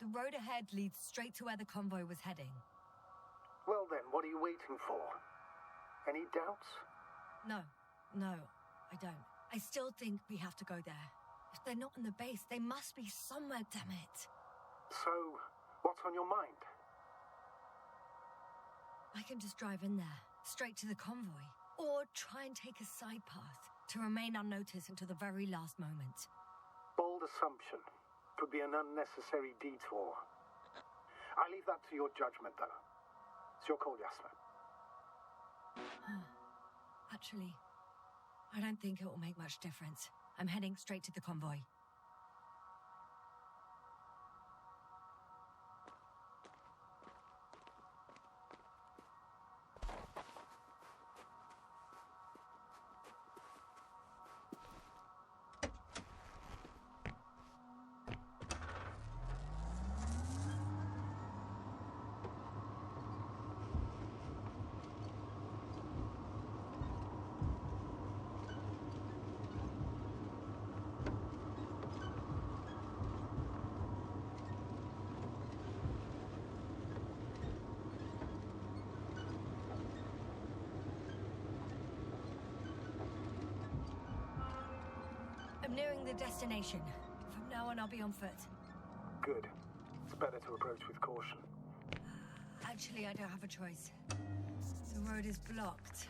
The road ahead leads straight to where the convoy was heading. Well then, what are you waiting for? Any doubts? No, I don't. I still think we have to go there. If they're not in the base, they must be somewhere, damn it. So, what's on your mind? I can just drive in there, straight to the convoy. Or try and take a side path to remain unnoticed until the very last moment. Bold assumption. Could be an unnecessary detour. I leave that to your judgment, though. It's your call, Yasna. Actually, I don't think it will make much difference. I'm heading straight to the convoy. I'm nearing the destination. From now on, I'll be on foot. Good. It's better to approach with caution. Actually, I don't have a choice. The road is blocked.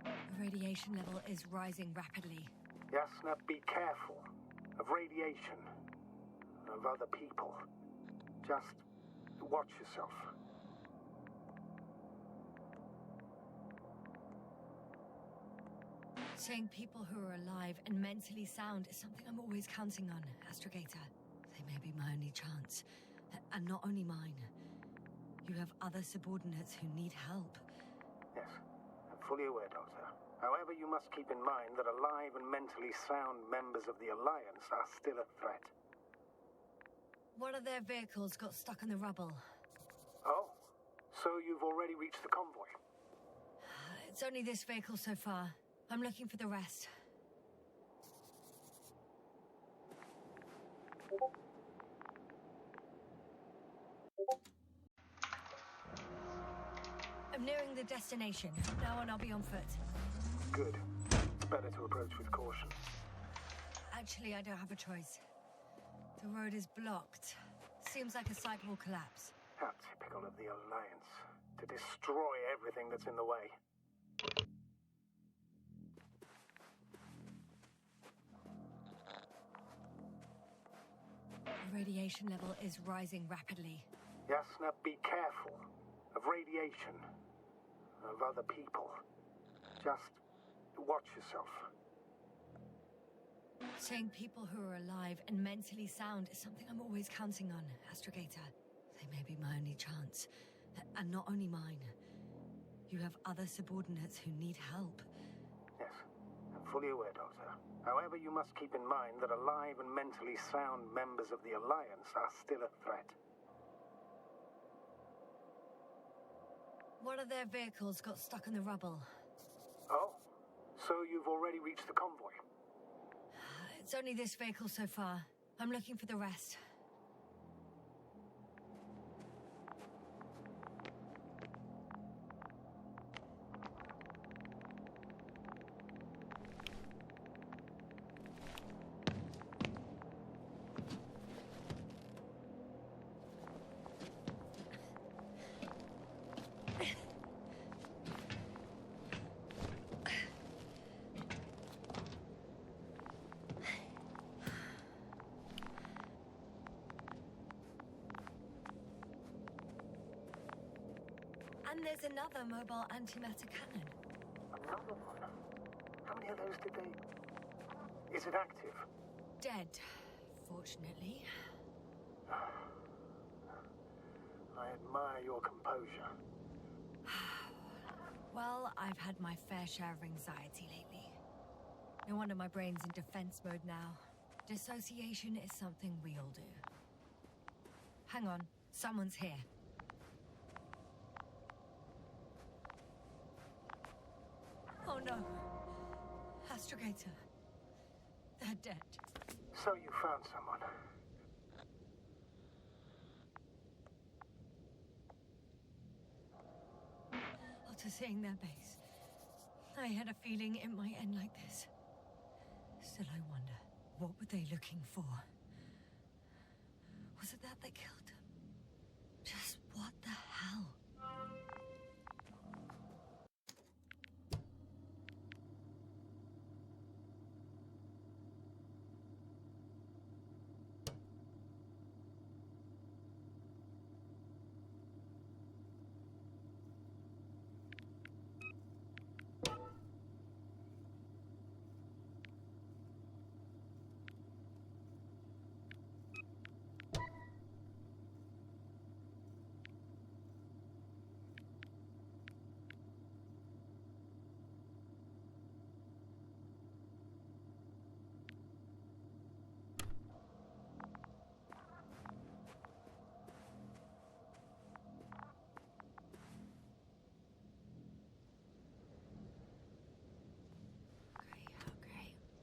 The radiation level is rising rapidly. Yasna, be careful. Of radiation. Of other people. Just watch yourself. Seeing people who are alive and mentally sound is something I'm always counting on, Astrogator. They may be my only chance. And not only mine. You have other subordinates who need help. Yes, I'm fully aware, Doctor. However, you must keep in mind that alive and mentally sound members of the Alliance are still a threat. One of their vehicles got stuck in the rubble. Oh, so you've already reached the convoy? It's only this vehicle so far. I'm looking for the rest. I'm nearing the destination. From now on, I'll be on foot. Good. It's better to approach with caution. Actually, I don't have a choice. The road is blocked. Seems like a site will collapse. How typical of the Alliance. To destroy everything that's in the way. The radiation level is rising rapidly. Yasna, be careful. Of radiation. Of other people. Just watch yourself. Seeing people who are alive and mentally sound is something I'm always counting on, Astrogator. They may be my only chance. And not only mine. You have other subordinates who need help. Yes, I'm fully aware, Doctor. However, you must keep in mind that alive and mentally sound members of the Alliance are still a threat. One of their vehicles got stuck in the rubble. Oh? So you've already reached the convoy? It's only this vehicle so far. I'm looking for the rest. And there's another mobile antimatter cannon. Another one? How many of those did they... Is it active? Dead, fortunately. I admire your composure. Well, I've had my fair share of anxiety lately. No wonder my brain's in defense mode now. Dissociation is something we all do. Hang on, someone's here. Oh no. Astrogator. They're dead. So you found someone. After seeing their base, I had a feeling it might end like this. Still, I wonder, what were they looking for? Was it that they killed them? Just what the hell?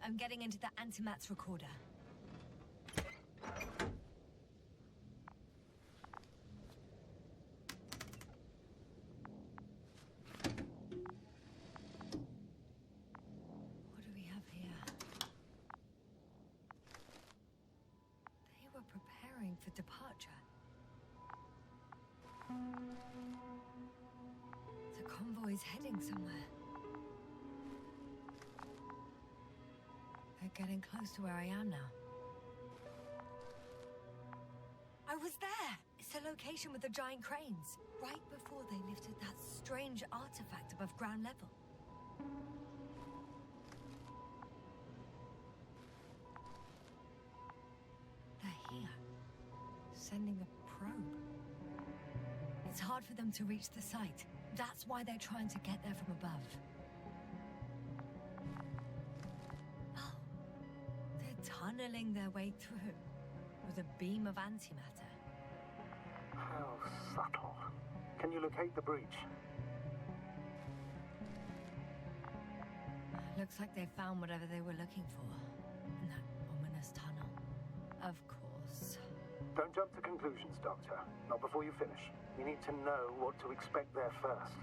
I'm getting into the antimat's recorder. What do we have here? They were preparing for departure. The convoy's heading somewhere. They're getting close to where I am now. I was there! It's the location with the giant cranes. Right before they lifted that strange artifact above ground level. They're here. Sending a probe. It's hard for them to reach the site. That's why they're trying to get there from above. Tunneling their way through with a beam of antimatter. How subtle. Can you locate the breach? Looks like they found whatever they were looking for in that ominous tunnel. Of course. Don't jump to conclusions, Doctor. Not before you finish. You need to know what to expect there first.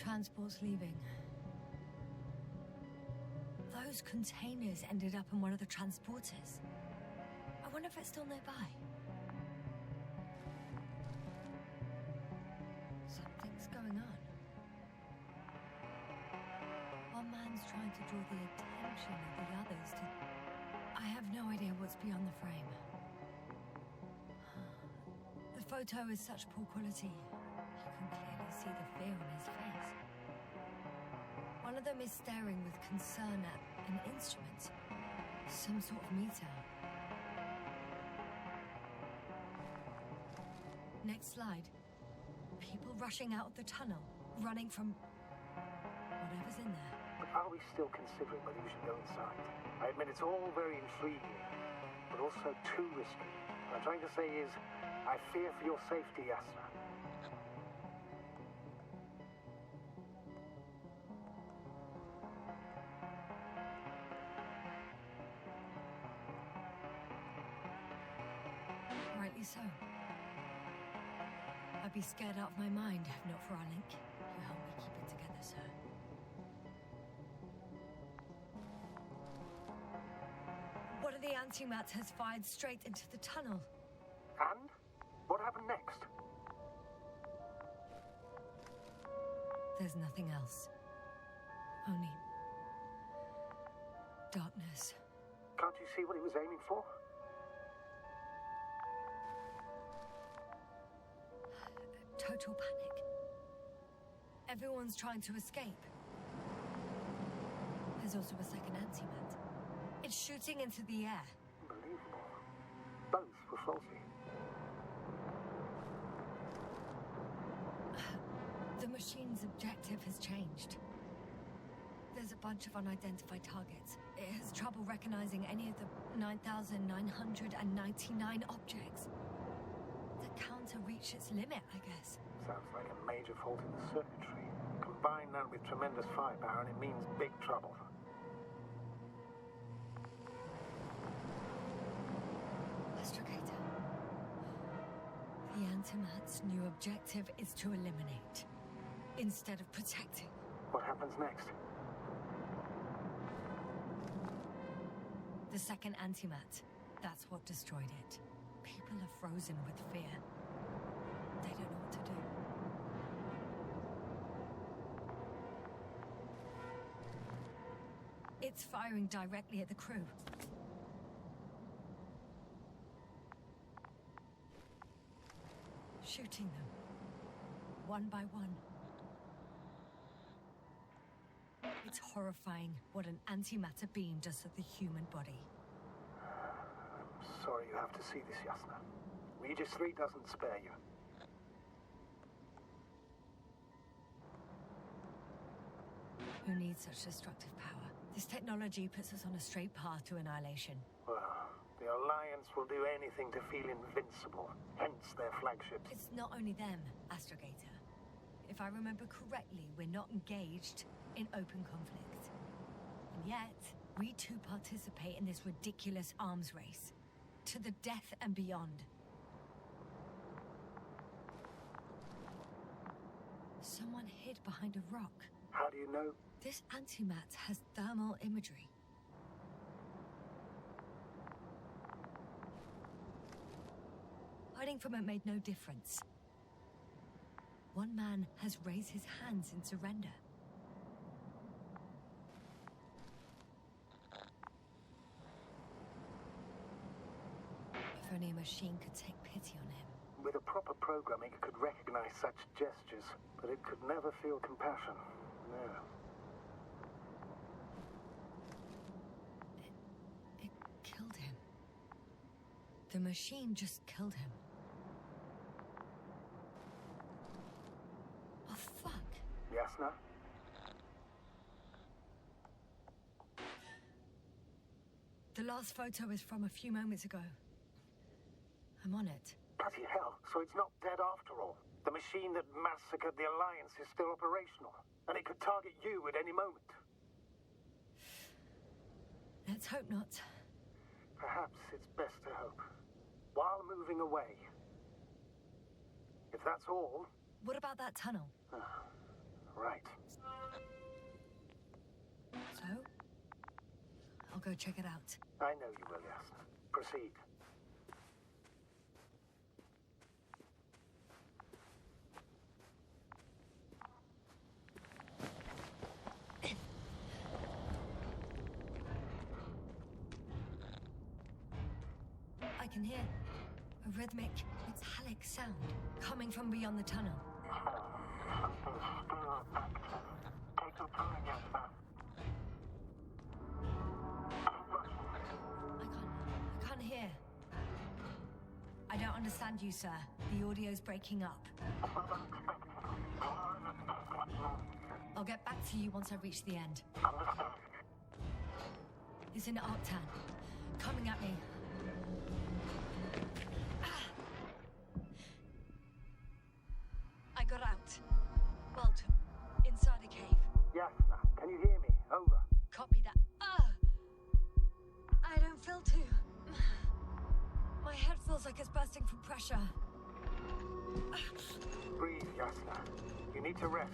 Transport's leaving. Those containers ended up in one of the transporters. I wonder if it's still nearby. Something's going on. One man's trying to draw the attention of the others to... I have no idea what's beyond the frame. The photo is such poor quality. You can clearly see the fear on his face. One of them is staring with concern at an instrument. Some sort of meter. Next slide. People rushing out of the tunnel, running from whatever's in there. But are we still considering whether you should go inside? I admit it's all very intriguing, but also too risky. What I'm trying to say is, I fear for your safety, Yasna. Rightly so. I'd be scared out of my mind if not for our link. You help me keep it together, sir. One of the antimats has fired straight into the tunnel. And? What happened next? There's nothing else. Only... darkness. Can't you see what he was aiming for? Total panic. Everyone's trying to escape. There's also a second antimat. It's shooting into the air. Unbelievable. Both were faulty. The machine's objective has changed. There's a bunch of unidentified targets. It has trouble recognizing any of the 9,999 objects. The counter reached its limit, I guess. Sounds like a major fault in the circuitry. Combine that with tremendous firepower and it means big trouble. Astrogator. The Antimat's new objective is to eliminate, instead of protecting. What happens next? The second Antimat. That's what destroyed it. People are frozen with fear. They don't know what to do. It's firing directly at the crew. Shooting them. One by one. It's horrifying what an antimatter beam does to the human body. I'm sorry you have to see this, Yasna. Regis 3 doesn't spare you. Who needs such destructive power? This technology puts us on a straight path to annihilation. Well, the Alliance will do anything to feel invincible, hence their flagships. It's not only them, Astrogator. If I remember correctly, we're not engaged in open conflict. And yet, we too participate in this ridiculous arms race. To the death and beyond. Someone hid behind a rock. How do you know? This antimat has thermal imagery. Hiding from it made no difference. One man has raised his hands in surrender. If only a machine could take pity on him. With a proper programming, it could recognize such gestures, but it could never feel compassion. No. It killed him. The machine just killed him. Oh, fuck. Yasna? The last photo is from a few moments ago. I'm on it. Bloody hell, so it's not dead after all. The machine that massacred the Alliance is still operational, and it could target you at any moment. Let's hope not. Perhaps it's best to hope. While moving away. If that's all... What about that tunnel? Right. So? I'll go check it out. I know you will, yes. Proceed. I can hear a rhythmic, metallic sound coming from beyond the tunnel. Take some time, yes, sir. I can't hear. I don't understand you, sir. The audio's breaking up. I'll get back to you once I reach the end. It's an Octan. Coming at me. I got out. Well, inside a cave. Yes, sir. Can you hear me? Over. Copy that. I don't feel too. My head feels like it's bursting from pressure. Breathe, yes, sir. You need to rest.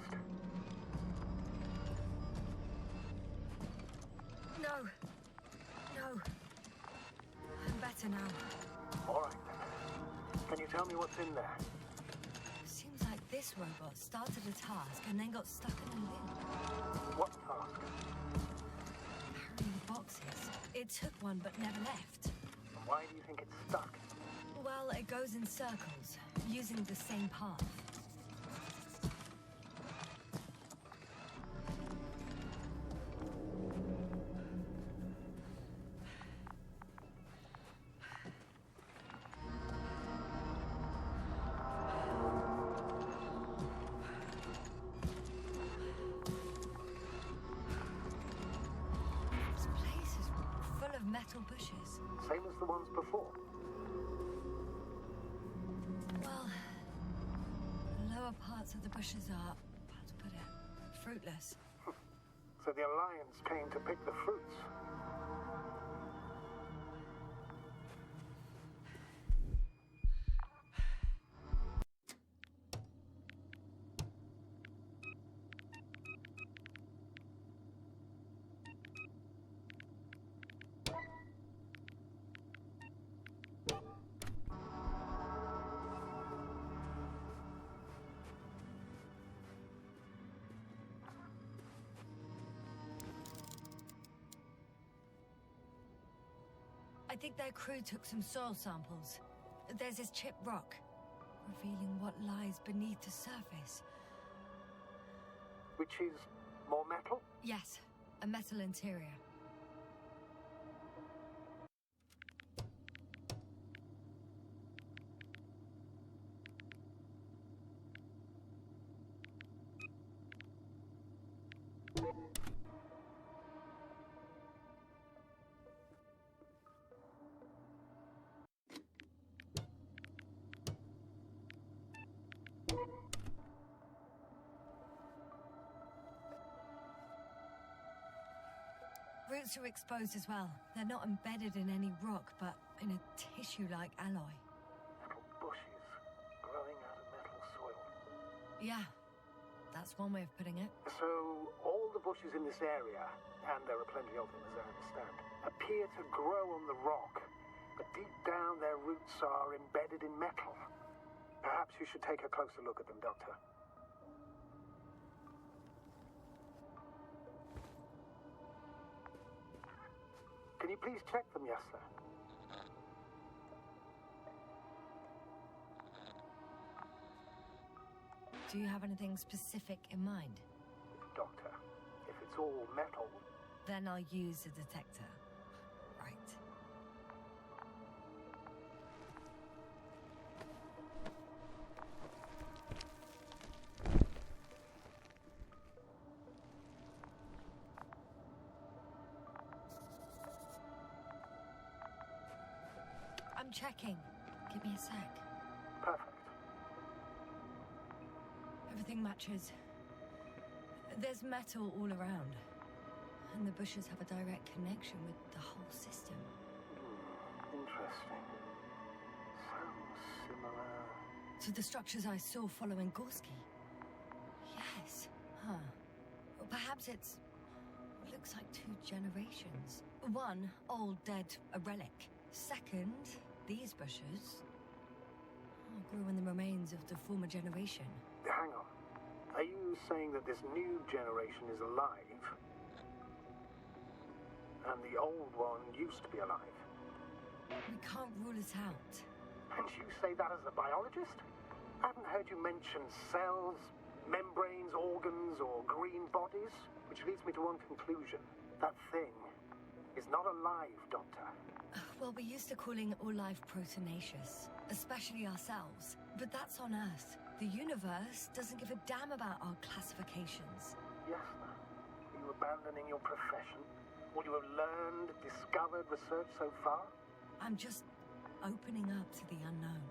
No. I'm better now. All right, then. Can you tell me what's in there? Seems like this robot started a task and then got stuck in a loop. What task? Carrying boxes. It took one but never left. And why do you think it's stuck? Well, it goes in circles, using the same path. This place is full of metal bushes. Same as the ones before. Well, the lower parts of the bushes are, how to put it, fruitless. So the Alliance came to pick the fruits. I think their crew took some soil samples. There's this chipped rock, revealing what lies beneath the surface. Which is more metal? Yes, a metal interior. Roots are exposed as well. They're not embedded in any rock, but in a tissue-like alloy. Metal bushes growing out of metal soil. Yeah, that's one way of putting it. So all the bushes in this area, and there are plenty of them as I understand, appear to grow on the rock. But deep down their roots are embedded in metal. Perhaps you should take a closer look at them, Doctor. Can you please check them, yes, sir? Do you have anything specific in mind? Doctor, if it's all metal... Then I'll use a detector. Right. I'm checking. Give me a sec. Perfect. Everything matches. There's metal all around. And the bushes have a direct connection with the whole system. Interesting. Sounds similar... To the structures I saw following Gorski. Yes, Huh. Or perhaps it's... looks like 2 generations. One, old, dead, a relic. Second, these bushes grew in the remains of the former generation. Hang on. Are you saying that this new generation is alive? And the old one used to be alive? We can't rule it out. And you say that as a biologist? I haven't heard you mention cells, membranes, organs, or green bodies. Which leads me to one conclusion. That thing is not alive, Doctor. Well, we're used to calling all life proteinaceous, especially ourselves. But that's on Earth. The universe doesn't give a damn about our classifications. Yes, ma'am. Are you abandoning your profession? What you have learned, discovered, researched so far? I'm just opening up to the unknown.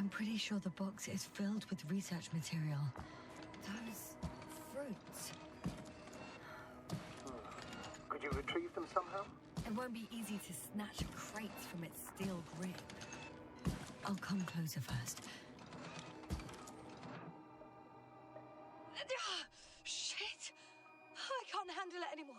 I'm pretty sure the box is filled with research material. Those fruits. Could you retrieve them somehow? It won't be easy to snatch a crate from its steel grip. I'll come closer first. Shit! I can't handle it anymore.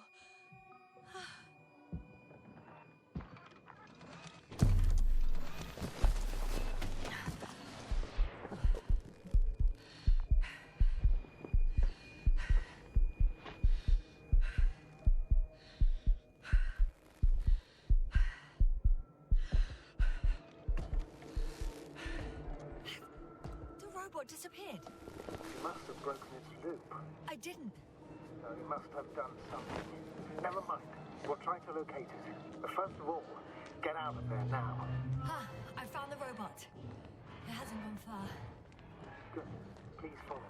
Disappeared. You must have broken its loop. I didn't. No, you must have done something. Never mind. We'll try to locate it. But first of all, get out of there now. I found the robot. It hasn't gone far. Good. Please follow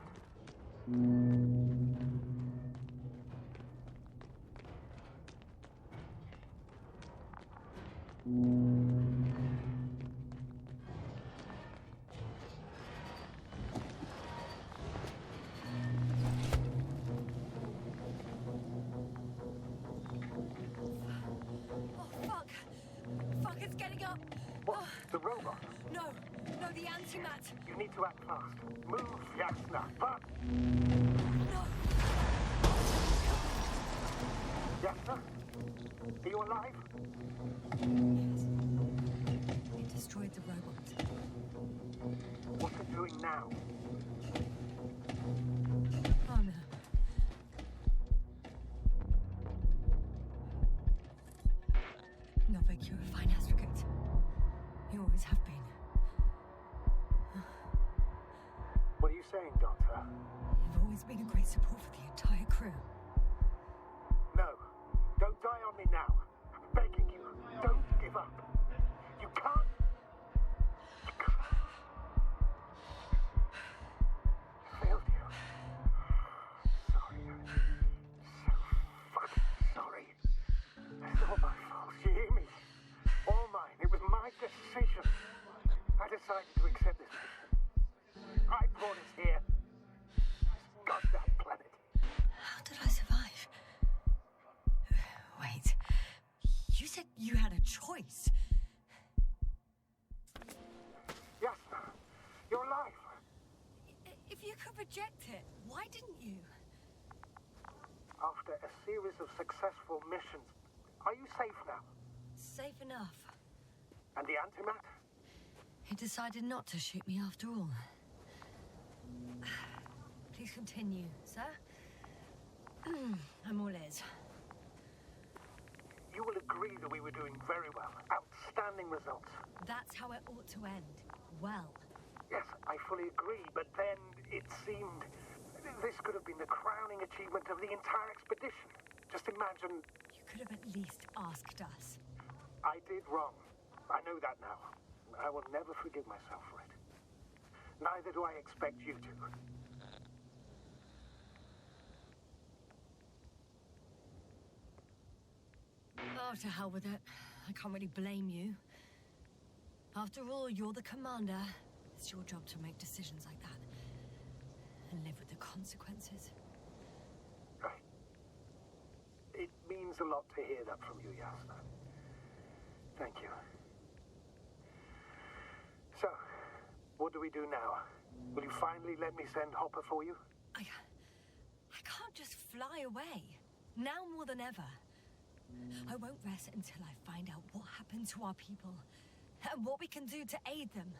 the robot. No, the antimat. You need to act fast. Move, Yasna, but... No. Yasna? Are you alive? Yes. It destroyed the robot. What's it doing now? Oh, no. Not very cure, fine astrogate. You always have been. What are you saying, Doctor? You've always been a great support for the entire crew. No. Don't die on me now. I'm begging you. Don't give up. You can't. You can't. I failed you. Sorry. So fucking sorry. It's all my fault. You hear me? All mine. It was my decision. I decided to accept this mission. I brought us here. This goddamn planet. How did I survive? Wait. You said you had a choice. Yasna, you're alive. If you could reject it, why didn't you? After a series of successful missions, are you safe now? Safe enough. And the antimat? He decided not to shoot me after all. Please continue, sir. I'm all ears. You will agree that we were doing very well. Outstanding results. That's how it ought to end. Well. Yes, I fully agree, but then it seemed this could have been the crowning achievement of the entire expedition. Just imagine... You could have at least asked us. I did wrong. I know that now. I will never forgive myself for it. Neither do I expect you to. Oh, to hell with it. I can't really blame you. After all, you're the commander. It's your job to make decisions like that. And live with the consequences. Right. It means a lot to hear that from you, Yasna. Thank you. So, what do we do now? Will you finally let me send Hopper for you? I can't just fly away. Now more than ever. I won't rest until I find out what happened to our people. And what we can do to aid them.